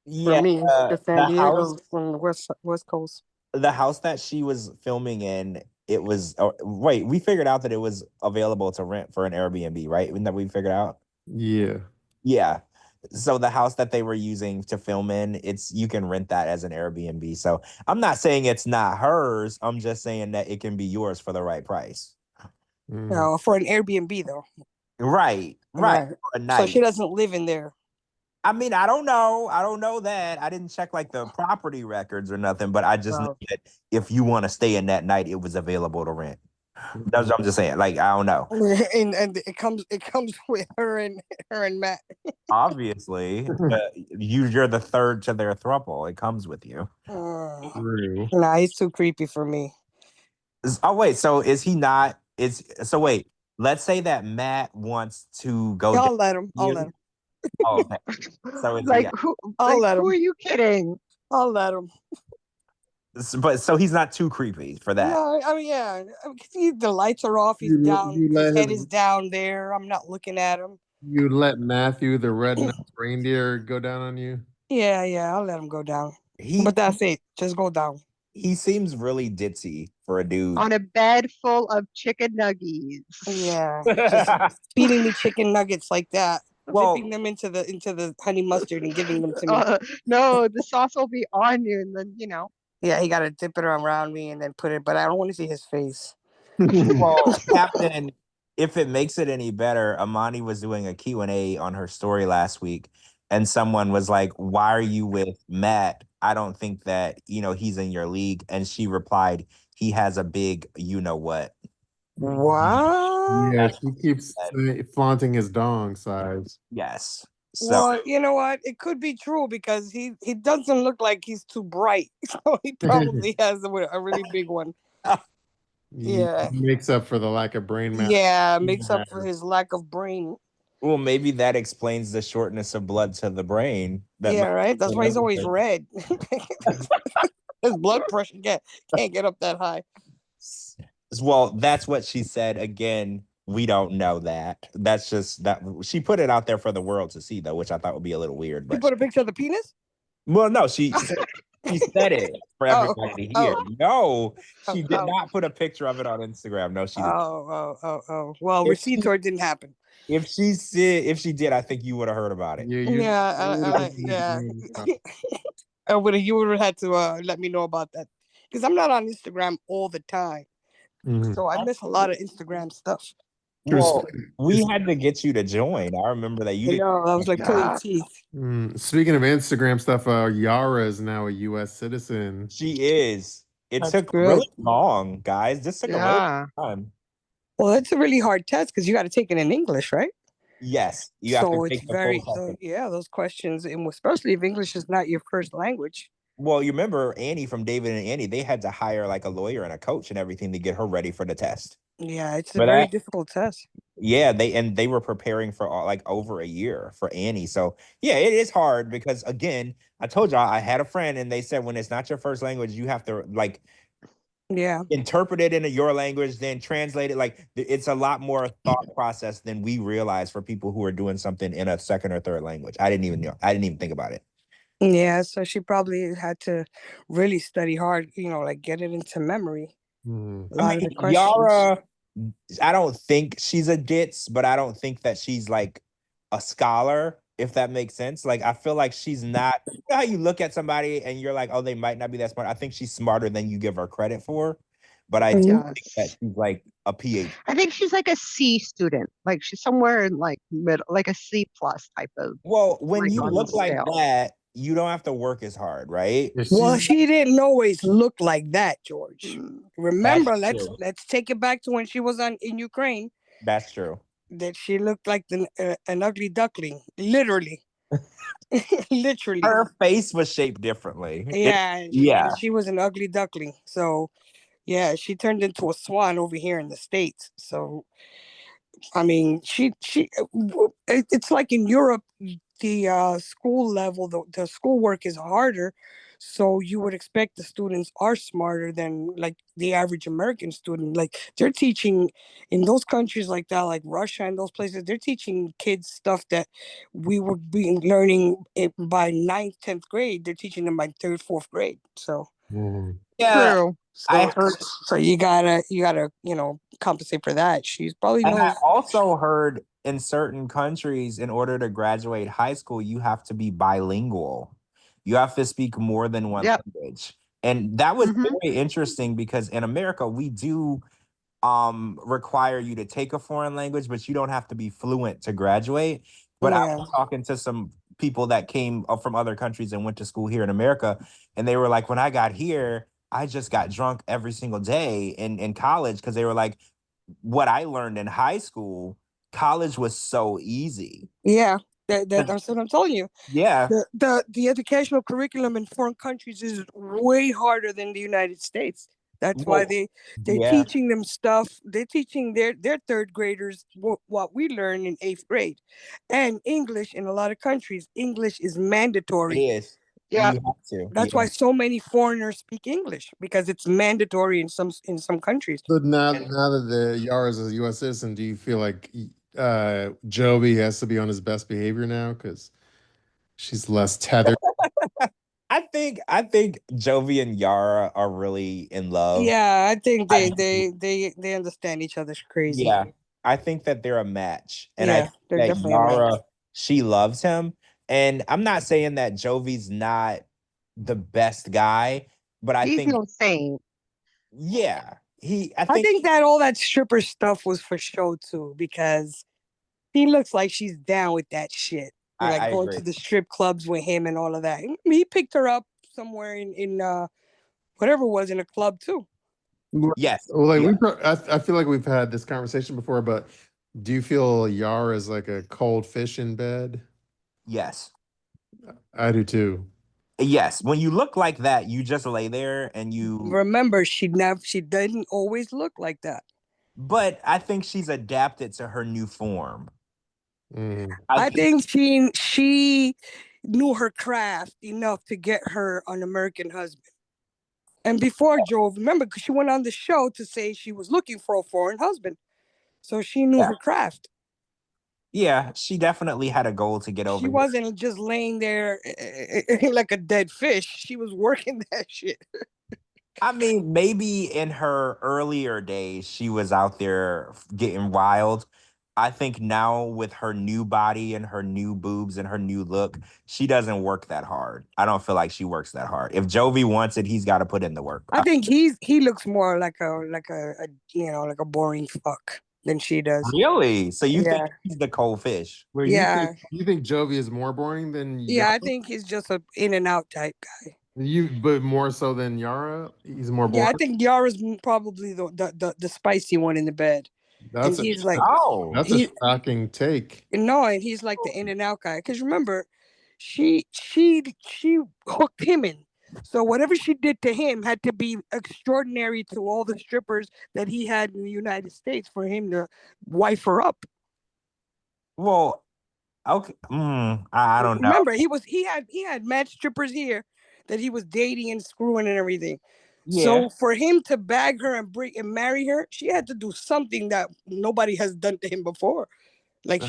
S2: for me, to San
S3: the
S2: Diego
S3: house
S2: from the West Coast.
S3: the house that she was filming in, it was wait, we figured out that it was available to rent for an Airbnb, right? Isn't that we figured out?
S1: Yeah.
S3: Yeah. So the house that they were using to film in, you can rent that as an Airbnb. So I'm not saying it's not hers. I'm just saying that it can be yours for the right price.
S2: No, for an Airbnb though.
S3: Right. For a night.
S2: So she doesn't live in there.
S3: I mean, I don't know that. I didn't check like the property records or nothing, but I just know that if you want to stay in that night, it was available to rent. That's what I'm just saying. Like, I don't know.
S2: And it comes with her and Matt.
S3: Obviously, you're the third to their throuple. It comes with you.
S1: True.
S2: Nah, he's too creepy for me.
S3: Oh wait, so is he not? Wait. Let's say that Matt wants to go.
S2: I'll let him.
S3: Oh, okay. So it's
S4: Like, who are you kidding?
S2: I'll let him.
S3: But so he's not too creepy for that.
S2: No, I mean, yeah. The lights are off. He's down. His head is down there. I'm not looking at him.
S1: You let Matthew, the red-nosed reindeer, go down on you?
S2: Yeah, I'll let him go down. But that's it. Just go down.
S3: He seems really ditzy for a dude.
S4: On a bed full of chicken nuggies.
S2: Yeah. Just feeding me chicken nuggets like that.
S3: Well,
S2: dipping them into the honey mustard and giving them to me.
S4: No, the sauce will be on you, and then
S2: Yeah, he got to dip it around me and then put it. But I don't want to see his face.
S3: Well, Captain, if it makes it any better, Amani was doing a Q&A on her story last week, and someone was like, "Why are you with Matt? I don't think that he's in your league." And she replied, "He has a big what."
S2: What?
S1: Yeah, she keeps flaunting his dong size.
S3: Yes. So,
S2: well, you know what? It could be true because he doesn't look like he's too bright. So he probably has a really big one. Yeah.
S1: He makes up for the lack of brain mass.
S2: Yeah, makes up for his lack of brain.
S3: Well, maybe that explains the shortness of blood to the brain. That
S2: Yeah,
S3: might
S2: right. That's why
S3: explain
S2: he's always
S3: everything.
S2: red. His blood pressure can't get up that high.
S3: Well, that's what she said. Again, we don't know that. That's just that she put it out there for the world to see, though, which I thought would be a little weird.
S2: You
S3: But
S2: put a picture of the penis?
S3: well, no, she said it for
S2: Oh,
S3: everybody to hear.
S2: oh,
S3: No,
S2: oh,
S3: she did
S2: oh,
S3: not put a picture of it on Instagram. No, she did.
S2: oh. Well,
S3: If
S2: receipts
S3: she
S2: or it didn't happen.
S3: if she did, I think you would have heard about it.
S1: Yeah, you would have
S2: Yeah,
S1: been in the
S2: yeah.
S1: green.
S2: You would have had to let me know about that because I'm not on Instagram all the time,
S1: Mhm.
S2: so I miss a lot of Instagram stuff.
S3: Well, we had to get you to join. I remember that you
S2: I
S3: didn't.
S2: know I was like pulling
S4: Yeah.
S2: teeth.
S1: Speaking of Instagram stuff, Yara is now a U.S. citizen.
S3: She is. It
S2: That's
S3: took
S2: good.
S3: really long, guys. This took a really
S4: Yeah.
S3: long time.
S2: Well, that's a really hard test because you got to take it in English, right?
S3: Yes, you have to
S2: So it's
S3: take the full
S2: very
S3: test.
S2: yeah, those questions, and especially if English is not your first language.
S3: Well, you remember Annie from David and Annie, they had to hire like a lawyer and a coach and everything to get her ready for the test.
S2: Yeah, it's a
S3: For
S2: very
S3: that,
S2: difficult test.
S3: yeah, they were preparing for like over a year for Annie. So yeah, it is hard because again, I told y'all I had a friend and they said when it's not your first language, you have to like
S2: Yeah.
S3: interpret it into your language, then translate it. Like it's a lot more thought process than we realize for people who are doing something in a second or third language. I didn't even know. I didn't even think about it.
S2: Yeah, so she probably had to really study hard, like get it into memory.
S1: Mhm.
S2: A
S3: I
S2: lot of
S3: mean,
S2: the questions.
S3: Yara, I don't think she's a ditz, but I don't think that she's like a scholar, if that makes sense. Like, I feel like she's not, you know how you look at somebody and you're like, oh, they might not be that smart. I think she's smarter than you give her credit for. But I do
S2: Mhm.
S3: think that
S4: Yes.
S3: she's like a PhD.
S4: I think she's like a C student. Like she's somewhere in like middle, like a C plus type of
S3: Well, when
S4: like
S3: you
S4: on the
S3: look like
S4: scale.
S3: that, you don't have to work as hard, right?
S1: Yeah,
S2: Well,
S1: she's
S2: she didn't always look like that, George.
S4: Mm.
S3: That's
S2: Remember, let's
S3: true.
S2: let's take it back to when she was in Ukraine.
S3: That's true.
S2: That she looked like an ugly duckling, literally, literally.
S3: Her face was shaped differently.
S2: Yeah, and
S3: Yeah.
S2: she was an ugly duckling. So yeah, she turned into a swan over here in the States. So I mean, it's like in Europe, the school level, the schoolwork is harder. So you would expect the students are smarter than like the average American student. Like they're teaching in those countries like that, like Russia and those places, they're teaching kids stuff that we were being learning it by ninth, 10th grade. They're teaching them by third, fourth grade. So
S1: Mhm.
S3: Yeah.
S4: True.
S3: I
S2: so
S3: heard
S2: so you gotta compensate for that. She's probably
S3: And I
S2: knows.
S3: also heard in certain countries, in order to graduate high school, you have to be bilingual. You have to speak more than one
S4: Yep.
S3: language. And that was
S4: Mm-hmm.
S3: very interesting because in America, we do require you to take a foreign language, but you don't have to be fluent to graduate. But I
S2: Yeah.
S3: was talking to some people that came from other countries and went to school here in America, and they were like, when I got here, I just got drunk every single day in college because they were like, what I learned in high school, college was so easy.
S2: Yeah, that's what I'm telling you.
S3: Yeah.
S2: The educational curriculum in foreign countries is way harder than the United States. That's why
S3: Well,
S2: they're
S3: yeah,
S2: teaching them stuff. They're teaching their third graders what we learn in eighth grade, and English in a lot of countries. English is
S3: it
S2: mandatory.
S3: is.
S4: Yeah.
S3: You have to.
S2: That's
S3: Yeah.
S2: why so many foreigners speak English because it's mandatory in some countries.
S1: So now that the Yara is a U.S. citizen, do you feel like Joby has to be on his best behavior now because she's less tethered?
S3: I think Jovi and Yara are really in love.
S2: Yeah, I think
S3: I
S2: they understand each other's crazy.
S3: Yeah. I think that they're a match. And I
S2: Yeah,
S3: think
S2: they're
S3: that
S2: definitely a match.
S3: Yara, she loves him. And I'm not saying that Jovi's not the best guy, but I
S4: He's
S3: think,
S4: no saint.
S3: yeah, I
S2: I
S3: think,
S2: think that all that stripper stuff was for show too, because he looks like she's down with that shit. Like
S3: I
S2: going
S3: agree.
S2: to the strip clubs with him and all of that. He picked her up somewhere in whatever it was in a club too.
S3: Yes.
S1: Well, like
S3: Yeah.
S1: I feel like we've had this conversation before, but do you feel Yara is like a cold fish in bed?
S3: Yes.
S1: I do too.
S3: Yes. When you look like that, you just lay there and
S2: Remember, she didn't always look like that.
S3: but I think she's adapted to her new form.
S2: I think she knew her craft enough to get her an American husband. And before Joe, remember, because she went on the show to say she was looking for a foreign husband. So she knew her craft.
S3: Yeah, she definitely had a goal to get over.
S2: She wasn't just laying there like a dead fish. She was working that shit.
S3: I mean, maybe in her earlier days, she was out there getting wild. I think now with her new body and her new boobs and her new look, she doesn't work that hard. I don't feel like she works that hard. If Jovi wants it, he's got to put in the work.
S2: I think he looks more like a boring fuck than she does.
S3: Really? So you think he's the cold fish?
S1: Well,
S2: Yeah.
S1: You think Jovi is more boring than
S2: Yeah,
S1: Yara?
S2: I think he's just a in and out type guy.
S1: But more so than Yara? He's more boring?
S2: Yeah, I think Yara's probably the spicy one in the bed.
S1: That's
S2: and he's like,
S1: that's a shocking take.
S2: No, and he's like the in and out guy. Because remember, she hooked him in. So whatever she did to him had to be extraordinary to all the strippers that he had in the United States for him to wife her up.
S3: Well, okay. I don't know.
S2: Remember, he had mad strippers here that he was dating and screwing and everything.
S3: Yeah.
S2: So for him to bag her and marry her, she had to do something that nobody has done to him before. Like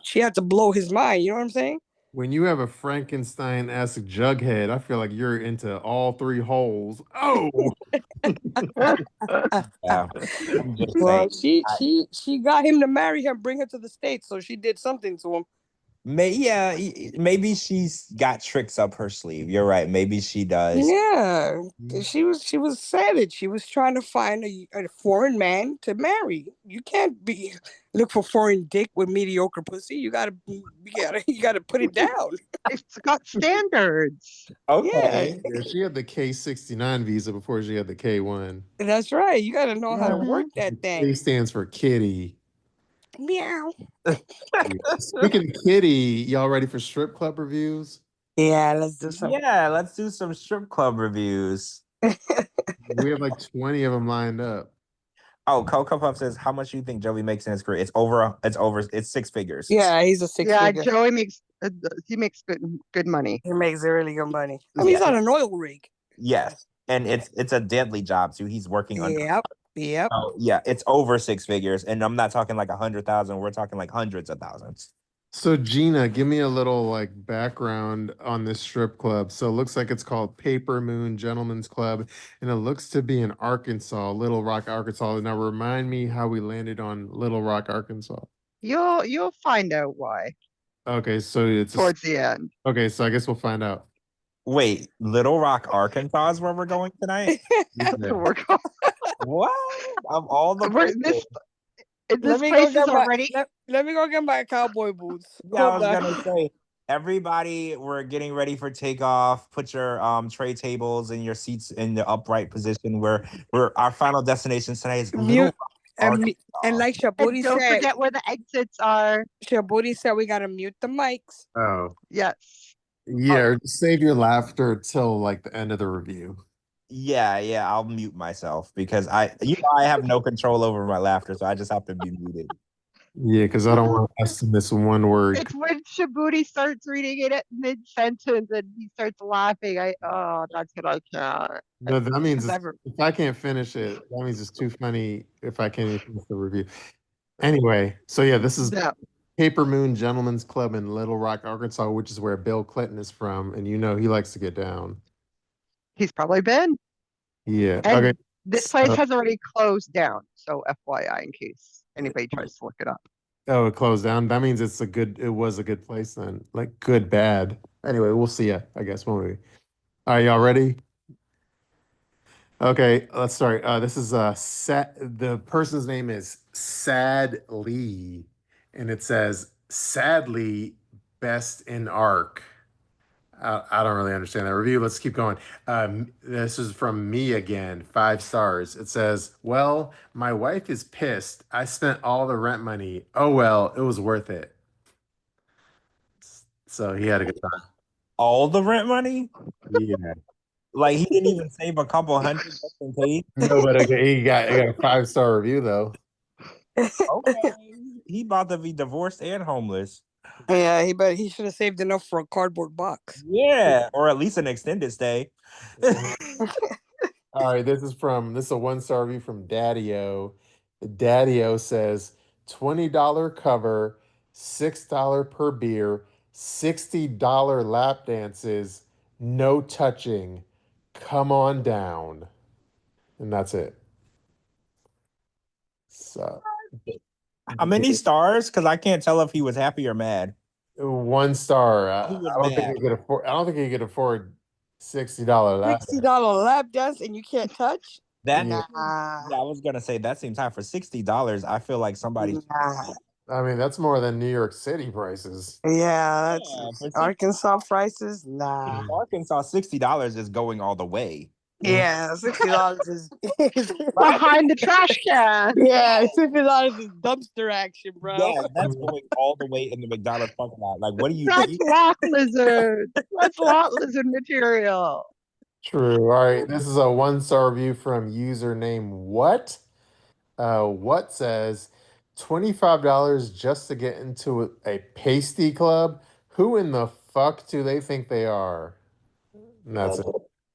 S2: she had to blow his mind. You know what I'm saying?
S1: When you have a Frankenstein-esque jughead, I feel like you're into all three holes. Oh,
S3: Yeah. I'm just
S2: Well,
S3: saying.
S2: she got him to marry her, bring her to the States, so she did something to him.
S3: Maybe she's got tricks up her sleeve. You're right. Maybe she does.
S2: Yeah, she was savage. She was trying to find a foreign man to marry. You can't look for foreign dick with mediocre pussy. You gotta put it down.
S4: It's got standards.
S3: Okay.
S1: yeah, she had the K-69 visa before she had the K-1.
S2: That's right. You gotta know how to work that thing.
S1: K stands for kitty.
S2: Meow.
S1: Speaking of kitty, y'all ready for strip club reviews?
S2: Yeah, let's do some.
S3: Yeah, let's do some strip club reviews.
S1: We have like 20 of them lined up.
S3: Oh, Coco Puff says, how much do you think Joey makes in his career? It's six figures.
S2: Yeah, he's a six figure.
S4: Yeah, Joey makes good money.
S2: He makes really good money. I mean, he's on an oil rig.
S3: Yes. And it's a deadly job too. He's working under.
S2: Yep.
S3: Oh, yeah, it's over six figures. And I'm not talking like 100,000. We're talking like hundreds of thousands.
S1: So Gina, give me a little like background on this strip club. So it looks like it's called Paper Moon Gentlemen's Club, and it looks to be in Arkansas, Little Rock, Arkansas. Now remind me how we landed on Little Rock, Arkansas.
S4: You'll find out why.
S1: Okay, so it's
S4: towards the end.
S1: Okay, so I guess we'll find out.
S3: Wait, Little Rock, Arkansas is where we're going tonight?
S4: That's where we're going.
S3: What? Of all the
S2: let me go get my cowboy boots.
S3: Yeah, I was gonna say, everybody, we're getting ready for takeoff. Put your tray tables and your seats in the upright position. Our final destination tonight is Little Rock,
S2: and like Shabooty
S4: don't
S2: said,
S4: forget where the exits are.
S2: Shabooty said we gotta mute the mics.
S1: Oh,
S4: yes.
S1: Yeah, save your laughter till like the end of the review.
S3: Yeah, I'll mute myself because I have no control over my laughter, so I just have to be muted.
S1: Yeah, because I don't want us to miss one word.
S4: It's when Shabooty starts reading it at mid-sentence and he starts laughing. That's what I can't.
S1: No, that means if I can't finish it, that means it's too funny if I can't even finish the review. Anyway, so yeah, this is Paper Moon Gentlemen's Club in Little Rock, Arkansas, which is where Bill Clinton is from, and he likes to get down.
S4: He's probably been.
S1: Yeah.
S4: And
S1: okay.
S4: this place has already closed down, so FYI, in case anybody tries to look it up.
S1: Oh, it closed down. That means it was a good place then. Like good, bad. Anyway, we'll see ya, I guess, won't we? Are y'all ready? Okay, let's start. This is the person's name is Sad Lee, and it says sadly best in arc. I don't really understand that review. Let's keep going. This is from me again, 5 stars. It says, well, my wife is pissed. I spent all the rent money. Oh, well, it was worth it. So he had a good time.
S3: All the rent money?
S1: Yeah.
S3: Like he didn't even save a couple hundred just in case?
S1: No, but he got a 5-star review though.
S3: Okay. he about to be divorced and homeless.
S2: Yeah, he should have saved enough for a cardboard box.
S3: Yeah, or at least an extended stay.
S1: All right, this is a 1-star review from Daddy-O. Daddy-O says $20 cover, $6 per beer, $60 lap dances, no touching. Come on down. And that's it. So
S3: How many stars? Because I can't tell if he was happy or mad.
S1: 1 star.
S3: He was
S1: I don't think
S3: mad.
S1: he could afford. I don't think he could afford $60 lap.
S2: $60 lap dance and you can't touch?
S3: That
S1: Yeah.
S3: yeah, I was gonna say that seems high for $60. I feel like somebody.
S2: Nah.
S1: I mean, that's more than New York City prices.
S2: Yeah,
S3: Yeah,
S2: that's
S3: for
S2: Arkansas prices. Nah.
S3: Arkansas, $60 is going all the way.
S2: Yeah, $60 is
S4: Behind the trash can.
S2: yeah, $60 is dumpster action, bro.
S3: Yeah, that's going all the way in the McDonald's parking lot. Like, what do you
S4: That's
S3: think?
S4: lot lizard. That's lot lizard material.
S1: True. All right. This is a 1-star review from username What? What says $25 just to get into a pasty club? Who in the fuck do they think they are? And that's it.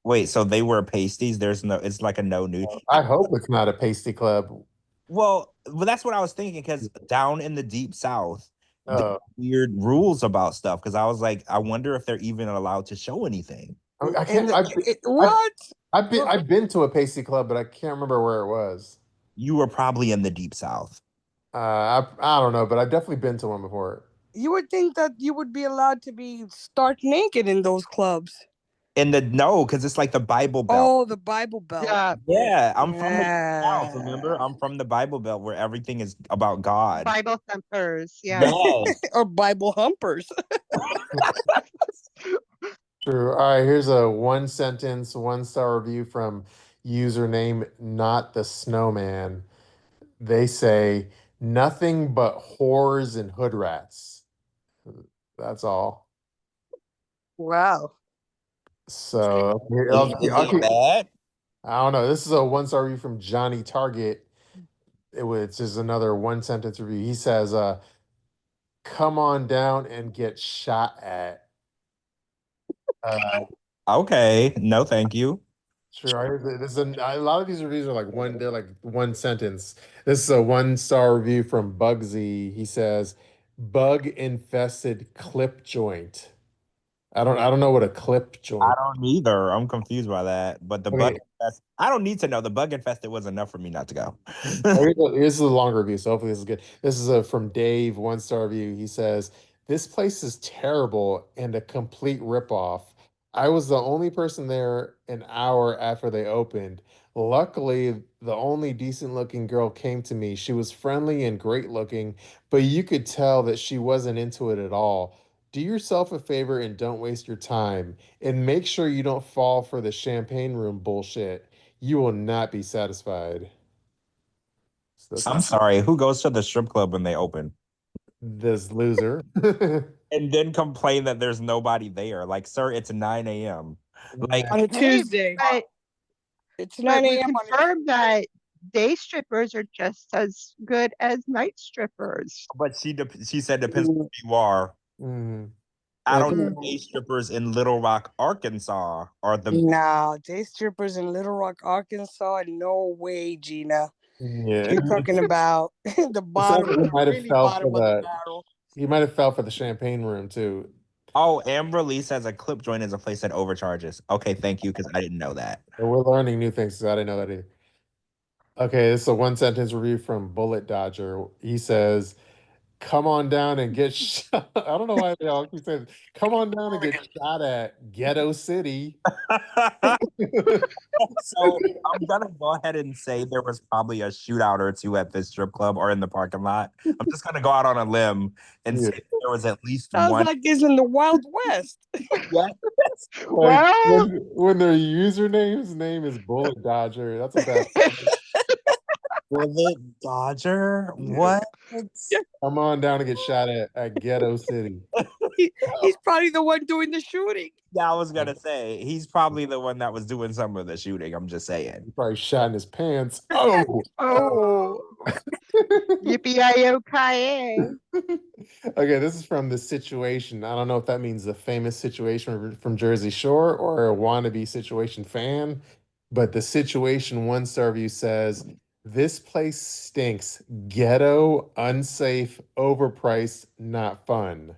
S3: Wait, so they were pasties? It's like a no nude.
S1: I hope it's not a pasty club.
S3: Well, that's what I was thinking because down in the deep south, there
S1: Uh,
S3: are weird rules about stuff. Because I was like, I wonder if they're even allowed to show anything.
S1: I can't.
S2: What?
S1: I've been to a pasty club, but I can't remember where it was.
S3: You were probably in the deep south.
S1: I don't know, but I've definitely been to one before.
S2: You would think that you would be allowed to be stark naked in those clubs.
S3: No, because it's like the Bible Belt.
S2: Oh, the Bible Belt.
S3: Yeah, I'm from the south. Remember, I'm from the Bible Belt where everything is about God.
S4: Bible thumpers. Yeah.
S3: Yes.
S2: Or Bible humpers.
S1: True. All right, here's a 1-sentence, 1-star review from username Not the Snowman. They say nothing but whores and hood rats. That's all.
S2: Wow.
S1: So
S3: Is it bad?
S1: I don't know. This is a 1-star review from Johnny Target. It's just another 1-sentence review. He says, "Come on down and get shot at."
S3: Okay, no, thank you.
S1: Sure. A lot of these reviews are like they're like 1 sentence. This is a 1-star review from Bugsy. He says, "Bug infested clip joint." I don't know what a clip joint.
S3: I don't either. I'm confused by that. But the
S1: Okay.
S3: bug infest, I don't need to know. The bug infested was enough for me not to go.
S1: Here's a longer review, so hopefully this is good. This is from Dave, 1-star review. He says, "This place is terrible and a complete ripoff. I was the only person there an hour after they opened. Luckily, the only decent looking girl came to me. She was friendly and great looking, but you could tell that she wasn't into it at all. Do yourself a favor and don't waste your time. And make sure you don't fall for the champagne room bullshit. You will not be satisfied." So
S3: I'm sorry. Who goes to the strip club when they open?
S1: this loser.
S3: And then complain that there's nobody there. Like, sir, it's 9 a.m. Like,
S2: On a Tuesday.
S4: But,
S2: It's
S4: but
S2: 9
S4: we
S2: a.m.
S4: confirmed that day strippers are just as good as night strippers.
S3: but she said depends on who you are.
S1: Mm.
S3: I don't
S2: Mm.
S3: know day strippers in Little Rock, Arkansas are the
S2: No, day strippers in Little Rock, Arkansas. No way, Gina.
S1: Yeah.
S2: You're talking about the bottom,
S1: He
S2: the
S1: might have
S2: really
S1: fell
S2: bottom
S1: for
S2: of the
S1: the
S2: barrel.
S1: he might have fell for the champagne room too.
S3: Oh, Amberlee says a clip joint is a place that overcharges. Okay, thank you, because I didn't know that.
S1: But we're learning new things. So I didn't know that either. Okay, this is a 1-sentence review from Bullet Dodger. He says, "Come on down and get shot." I don't know why they all keep saying, "Come on down and get shot at Ghetto City."
S3: So I'm gonna go ahead and say there was probably a shootout or two at this strip club or in the parking lot. I'm just gonna go out on a limb and
S1: Yeah.
S3: say there was at least
S2: Sounds
S3: one.
S2: like it's in the Wild West.
S3: Yeah.
S1: Like,
S4: Well,
S1: when their username's name is Bullet Dodger, that's a bad.
S3: Bullet Dodger? What?
S1: Come on down and get shot at Ghetto City.
S2: He's probably the one doing the shooting.
S3: Yeah, I was gonna say he's probably the one that was doing some of the shooting. I'm just saying.
S1: He probably shot in his pants. Oh.
S4: Oh, yippee-yi-yo-ki-yay.
S1: Okay, this is from The Situation. I don't know if that means the famous Situation from Jersey Shore or a wannabe Situation fan, but The Situation one-star review says, "This place stinks. Ghetto, unsafe, overpriced, not fun."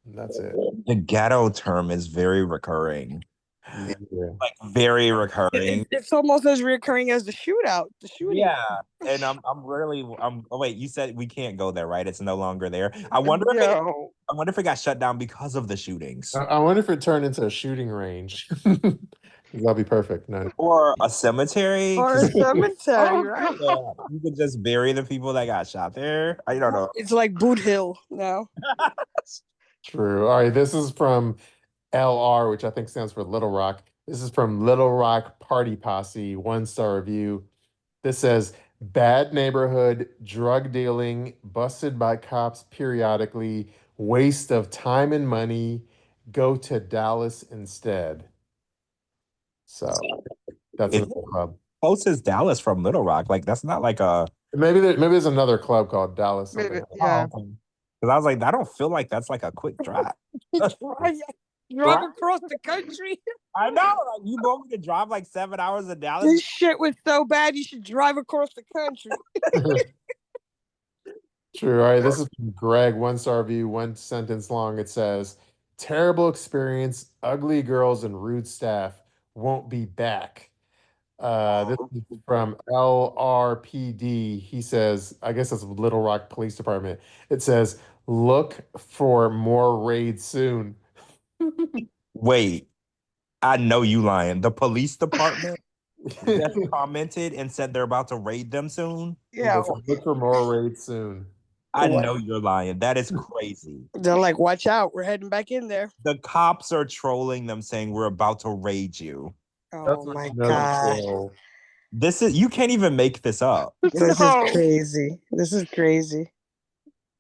S1: And that's it.
S3: The ghetto term is very recurring.
S1: Yeah.
S3: Like very recurring.
S2: It's almost as recurring as the shootout. The shooting.
S3: Yeah. And I'm oh wait, you said we can't go there, right? It's no longer there. I wonder
S4: No.
S3: if it got shut down because of the shootings.
S1: I wonder if it turned into a shooting range. That'll be perfect. No.
S3: Or a cemetery.
S2: Or a
S3: 'cause,
S2: cemetery,
S4: Oh,
S2: right?
S3: yeah, you could just bury the people that got shot there. I don't know.
S2: It's like Boot Hill now.
S1: True. All right, this is from LR, which I think stands for Little Rock. This is from Little Rock Party Posse, one-star review. This says, "Bad neighborhood, drug dealing, busted by cops periodically, waste of time and money. Go to Dallas instead." So that's
S3: It's
S1: another club.
S3: closest Dallas from Little Rock. Like that's not like a
S1: Maybe there's another club called Dallas
S4: Maybe,
S1: something.
S4: yeah.
S3: because I was like, I don't feel like that's like a quick drive.
S2: Drive across the country.
S3: I know. Like, you want me to drive like 7 hours to Dallas?
S2: This shit was so bad you should drive across the country.
S1: True. All right. This is from Greg, one-star review, one sentence long. It says, "Terrible experience, ugly girls and rude staff. Won't be back." This is from LRPD. He says, I guess that's Little Rock Police Department. It says, "Look for more raids soon."
S3: Wait, I know you lying. The police department just commented and said they're about to raid them soon.
S2: Yeah.
S1: Look for more raids soon.
S3: I
S2: What?
S3: know you're lying. That is crazy.
S2: They're like, watch out, we're heading back in there.
S3: The cops are trolling them saying we're about to raid you.
S2: Oh my
S1: another
S2: god.
S1: troll.
S3: This is you can't even make this up.
S2: This
S4: No.
S2: is crazy. This is crazy.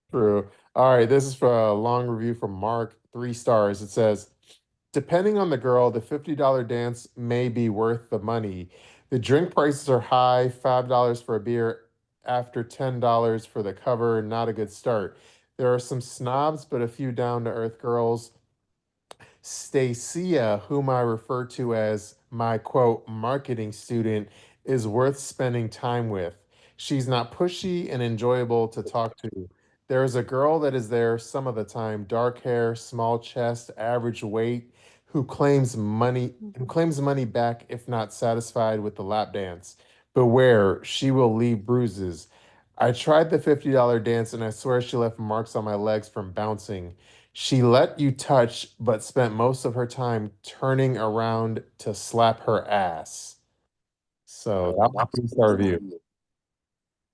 S1: True. All right, this is for a long review from Mark, 3 stars. It says, "Depending on the girl, the $50 dance may be worth the money. The drink prices are high, $5 for a beer after $10 for the cover, not a good start. There are some snobs, but a few down-to-earth girls. Stacia, whom I refer to as my quote marketing student, is worth spending time with. She's not pushy and enjoyable to talk to. There is a girl that is there some of the time, dark hair, small chest, average weight, who claims money back if not satisfied with the lap dance. Beware, she will leave bruises. I tried the $50 dance and I swear she left marks on my legs from bouncing. She let you touch, but spent most of her time turning around to slap her ass." So that was a 3-star review.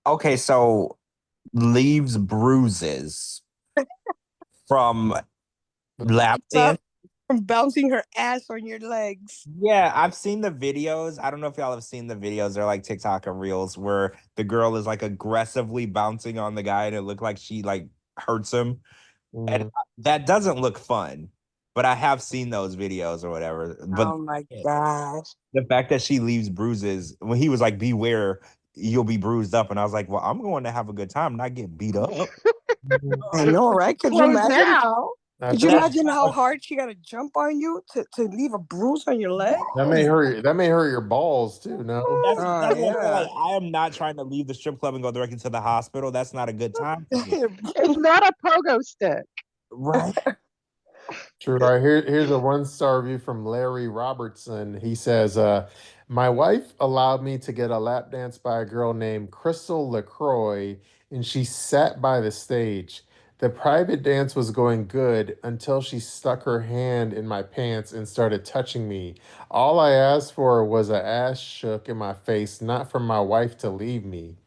S3: Okay, so leaves bruises from lap dance.
S2: From bouncing her ass on your legs.
S3: Yeah, I've seen the videos. I don't know if y'all have seen the videos. They're like TikTok and Reels where the girl is like aggressively bouncing on the guy and it looked like she like hurts him. And that doesn't look fun. But I have seen those videos or whatever. But
S2: Oh my gosh.
S3: the fact that she leaves bruises, when he was like, "Beware, you'll be bruised up," and I was like, "Well, I'm going to have a good time, not get beat up."
S2: I know, right? Could you
S4: Well,
S2: imagine?
S4: now.
S2: Could you imagine how hard she gotta jump on you to leave a bruise on your leg?
S1: That may hurt your balls too, no?
S3: That's what I feel
S2: yeah.
S3: like. I am not trying to leave the strip club and go directly to the hospital. That's not a good time for me.
S4: It's not a pogo stick.
S3: Right?
S1: True. All right, here's a 1-star review from Larry Robertson. He says, "My wife allowed me to get a lap dance by a girl named Crystal LaCroix, and she sat by the stage. The private dance was going good until she stuck her hand in my pants and started touching me. All I asked for was an ass shook in my face, not for my wife to leave me."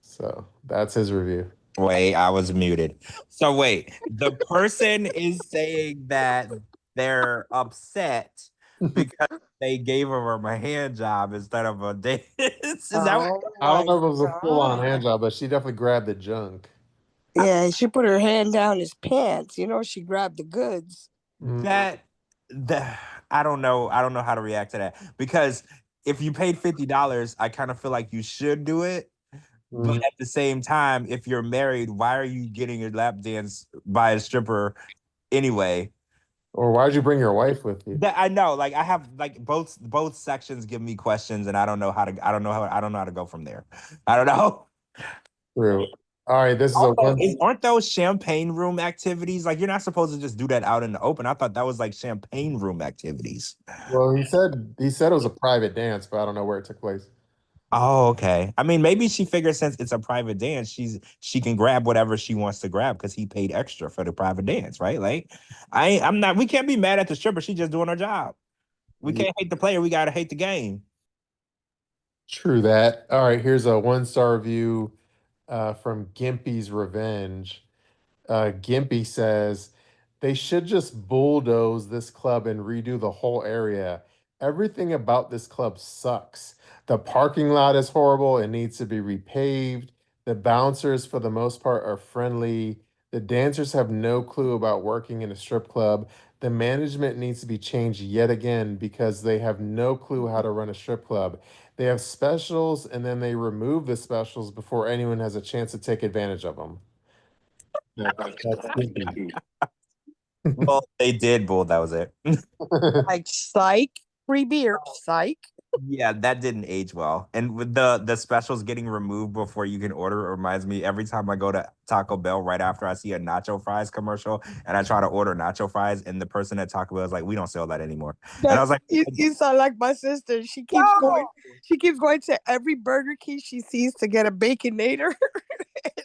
S1: So that's his review.
S3: Wait, I was muted. So wait, the person is saying that they're upset because they gave her a hand job instead of a dance. Is that what?
S2: Oh
S1: I don't know if it
S2: my
S1: was a full-on
S2: God.
S1: hand job, but she definitely grabbed the junk.
S2: Yeah, she put her hand down his pants. You know, she grabbed the goods.
S3: That I don't know. I don't know how to react to that because if you paid $50, I kind of feel like you should do it. But at the same time, if you're married, why are you getting your lap dance by a stripper anyway?
S1: Or why'd you bring your wife with you?
S3: That I know, like I have like both sections give me questions, and I don't know how to. I don't know how to go from there. I don't know.
S1: True. All right, this is a
S3: Also,
S1: one.
S3: aren't those champagne room activities? Like you're not supposed to just do that out in the open. I thought that was like champagne room activities.
S1: Well, he said it was a private dance, but I don't know where it took place.
S3: Oh, okay. I mean, maybe she figures since it's a private dance, she can grab whatever she wants to grab because he paid extra for the private dance, right? Like, I'm not. We can't be mad at the stripper. She's just doing her job. We
S1: Yeah,
S3: can't hate the player. We gotta hate the game.
S1: true that. All right, here's a 1-star review from Gimpy's Revenge. Gimpy says they should just bulldoze this club and redo the whole area. Everything about this club sucks. The parking lot is horrible and needs to be repaved. The bouncers, for the most part, are friendly. The dancers have no clue about working in a strip club. The management needs to be changed yet again because they have no clue how to run a strip club. They have specials and then they remove the specials before anyone has a chance to take advantage of them. That's Gimpy.
S3: Well, they did, bull. That was it.
S2: Like, psych, free beer, psych.
S3: Yeah, that didn't age well. And with the specials getting removed before you can order it reminds me every time I go to Taco Bell right after I see a nacho fries commercial and I try to order nacho fries and the person at Taco Bell is like, we don't sell that anymore. And I was like,
S2: You sound like my sister. She keeps going. She keeps going to every Burger King she sees to get a baconator.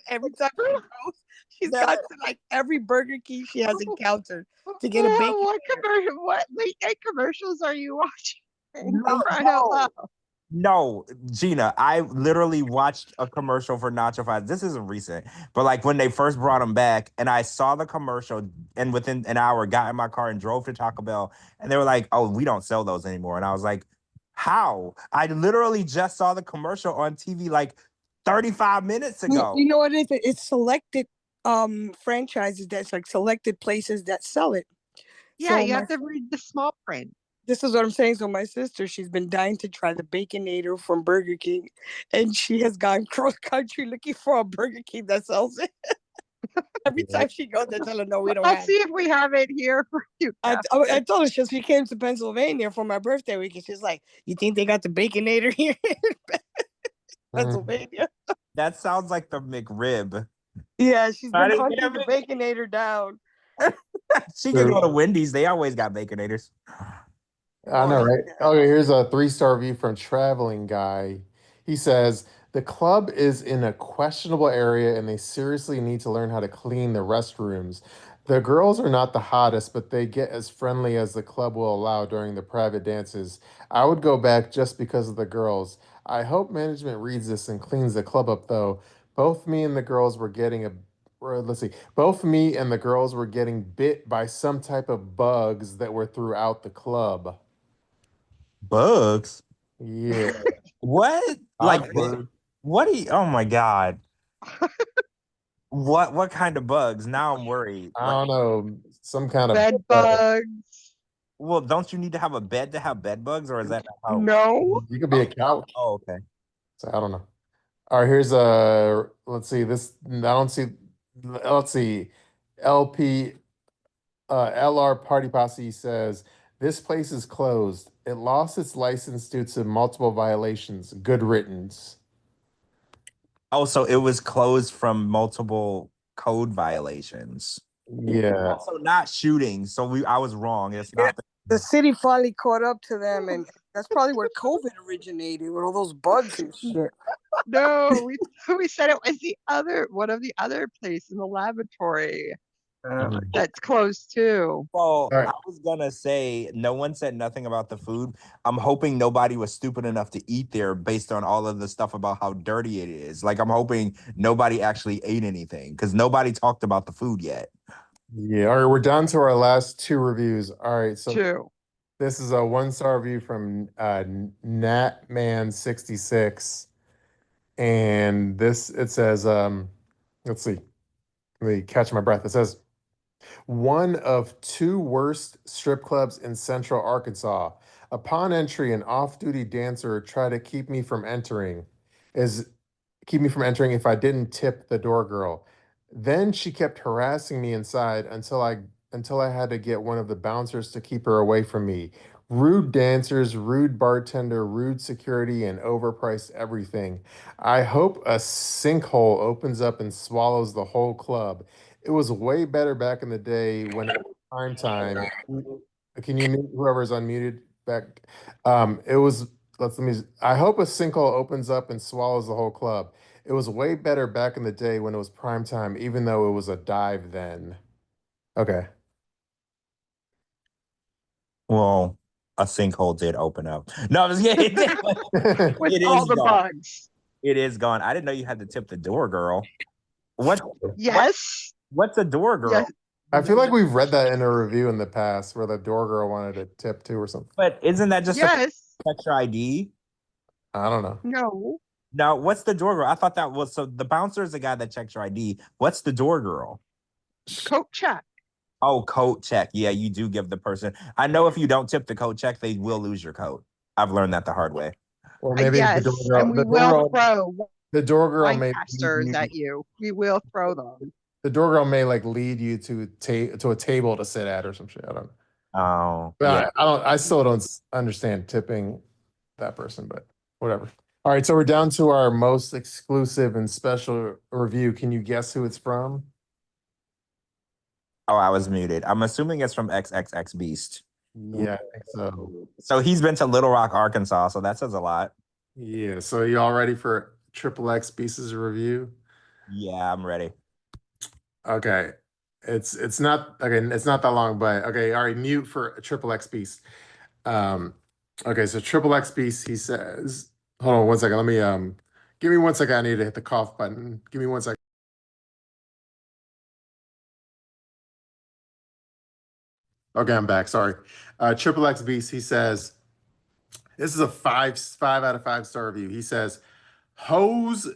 S2: Every time she goes, she's got to like every Burger King she has encountered to get a bacon.
S4: What late night commercials are you watching?
S3: No,
S4: Crying out loud.
S3: no, Gina, I literally watched a commercial for nacho fries. This isn't recent, but like when they first brought them back, and I saw the commercial, and within an hour, got in my car and drove to Taco Bell, and they were like, "Oh, we don't sell those anymore." And I was like, "How?" I literally just saw the commercial on TV like 35 minutes ago.
S2: You know what it is? It's selected franchises that's like selected places that sell it.
S4: Yeah,
S2: So
S4: you have to read the small print.
S2: this is what I'm saying. So my sister, she's been dying to try the Baconator from Burger King, and she has gone cross country looking for a Burger King that sells it. Every time she goes, they tell her, "No, we don't
S4: I'll
S2: have
S4: see
S2: it."
S4: if we have it here for you.
S2: I told her she came to Pennsylvania for my birthday week, and she's like, "You think they got the Baconator here in Pennsylvania?"
S3: That sounds like the McRib.
S2: Yeah, she's
S3: I
S2: been
S3: didn't
S2: hunting the
S3: get
S2: Baconator down.
S3: She could go to Wendy's. They always got baconators.
S1: I know, right? Okay, here's a 3-star review from Traveling Guy. He says the club is in a questionable area and they seriously need to learn how to clean the restrooms. The girls are not the hottest, but they get as friendly as the club will allow during the private dances. I would go back just because of the girls. I hope management reads this and cleans the club up, though. Both me and the girls were getting a or let's see, both me and the girls were getting bit by some type of bugs that were throughout the club.
S3: Bugs?
S1: Yeah.
S3: What? Like
S1: Awkward.
S3: what do you, oh my god. What kind of bugs? Now I'm worried.
S1: I
S3: Like,
S1: don't know, some kind of
S4: Bed bugs.
S3: well, don't you need to have a bed to have bed bugs, or is that not how?
S4: No.
S1: you could be a couch.
S3: Oh, okay.
S1: So I don't know. All right, here's a let's see this. I don't see. Let's see. LP LR Party Posse says this place is closed. It lost its license due to multiple violations. Good riddance.
S3: Oh, so it was closed from multiple code violations.
S1: Yeah.
S3: Also not shooting. So I was wrong. It's
S2: Yeah,
S3: not
S2: the city finally caught up to them, and that's probably where COVID originated with all those bugs and shit.
S4: No, we said it was the other one of the other place in the laboratory that's closed too.
S3: well,
S1: All right.
S3: I was gonna say no one said nothing about the food. I'm hoping nobody was stupid enough to eat there based on all of the stuff about how dirty it is. Like I'm hoping nobody actually ate anything because nobody talked about the food yet.
S1: Yeah. All right, we're down to our last 2 reviews. All right, so
S4: Too.
S1: this is a 1-star review from Natman66. And this it says, let's see. let me catch my breath. It says, one of two worst strip clubs in Central Arkansas. Upon entry, an off-duty dancer tried to keep me from entering. Is keep me from entering if I didn't tip the door girl. Then she kept harassing me inside until I had to get one of the bouncers to keep her away from me. Rude dancers, rude bartender, rude security, and overpriced everything. I hope a sinkhole opens up and swallows the whole club. It was way better back in the day when it was prime time. Can you mute whoever's unmuted back? It was let me. I hope a sinkhole opens up and swallows the whole club. It was way better back in the day when it was prime time, even though it was a dive then. Okay.
S3: Well, a sinkhole did open up. No, I'm just kidding.
S4: With
S3: It
S4: all
S3: is
S4: the
S3: gone.
S4: bugs.
S3: It is gone. I didn't know you had to tip the door girl.
S4: Yes.
S3: What's a door girl?
S4: Yes.
S1: I feel like we've read that in a review in the past where the door girl wanted a tip too or something.
S3: But isn't that just a
S4: Yes.
S3: picture ID?
S1: I don't know.
S4: No.
S3: Now, what's the door girl? I thought that was so the bouncer is the guy that checks your ID. What's the door girl?
S4: Coat check.
S3: Oh, coat check. Yeah, you do give the person. I know if you don't tip the coat check, they will lose your coat. I've learned that the hard way.
S1: Or maybe the
S4: Yes.
S1: door girl.
S4: And we
S1: The door
S4: will
S1: girl.
S4: throw
S1: The door girl
S4: wine
S1: may
S4: casters
S1: lead
S4: at you. We will throw them.
S1: the door girl may like lead you to a table to sit at or some shit. I don't know.
S3: Oh,
S1: But
S3: yeah.
S1: I still don't understand tipping that person, but whatever. All right, so we're down to our most exclusive and special review. Can you guess who it's from?
S3: Oh, I was muted. I'm assuming it's from XXX Beast.
S1: Yeah, I think so.
S3: So he's been to Little Rock, Arkansas. So that says a lot.
S1: Yeah, so you all ready for Triple X Pieces review?
S3: Yeah, I'm ready.
S1: Okay. It's not it's not that long, but okay, all right, mute for Triple X Beast. Okay, so Triple X Beast, he says, hold on one second. Let me give me 1 second. I need to hit the cough button. Give me 1 second. Okay, I'm back. Sorry. Triple X Beast, he says, this is a five out of 5 star review. He says, hoes.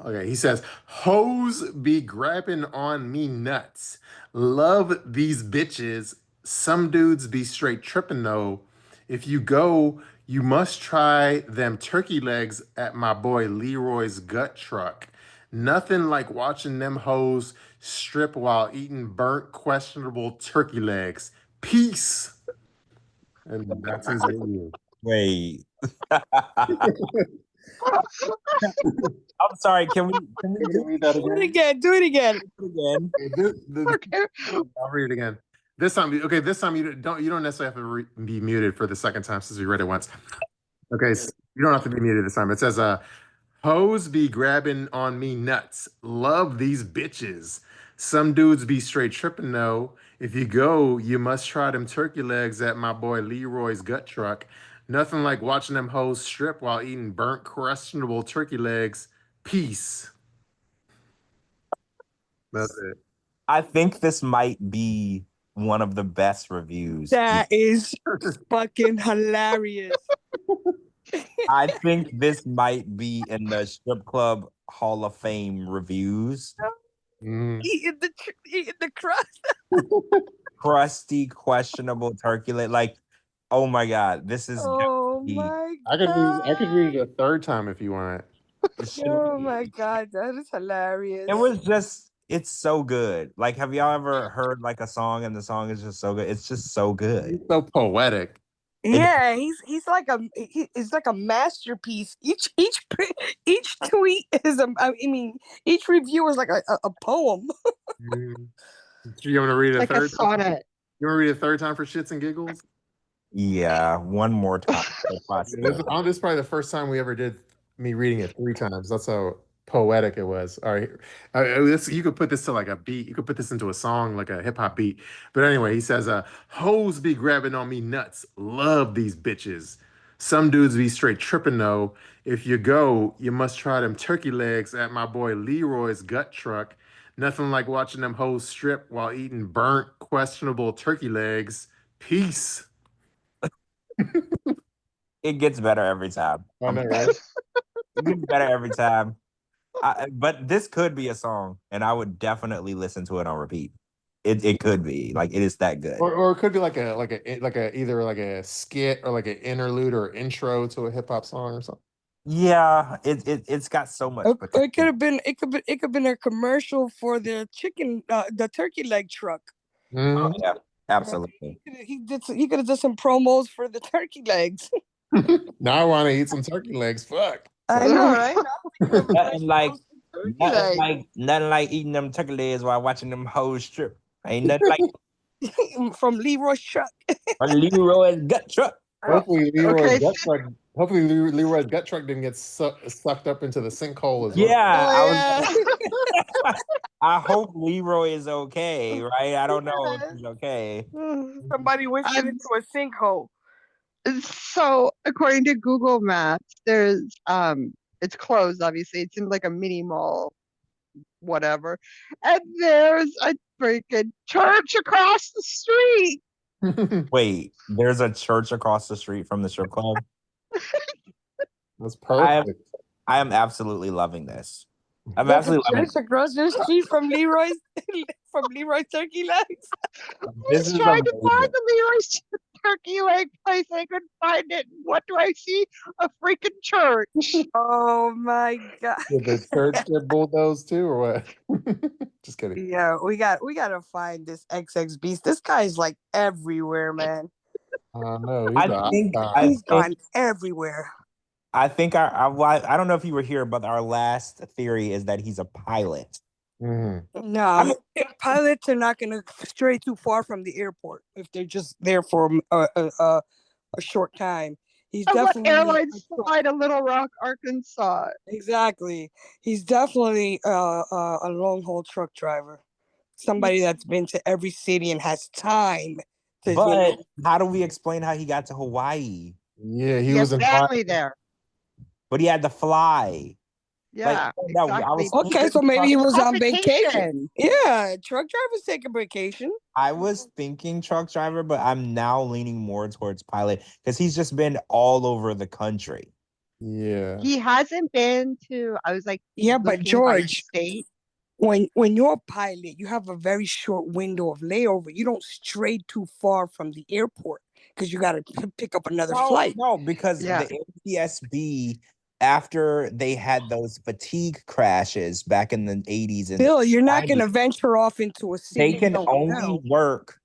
S1: Okay, he says, hoes be grabbing on me nuts. Love these bitches. Some dudes be straight tripping though. If you go, you must try them turkey legs at my boy Leroy's gut truck. Nothing like watching them hoes strip while eating burnt, questionable turkey legs. Peace. And that's his review.
S3: Wait. I'm sorry. Can we do that
S2: Do it
S3: again?
S2: again. Do it again.
S3: Again.
S4: Okay.
S1: I'll read it again. This time, okay. This time you don't necessarily have to be muted for the second time since we read it once. Okay, so you don't have to be muted this time. It says, "Hoes be grabbing on me nuts. Love these bitches. Some dudes be straight tripping though. If you go, you must try them turkey legs at my boy Leroy's gut truck. Nothing like watching them hoes strip while eating burnt, questionable turkey legs. Peace." That's it.
S3: I think this might be one of the best reviews.
S2: That is fucking hilarious.
S3: I think this might be in the strip club Hall of Fame reviews.
S1: Mm.
S2: Eating the crust.
S3: Crusty, questionable turkey leg. Like, oh my God, this is
S2: Oh
S3: the-
S2: my
S1: I could read it a third time if you want.
S2: Oh my god, that is hilarious.
S3: It was just, it's so good. Like, have y'all ever heard like a song and the song is just so good? It's just so good.
S1: It's so poetic.
S2: Yeah, he's like it's like a masterpiece. Each tweet is each review is like a poem.
S1: Mm. You want to read it
S4: Like
S1: a
S4: a
S1: third?
S4: sonnet.
S1: You want to read it a third time for shits and giggles?
S3: Yeah, one more time.
S1: This is probably the first time we ever did me reading it 3 times. That's how poetic it was. All right, you could put this to like a beat. You could put this into a song, like a hip hop beat. But anyway, he says, "Hoes be grabbing on me nuts. Love these bitches. Some dudes be straight tripping though. If you go, you must try them turkey legs at my boy Leroy's gut truck. Nothing like watching them hoes strip while eating burnt, questionable turkey legs. Peace."
S3: It gets better every time.
S1: I know, right?
S3: It gets better every time. But this could be a song, and I would definitely listen to it on repeat. It could be like it is that good.
S1: Or it could be like a either like a skit or like an interlude or intro to a hip hop song or something.
S3: Yeah, it's got so much
S2: It
S3: potential.
S2: could have been. It could have been a commercial for the the turkey leg truck.
S3: Oh, yeah, absolutely.
S2: He could have done some promos for the turkey legs.
S1: Now I want to eat some turkey legs. Fuck.
S2: I know, right?
S3: Nothing like eating them turkey legs while watching them hoes strip. Ain't nothing like
S2: From Leroy's truck.
S3: Leroy's gut truck.
S1: Hopefully Leroy's
S4: Okay.
S1: gut truck. Hopefully Leroy's gut truck didn't get sucked up into the sinkhole as well.
S3: Yeah,
S2: Oh,
S3: yeah. I hope Leroy is okay, right? I don't know if he's okay.
S2: Somebody whispered into a sinkhole.
S4: So according to Google Maps, there's it's closed obviously. It's in like a mini mall, whatever. And there's a freaking church across the street.
S3: Wait, there's a church across the street from the strip club?
S1: That's perfect.
S3: I am absolutely loving this. I'm absolutely loving
S2: Church across the street from Leroy's turkey legs.
S3: This
S4: He's
S3: is
S4: trying to
S3: amazing.
S4: find the Leroy's turkey leg place. I couldn't find it. What do I see? A freaking church.
S2: Oh my god.
S1: Did the church get bulldozed too, or what? Just kidding.
S2: Yeah, we gotta find this XX Beast. This guy's like everywhere, man.
S1: No,
S2: He's gone everywhere.
S3: I think I don't know if you were here, but our last theory is that he's a pilot.
S1: Mm-hmm.
S2: No, pilots are not going to stray too far from the airport if they're just there for a short time. He's
S4: And
S2: definitely
S4: what airlines fly to Little Rock, Arkansas?
S2: Exactly. He's definitely a long haul truck driver. Somebody that's been to every city and has time.
S3: But how do we explain how he got to Hawaii?
S1: Yeah,
S4: He has family there.
S3: But he had to fly.
S4: Yeah, exactly.
S2: Okay, so maybe he was on vacation.
S4: Vacation.
S2: Yeah, truck drivers take a vacation.
S3: I was thinking truck driver, but I'm now leaning more towards pilot because he's just been all over the country.
S1: Yeah.
S4: He hasn't been to, I was like,
S2: Yeah, but
S4: looking by
S2: George,
S4: state.
S2: when you're a pilot, you have a very short window of layover. You don't stray too far from the airport because you got to pick up another flight.
S3: No, because the NTSB, after they had those fatigue crashes back in the 80s and
S2: Bill, you're not going to venture off into a city.
S3: they can only work,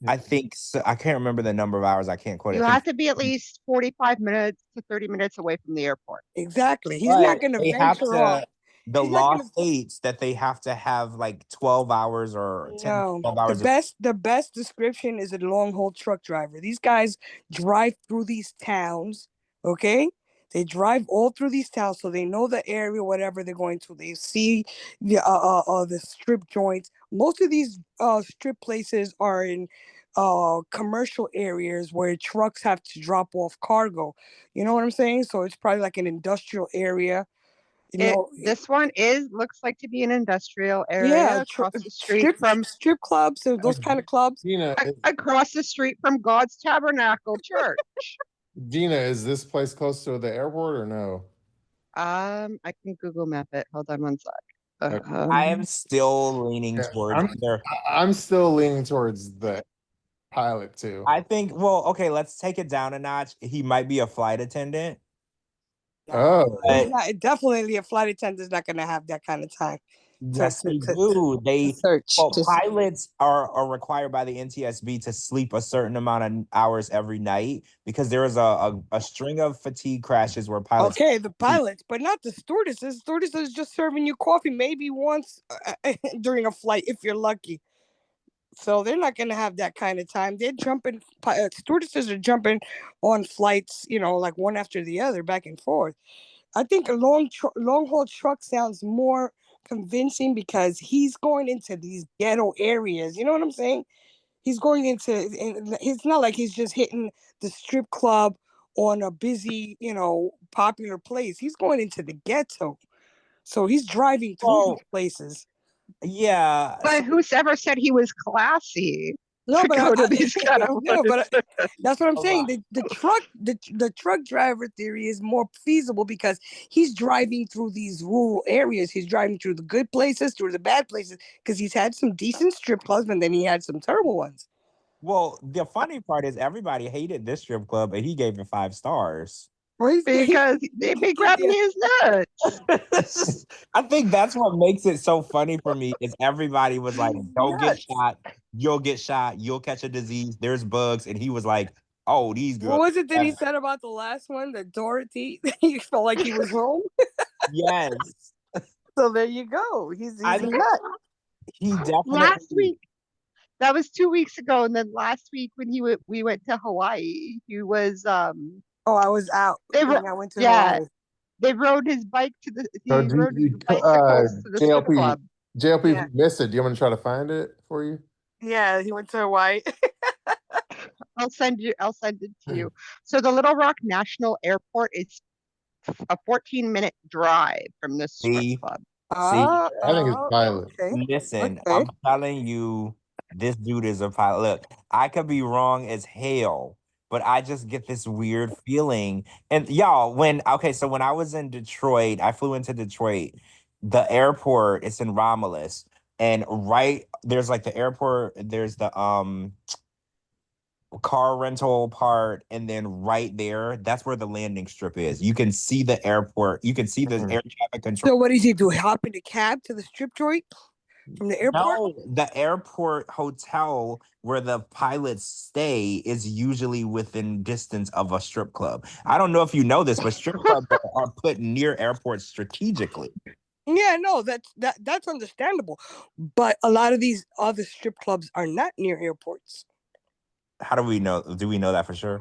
S3: I think, so, I can't remember the number of hours. I can't quote it.
S4: You have to be at least 45 minutes to 30 minutes away from the airport.
S2: Exactly. He's not going to venture off.
S3: The law states that they have to have like 12 hours or 10, 12 hours.
S2: The best description is a long haul truck driver. These guys drive through these towns, okay? They drive all through these towns, so they know the area, whatever they're going to. They see the strip joints. Most of these strip places are in commercial areas where trucks have to drop off cargo. You know what I'm saying? So it's probably like an industrial area.
S4: This one looks like to be an industrial area.
S2: Yeah,
S4: across the street
S2: from strip clubs or those kind of clubs.
S1: Gina,
S4: across the street from God's Tabernacle Church.
S1: Gina, is this place close to the airport or no?
S4: I can Google map it. Hold on one sec.
S3: I am still leaning towards
S1: I'm still leaning towards the pilot too.
S3: I think, well, okay, let's take it down a notch. He might be a flight attendant.
S2: Definitely a flight attendant is not going to have that kind of time.
S3: Yes, they do. Pilots are required by the NTSB to sleep a certain amount of hours every night because there is a string of fatigue crashes where pilots.
S2: Okay, the pilots, but not the stewardesses. Stewardesses just serving you coffee maybe once during a flight if you're lucky. So they're not going to have that kind of time. They're jumping. Stewardesses are jumping on flights, like one after the other, back and forth. I think a long haul truck sounds more convincing because he's going into these ghetto areas. You know what I'm saying? He's going into. It's not like he's just hitting the strip club on a busy, popular place. He's going into the ghetto, so he's driving through these places.
S3: Yeah.
S4: But who's ever said he was classy?
S2: No,
S4: to
S2: but
S4: go to these kind of
S2: no, but that's what I'm
S3: A
S2: saying.
S3: lot.
S2: The truck driver theory is more feasible because he's driving through these rural areas. He's driving through the good places, through the bad places, because he's had some decent strip clubs, and then he had some terrible ones.
S3: Well, the funny part is everybody hated this strip club, and he gave it 5 stars.
S2: Well,
S4: because they've been grabbing his nuts.
S3: I think that's what makes it so funny for me is everybody was like, "Don't get
S2: Nuts.
S3: shot. You'll get shot. You'll catch a disease. There's bugs," and he was like, "Oh, these
S2: What
S3: girls."
S2: was it that he said about the last one, that Dorothy? He felt like he was home.
S3: Yes,
S2: So there you go. He's
S3: I
S2: a nut.
S3: he
S4: Last
S3: definitely.
S4: week, that was 2 weeks ago, and then last week when we went to Hawaii, he was
S2: Oh, I was out.
S4: they
S2: When
S4: were
S2: I went to
S4: yeah,
S2: Hawaii.
S4: they rode his bike to the
S1: So
S4: he rode his bicycles to the strip
S1: JLP,
S4: club.
S1: JLP, if
S2: Yeah.
S1: you missed it, do you want me to try to find it for you?
S2: Yeah, he went to Hawaii.
S4: I'll send it to you. So the Little Rock National Airport is a 14-minute drive from this strip
S3: See,
S4: club.
S3: see.
S1: I think it's pilot.
S2: Okay.
S3: Listen,
S2: Okay.
S3: I'm telling you, this dude is a pilot. Look, I could be wrong as hell, but I just get this weird feeling. And y'all, so when I was in Detroit, I flew into Detroit. The airport is in Romulus, and right there's like the airport, there's the car rental part, and then right there, that's where the landing strip is. You can see the airport, you can see the air traffic control.
S2: So what does he do? Hop in a cab to the strip joint from the airport?
S3: No, the airport hotel where the pilots stay is usually within distance of a strip club. I don't know if you know this, but strip clubs are put near airports strategically.
S2: Yeah, no, that's understandable. But a lot of these other strip clubs are not near airports.
S3: How do we know? Do we know that for sure?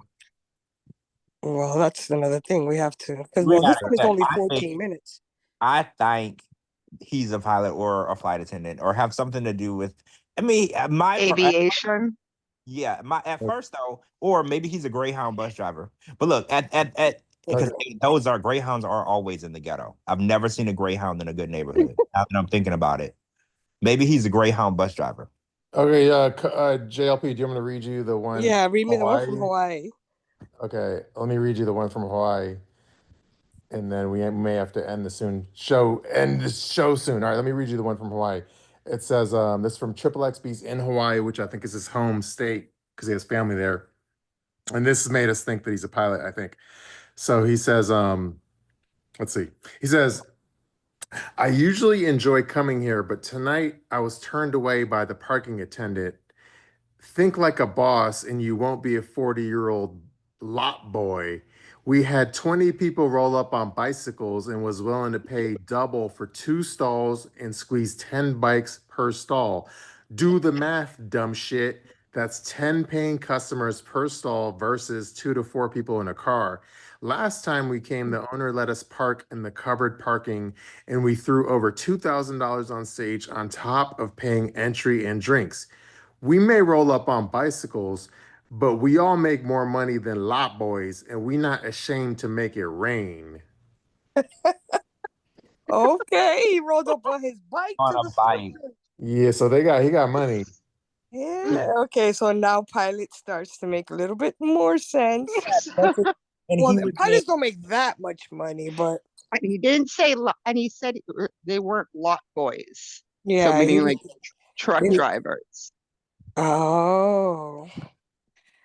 S2: Well, that's another thing we have to, because
S3: We
S2: this
S3: gotta
S2: one is
S3: check.
S2: only
S3: I
S2: 14
S3: think
S2: minutes.
S3: I think he's a pilot or a flight attendant or have something to do with. I mean,
S4: Aviation.
S3: at first though, or maybe he's a Greyhound bus driver. But look, because those are Greyhounds are always in the ghetto. I've never seen a Greyhound in a good neighborhood. Now that I'm thinking about it, maybe he's a Greyhound bus driver.
S1: Okay, JLP, do you want me to read you the one?
S2: Yeah, read me the one
S1: Hawaii?
S2: from Hawaii.
S1: Okay, let me read you the one from Hawaii, and then we may have to end the show soon. All right, let me read you the one from Hawaii. It says this is from Triple XB's in Hawaii, which I think is his home state because he has family there, and this has made us think that he's a pilot, I think. So he says, let's see. He says, I usually enjoy coming here, but tonight I was turned away by the parking attendant. Think like a boss, and you won't be a 40-year-old lot boy. We had 20 people roll up on bicycles and was willing to pay double for 2 stalls and squeeze 10 bikes per stall. Do the math, dumb shit. That's 10 paying customers per stall versus 2 to 4 people in a car. Last time we came, the owner let us park in the covered parking, and we threw over $2,000 on stage on top of paying entry and drinks. We may roll up on bicycles, but we all make more money than lot boys, and we not ashamed to make it rain.
S2: Okay, he rolled up on his bike
S3: On
S2: to
S3: a
S2: the
S3: bike.
S2: strip.
S1: Yeah, so he got money.
S2: Yeah, okay, so now pilot starts to make a little bit more sense.
S3: And
S2: Well,
S3: he was
S2: pilots don't make that much money, but
S4: And he didn't say and he said they weren't lot boys.
S2: yeah,
S4: So meaning like truck
S2: he-
S4: drivers.
S2: oh,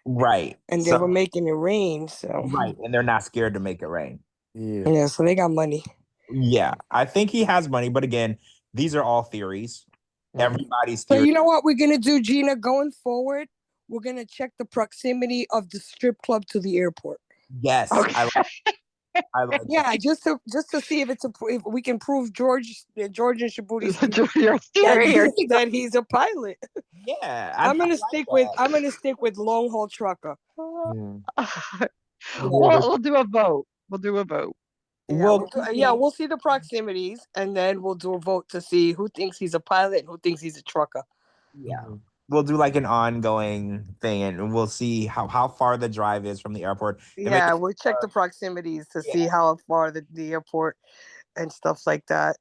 S3: right.
S2: and they
S3: So
S2: were making it rain, so
S3: right, and they're not scared to make it rain.
S1: Yeah.
S2: yeah, so they got money.
S3: Yeah, I think he has money, but again, these are all theories. Everybody's
S2: So
S3: theory.
S2: you know what we're gonna do, Gina? Going forward, we're gonna check the proximity of the strip club to the airport.
S3: Yes,
S4: Okay.
S3: I like
S2: Yeah,
S3: that.
S2: just to see if if we can prove George and Shabooty's
S4: Your theory.
S2: that he's a pilot.
S3: Yeah,
S2: I'm gonna
S3: like
S2: stick with long haul trucker.
S4: We'll do a vote. We'll do a vote.
S2: Yeah, we'll see the proximities, and then we'll do a vote to see who thinks he's a pilot and who thinks he's a trucker.
S3: Yeah. We'll do like an ongoing thing, and we'll see how far the drive is from the airport.
S2: Yeah, we'll check the proximities to see how far the airport and stuff like that.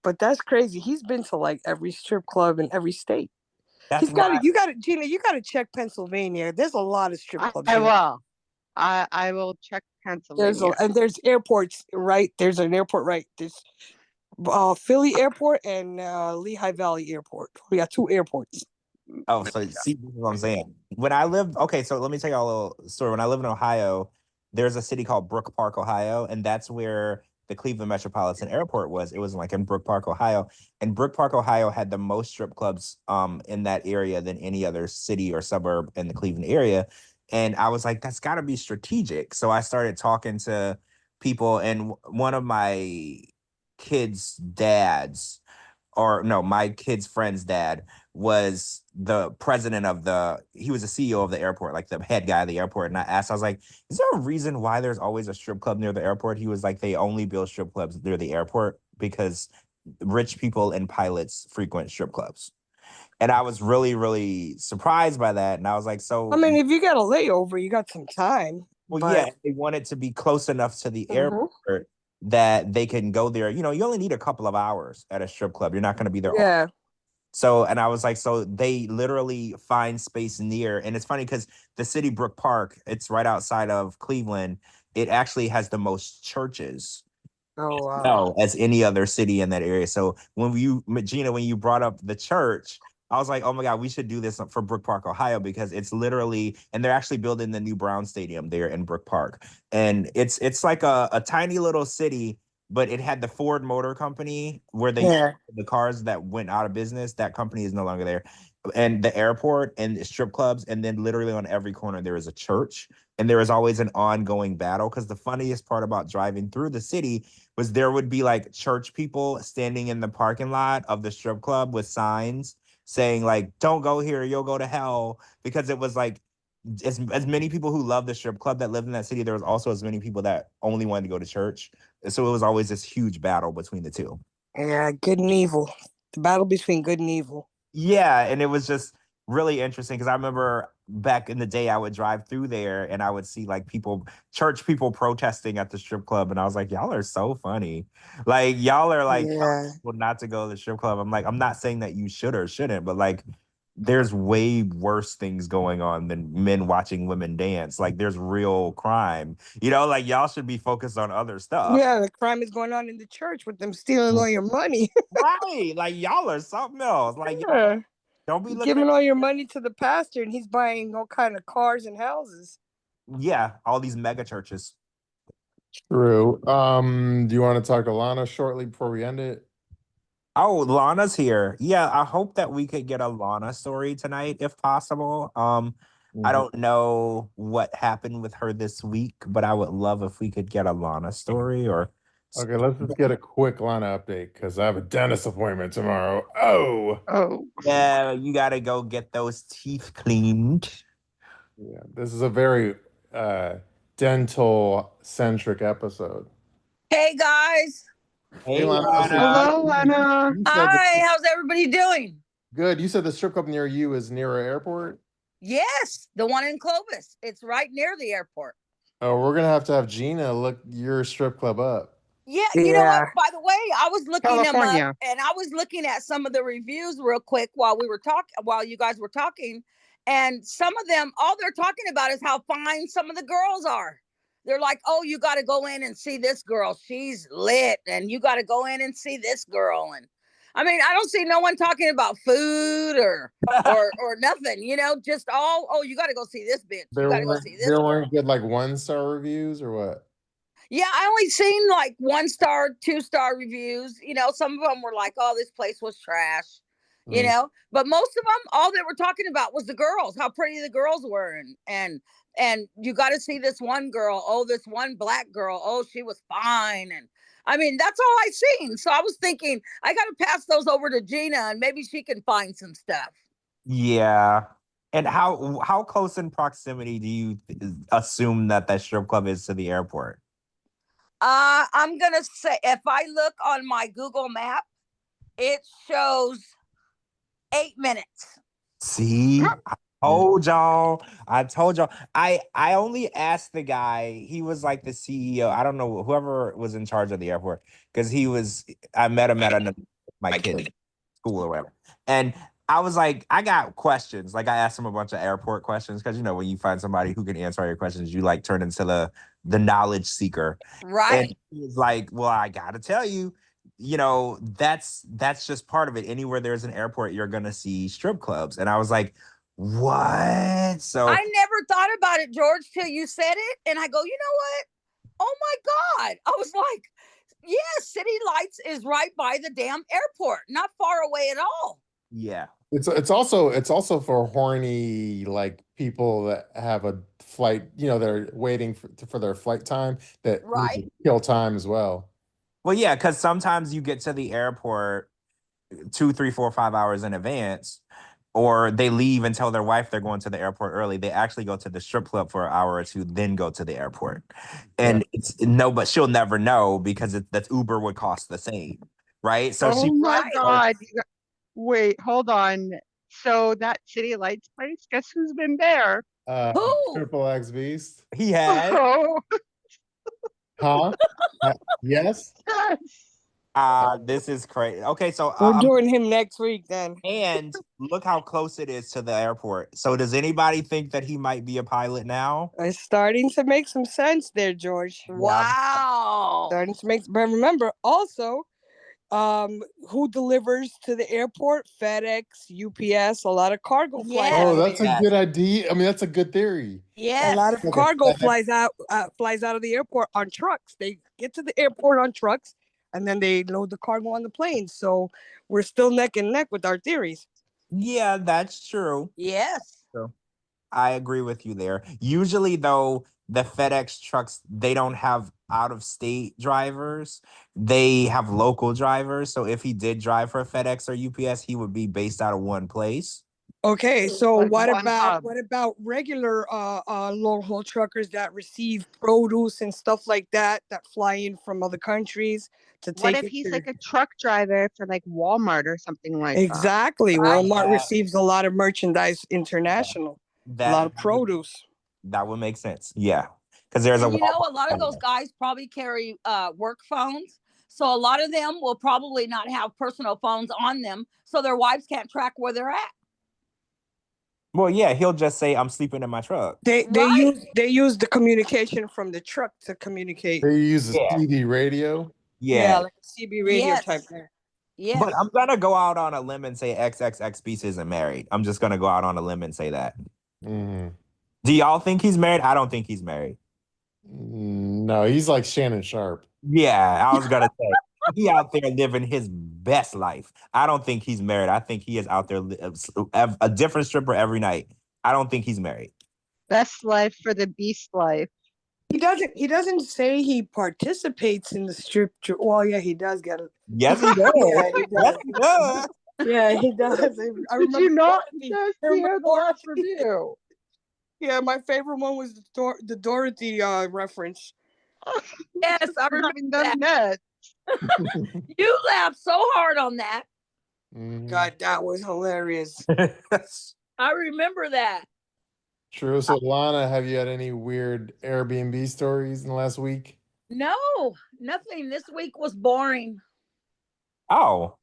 S2: But that's crazy. He's been to like every strip club in every state.
S3: That's why.
S2: Gina, you gotta check Pennsylvania. There's a lot of strip clubs
S4: I
S2: here.
S4: will. I will check Pennsylvania.
S2: There's airports, right? There's an airport, right? There's Philly Airport and Lehigh Valley Airport. We got two airports.
S3: Oh, so see, this is what I'm saying. When I lived, okay, so let me tell you a little story. When I lived in Ohio, there's a city called Brook Park, Ohio, and that's where the Cleveland Metropolitan Airport was. It was like in Brook Park, Ohio, and Brook Park, Ohio had the most strip clubs in that area than any other city or suburb in the Cleveland area. And I was like, that's got to be strategic. So I started talking to people, and one of my kids' dads, or no, my kid's friend's dad was the president of he was the CEO of the airport, like the head guy of the airport. And I asked, I was like, is there a reason why there's always a strip club near the airport? He was like, they only build strip clubs near the airport because rich people and pilots frequent strip clubs. And I was really, really surprised by that. And I was like, so.
S2: I mean, if you got a layover, you got some time.
S3: Well,
S2: but...
S3: yeah, they want it to be close enough to the airport that they can go there. You know, you only need a couple of hours at a strip club. You're not going to be there.
S2: Yeah.
S3: So, and I was like, so they literally find space near, and it's funny because the city Brook Park, it's right outside of Cleveland. It actually has the most churches.
S2: Oh, wow.
S3: No, as any other city in that area. So when Gina, when you brought up the church, I was like, oh my God, we should do this for Brook Park, Ohio, because it's literally, and they're actually building the new Brown Stadium there in Brook Park. And it's like a tiny little city, but it had the Ford Motor Company where the cars that went out of business, that company is no longer there. And the airport and the strip clubs, and then literally on every corner there is a church, and there is always an ongoing battle. Because the funniest part about driving through the city was there would be like church people standing in the parking lot of the strip club with signs saying like, don't go here, you'll go to hell. Because it was like as many people who loved the strip club that lived in that city, there was also as many people that only wanted to go to church. So it was always this huge battle between the two.
S2: Yeah, good and evil. The battle between good and evil.
S3: Yeah, and it was just really interesting because I remember back in the day I would drive through there and I would see like church people protesting at the strip club, and I was like, y'all are so funny. Like y'all are like telling people not to go to the strip club. I'm like, I'm not saying that you should or shouldn't, but like there's way worse things going on than men watching women dance. Like there's real crime. You know, like y'all should be focused on other stuff.
S2: Yeah, the crime is going on in the church with them stealing all your money.
S3: Right. Like y'all are something else. Like don't be
S2: giving all your money to the pastor and he's buying all kind of cars and houses.
S3: Yeah, all these mega churches.
S1: True. Do you want to talk to Lana shortly before we end it?
S3: Oh, Lana's here. Yeah, I hope that we could get a Lana story tonight if possible. I don't know what happened with her this week, but I would love if we could get a Lana story or.
S1: Okay, let's just get a quick Lana update because I have a dentist appointment tomorrow. Oh.
S3: Yeah, you got to go get those teeth cleaned.
S1: Yeah, this is a very dental centric episode.
S5: Hey guys.
S3: Hey,
S1: Lana.
S4: Hello, Lana.
S5: Hi, how's everybody doing?
S1: Good. You said the strip club near you is near an airport?
S5: Yes, the one in Clovis. It's right near the airport.
S1: Oh, we're going to have Gina look your strip club up.
S5: Yeah, you know what? By the way, I was looking them up, and I was looking at some of the reviews real quick while you guys were talking, and some of them, all they're talking about is how fine some of the girls are. They're like, oh, you got to go in and see this girl. She's lit, and you got to go in and see this girl. And I mean, I don't see no one talking about food or nothing, you know, just you got to go see this bitch. You got to go see this.
S1: There weren't good like 1-star reviews or what?
S5: Yeah, I only seen like 1-star, 2-star reviews. You know, some of them were like, oh, this place was trash, you know, but most of them, all they were talking about was the girls, how pretty the girls were. And you got to see this one girl. Oh, this one black girl. Oh, she was fine. And I mean, that's all I seen. So I was thinking I got to pass those over to Gina and maybe she can find some stuff.
S3: Yeah. And how close in proximity do you assume that strip club is to the airport?
S5: I'm going to say, if I look on my Google map, it shows 8 minutes.
S3: See, I told y'all. I only asked the guy. He was like the CEO. I don't know, whoever was in charge of the airport, because I met him at my kid's school or whatever. And I was like, I got questions. Like I asked him a bunch of airport questions because when you find somebody who can answer all your questions, you like turn into the knowledge seeker.
S5: Right.
S3: And he was like, well, I gotta tell you, that's just part of it. Anywhere there's an airport, you're gonna see strip clubs. And I was like, what? So
S5: I never thought about it, George, till you said it. And I go, you know what? Oh my God. I was like, yeah, City Lights is right by the damn airport, not far away at all.
S3: yeah.
S1: It's also for horny like people that have a flight, they're waiting for their flight time that need
S5: Right.
S1: to kill time as well.
S3: Well, yeah, because sometimes you get to the airport 2, 3, 4, 5 hours in advance, or they leave and tell their wife they're going to the airport early. They actually go to the strip club for an hour or two, then go to the airport. And but she'll never know because that Uber would cost the same, right? So
S4: Oh my
S5: Right.
S4: God. Wait, hold on. So that City Lights place, guess who's been there?
S5: Who?
S1: Triple X Beast.
S3: he has.
S4: Oh,
S1: Huh? Yes.
S4: yes.
S3: This is crazy. Okay, so
S2: We're doing him next week then.
S3: and look how close it is to the airport. So does anybody think that he might be a pilot now?
S2: It's starting to make some sense there, George.
S5: Wow.
S2: Starting to make, but remember also, who delivers to the airport? FedEx, UPS, a lot of cargo flies.
S5: Yes.
S1: Oh,
S2: out of
S1: that's
S2: there.
S1: a good idea. I mean, that's a good theory.
S5: Yes.
S2: A lot of
S1: Like a
S2: cargo
S1: FedEx.
S2: flies out of the airport on trucks. They get to the airport on trucks, and then they load the cargo on the plane. So we're still neck and neck with our theories.
S3: Yeah, that's true.
S5: Yes.
S3: So I agree with you there. Usually, though, the FedEx trucks, they don't have out-of-state drivers. They have local drivers. So if he did drive for FedEx or UPS, he would be based out of one place.
S2: Okay, so
S4: Like
S2: what
S4: one
S2: about
S4: hub.
S2: what about regular long haul truckers that receive produce and stuff like that fly in from other countries to
S4: What
S2: take
S4: if
S2: it
S4: he's
S2: to
S4: like a truck driver for like Walmart or something like that?
S2: exactly
S5: Right.
S2: Walmart receives a lot of merchandise international, a lot of produce.
S3: That would make sense. Yeah. Because there's
S5: And
S3: a
S5: you know, a
S3: Walmart
S5: lot of those
S3: somewhere.
S5: guys probably carry work phones. So a lot of them will probably not have personal phones on them. So their wives can't track where they're at.
S3: Well, yeah, he'll just say, I'm sleeping in my truck.
S2: They
S5: Right.
S2: use the communication from the truck to communicate.
S1: They use a
S3: Yeah.
S1: CD radio.
S3: Yeah.
S2: Like a CB radio
S5: Yes.
S2: type there.
S5: Yes.
S3: But I'm going to go out on a limb and say XXX Beast isn't married. I'm just going to go out on a limb and say that.
S1: Mhm.
S3: Do y'all think he's married? I don't think he's married.
S1: No, he's like Shannon Sharp.
S3: Yeah, I was going to say. He out there living his best life. I don't think he's married. I think he is out there a different stripper every night. I don't think he's married.
S4: Best life for the beast life.
S2: He doesn't say he participates in the strip. Well, yeah, he does get it.
S3: Yes, he does.
S2: Yeah, he
S3: Yes,
S2: does.
S3: he does.
S2: Yeah, he does. I
S4: Did you not
S2: Dorothy.
S4: just
S2: I remember
S4: hear the last
S2: Dorothy.
S4: review?
S2: Yeah, my favorite one was the Dorothy reference.
S5: Yes, I remember
S4: Having them
S5: that.
S4: nuts.
S5: You laughed so hard on that.
S2: God, that was hilarious.
S5: I remember that.
S1: True. So, Lana, have you had any weird Airbnb stories in the last week?
S5: No, nothing. This week was boring.
S3: Oh,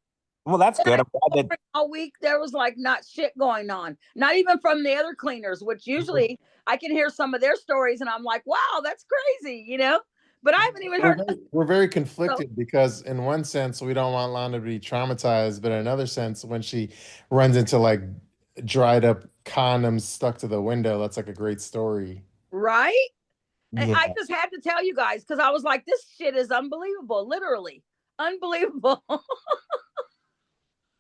S3: well, that's good. I'm glad that
S5: All week there was like not shit going on. Not even from the other cleaners, which usually I can hear some of their stories and I'm like, wow, that's crazy, you know? But I haven't even heard.
S1: We're very conflicted because in one sense we don't want Lana to be traumatized, but in another sense, when she runs into like dried up condoms stuck to the window, that's like a great story.
S5: Right?
S3: Yeah.
S5: I just had to tell you guys because I was like, this shit is unbelievable, literally unbelievable.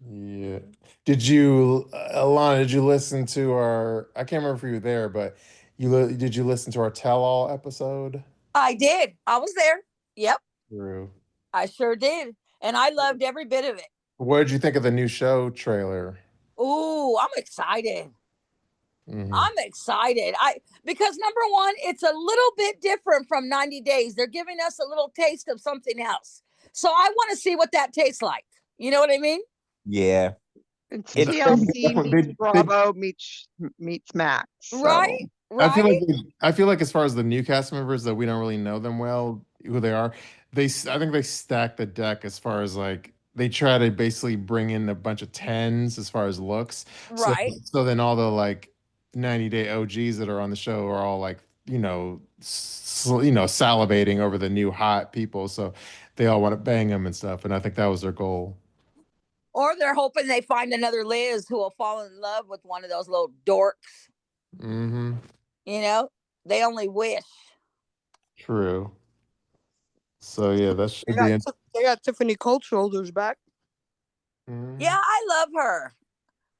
S1: Yeah. Did you, Alana, did you listen to our, I can't remember if you were there, but did you listen to our tell-all episode?
S5: I did. I was there. Yep.
S1: True.
S5: I sure did. And I loved every bit of it.
S1: What did you think of the new show trailer?
S5: Ooh, I'm excited.
S1: Mhm.
S5: I'm excited. Because number one, it's a little bit different from 90 Days. They're giving us a little taste of something else. So I want to see what that tastes like. You know what I mean?
S3: Yeah.
S4: It's
S3: It's
S4: TLC meets Bravo meets Max. So.
S5: Right.
S1: I feel like as far as the new cast members that we don't really know them well, who they are, I think they stack the deck as far as like they try to basically bring in a bunch of tens as far as looks. So
S5: Right.
S1: so then all the like 90-day OGs that are on the show are all like, salivating over the new hot people. So they all want to bang them and stuff. And I think that was their goal.
S5: Or they're hoping they find another Liz who will fall in love with one of those little dorks.
S1: Mm-hmm.
S5: You know, they only wish.
S1: True. So yeah, that should be.
S2: They got Tiffany Cold Shoulders back.
S5: Yeah, I love her.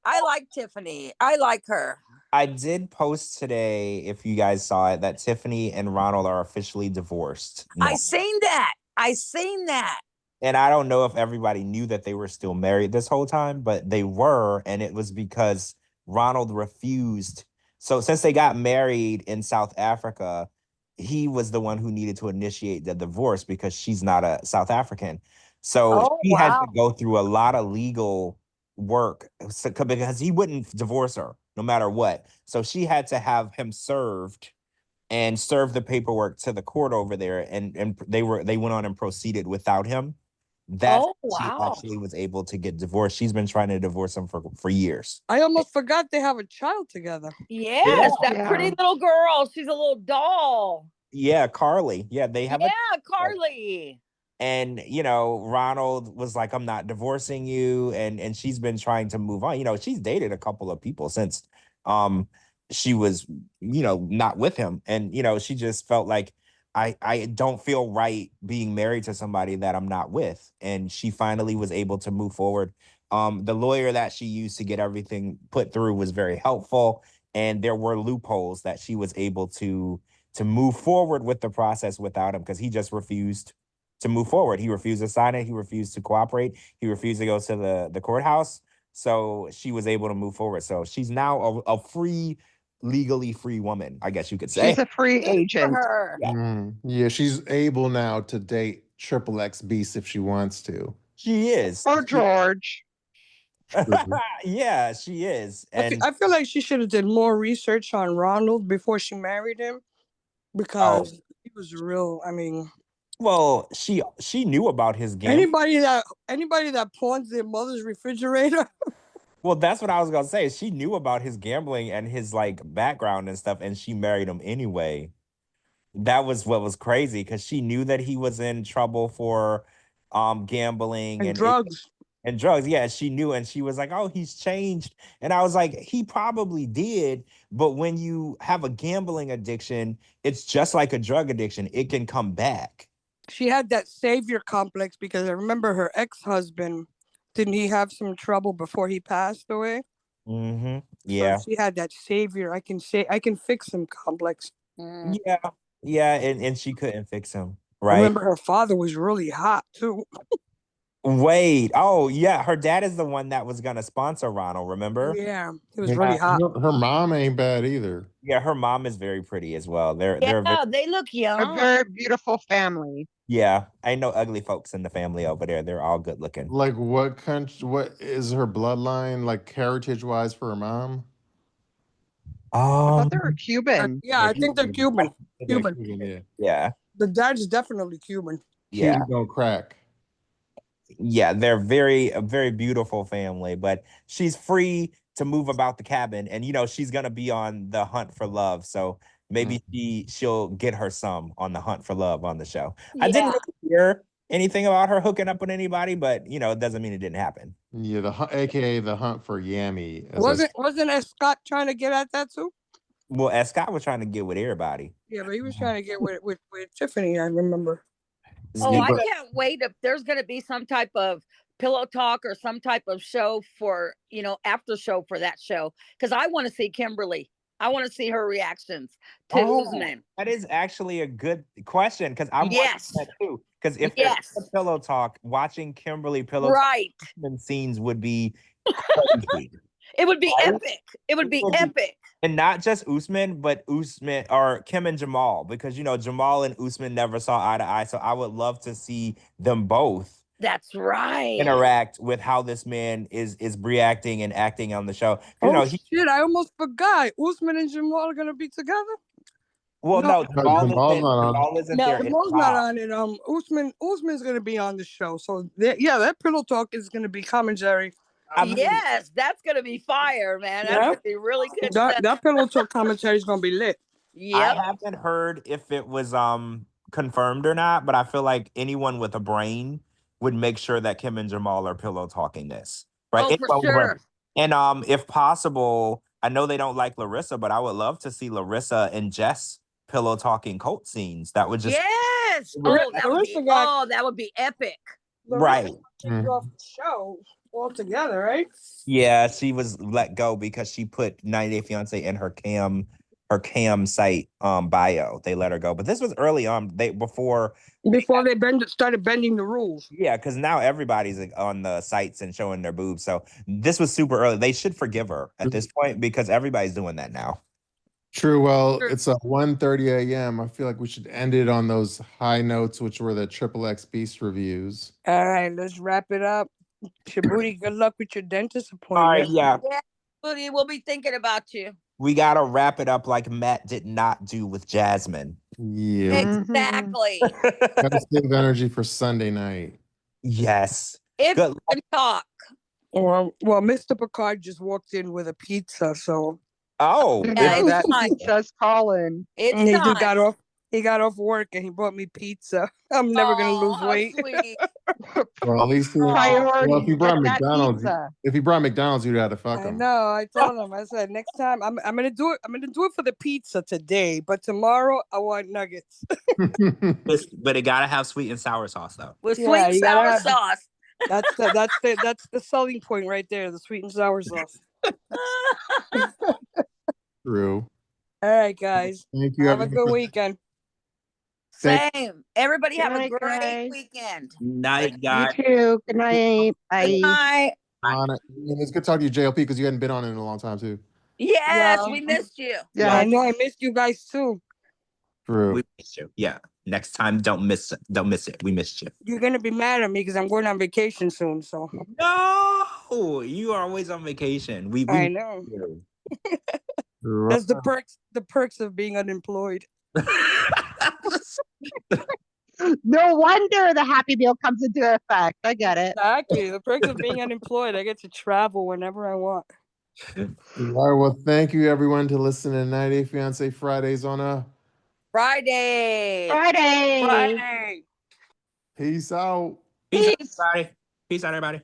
S5: I like Tiffany. I like her.
S3: I did post today, if you guys saw it, that Tiffany and Ronald are officially divorced.
S5: I seen that.
S3: And I don't know if everybody knew that they were still married this whole time, but they were. And it was because Ronald refused. So since they got married in South Africa, he was the one who needed to initiate the divorce because she's not a South African. So he had to go through a lot of legal work because he wouldn't divorce her no matter what. So she had to have him served and serve the paperwork to the court over there. And they went on and proceeded without him. She actually was able to get divorced. She's been trying to divorce him for years.
S2: I almost forgot they have a child together.
S5: Yes, that pretty little girl. She's a little doll.
S3: Yeah, Carly. Yeah, they have
S5: Carly.
S3: And, Ronald was like, I'm not divorcing you. And she's been trying to move on. She's dated a couple of people since she was, not with him. And, she just felt like, I don't feel right being married to somebody that I'm not with. And she finally was able to move forward. The lawyer that she used to get everything put through was very helpful. And there were loopholes that she was able to move forward with the process without him because he just refused to move forward. He refused to sign it. He refused to cooperate. He refused to go to the courthouse. So she was able to move forward. So she's now a legally free woman, I guess you could say.
S4: She's a free agent.
S1: Yeah, she's able now to date Triple X Beast if she wants to.
S3: She is.
S4: Or George.
S3: Yeah, she is. And
S2: I feel like she should have did more research on Ronald before she married him because he was real. I mean,
S3: well, she knew about his game.
S2: Anybody that pawns their mother's refrigerator.
S3: Well, that's what I was gonna say. She knew about his gambling and his background and stuff, and she married him anyway. That was what was crazy because she knew that he was in trouble for gambling and
S2: drugs.
S3: And drugs, yeah, she knew, and she was like, "Oh, he's changed." And I was like, "He probably did, but when you have a gambling addiction, it's just like a drug addiction; it can come back."
S2: She had that savior complex because I remember her ex-husband. Didn't he have some trouble before he passed away?
S3: Mm-hmm. Yeah.
S2: So she had that savior. I can fix him complex.
S3: Yeah, and she couldn't fix him. Right.
S2: I remember her father was really hot too.
S3: Wait. Oh, yeah. Her dad is the one that was gonna sponsor Ronald. Remember?
S2: Yeah, he was really hot.
S1: Her mom ain't bad either.
S3: Yeah, her mom is very pretty as well. They
S5: look young.
S4: A very beautiful family.
S3: Yeah, I know ugly folks in the family over there. They're all good looking.
S1: Like what country? What is her bloodline like heritage wise for her mom?
S4: I thought they were Cuban.
S2: Yeah, I think they're Cuban.
S3: Yeah.
S2: The dad's definitely Cuban.
S3: Yeah.
S1: Cuban don't crack.
S3: Yeah, they're a very beautiful family, but she's free to move about the cabin, and she's gonna be on the hunt for love. So maybe she'll get her some on the hunt for love on the show. Yeah. I didn't really hear anything about her hooking up with anybody, but it doesn't mean it didn't happen.
S1: Yeah, AKA the hunt for Yammy.
S2: Wasn't Scott trying to get at that too?
S3: Well, Scott was trying to get with everybody.
S2: Yeah, but he was trying to get with Tiffany, I remember.
S5: Oh, I can't wait if there's going to be some type of pillow talk or some type of show for, after show for that show. Because I want to see Kimberly. I want to see her reactions to Usman.
S3: That is actually a good question because I'm watching that too. Because if it's a pillow talk, watching Kimberly pillow talk scenes would be crazy.
S5: It would be epic. It would be epic.
S3: And not just Usman, but Usman or Kim and Jamal, because Jamal and Usman never saw eye to eye. So I would love to see them both.
S5: That's right.
S3: Interact with how this man is reacting and acting on the show.
S2: Shit! I almost forgot. Usman and Jamal are gonna be together.
S3: Well,
S2: No,
S3: no,
S1: Jamal's not on.
S3: Jamal isn't
S5: No,
S3: there. It's
S2: Jamal's not
S3: Bob.
S2: on it. Usman's gonna be on the show. So yeah, that pillow talk is gonna be commentary.
S3: I mean,
S5: yes, that's gonna be fire, man. That's
S2: Yeah.
S5: gonna be really good stuff.
S2: That pillow talk commentary is gonna be lit.
S5: Yep.
S3: I haven't heard if it was confirmed or not, but I feel like anyone with a brain would make sure that Kim and Jamal are pillow talking this. Right?
S5: Oh, for
S3: Anyone with a brain.
S5: sure.
S3: And if possible, I know they don't like Larissa, but I would love to see Larissa and Jess pillow talking cult scenes. That would just
S5: Yes.
S2: Larissa
S5: Oh, that would be.
S2: got-
S5: Oh, that would be epic.
S3: right.
S2: Kicked off the show altogether, right?
S3: Yeah, she was let go because she put 90 Day Fiancé in her cam site bio. They let her go. But this was early on. Before
S2: they started bending the rules.
S3: Yeah, because now everybody's like, on the sites and showing their boobs. So this was super early. They should forgive her at this point because everybody's doing that now.
S1: True. Well, it's 1:30 a.m. I feel like we should end it on those high notes, which were the Triple X Beast reviews.
S2: All right, let's wrap it up. Shabooty, good luck with your dentist appointment.
S3: All right, yeah.
S5: Yeah, Booty, we'll be thinking about you.
S3: We got to wrap it up like Matt did not do with Jasmine.
S1: Yeah.
S5: Exactly.
S1: Gotta save energy for Sunday night.
S3: Yes.
S5: If
S3: Good
S5: you can talk.
S2: Well, Mr. Picard just walked in with a pizza, so
S3: Oh,
S5: Yeah,
S4: that
S5: it's time.
S4: pizza's calling.
S5: It's
S2: he
S5: time.
S2: just got off work and he brought me pizza. I'm never gonna lose
S5: Aw,
S2: weight.
S5: sweet.
S1: Well, at least
S4: Priority.
S1: if he brought
S4: Get that
S1: McDonald's,
S4: pizza.
S1: if he brought McDonald's, you'd have to fuck
S2: I
S1: him.
S2: know. I told him. I said next time I'm gonna do it. I'm gonna do it for the pizza today, but tomorrow I want nuggets.
S3: but it got to have sweet and sour sauce, though.
S5: With
S2: Yeah,
S5: sweet and
S2: you gotta
S5: sour
S2: have-
S5: sauce.
S2: That's the selling point right there. The sweet and sour sauce.
S1: True.
S2: All right, guys.
S1: Thank you.
S2: Have a
S1: everyone.
S2: good weekend.
S5: Same. Everybody
S4: Good
S5: have
S4: night,
S5: a great
S4: guys.
S5: weekend.
S3: Night,
S4: You
S3: guys.
S4: too. Good night. Bye.
S5: Good night.
S1: On it. And it's good talking to you, JLP, because you hadn't been on it in a long time too.
S5: Yes,
S2: Yeah.
S5: we missed you.
S4: Yeah.
S2: I know I missed you guys too.
S1: True.
S3: We missed you. Yeah. Next time, don't miss it. Don't miss it. We missed you.
S2: You're gonna be mad at me because I'm going on vacation soon. So
S3: No, you are always on vacation. We
S2: I know.
S3: you.
S2: That's the perks of being unemployed.
S4: No wonder the Happy Meal comes into effect. I get it.
S2: Exactly. The perks of being unemployed. I get to travel whenever I want.
S1: All right. Well, thank you everyone to listen to 90 Day Fiancé Fridays on a
S5: Friday.
S4: Friday.
S2: Friday.
S1: peace out.
S3: Peace out, everybody. Peace out, everybody.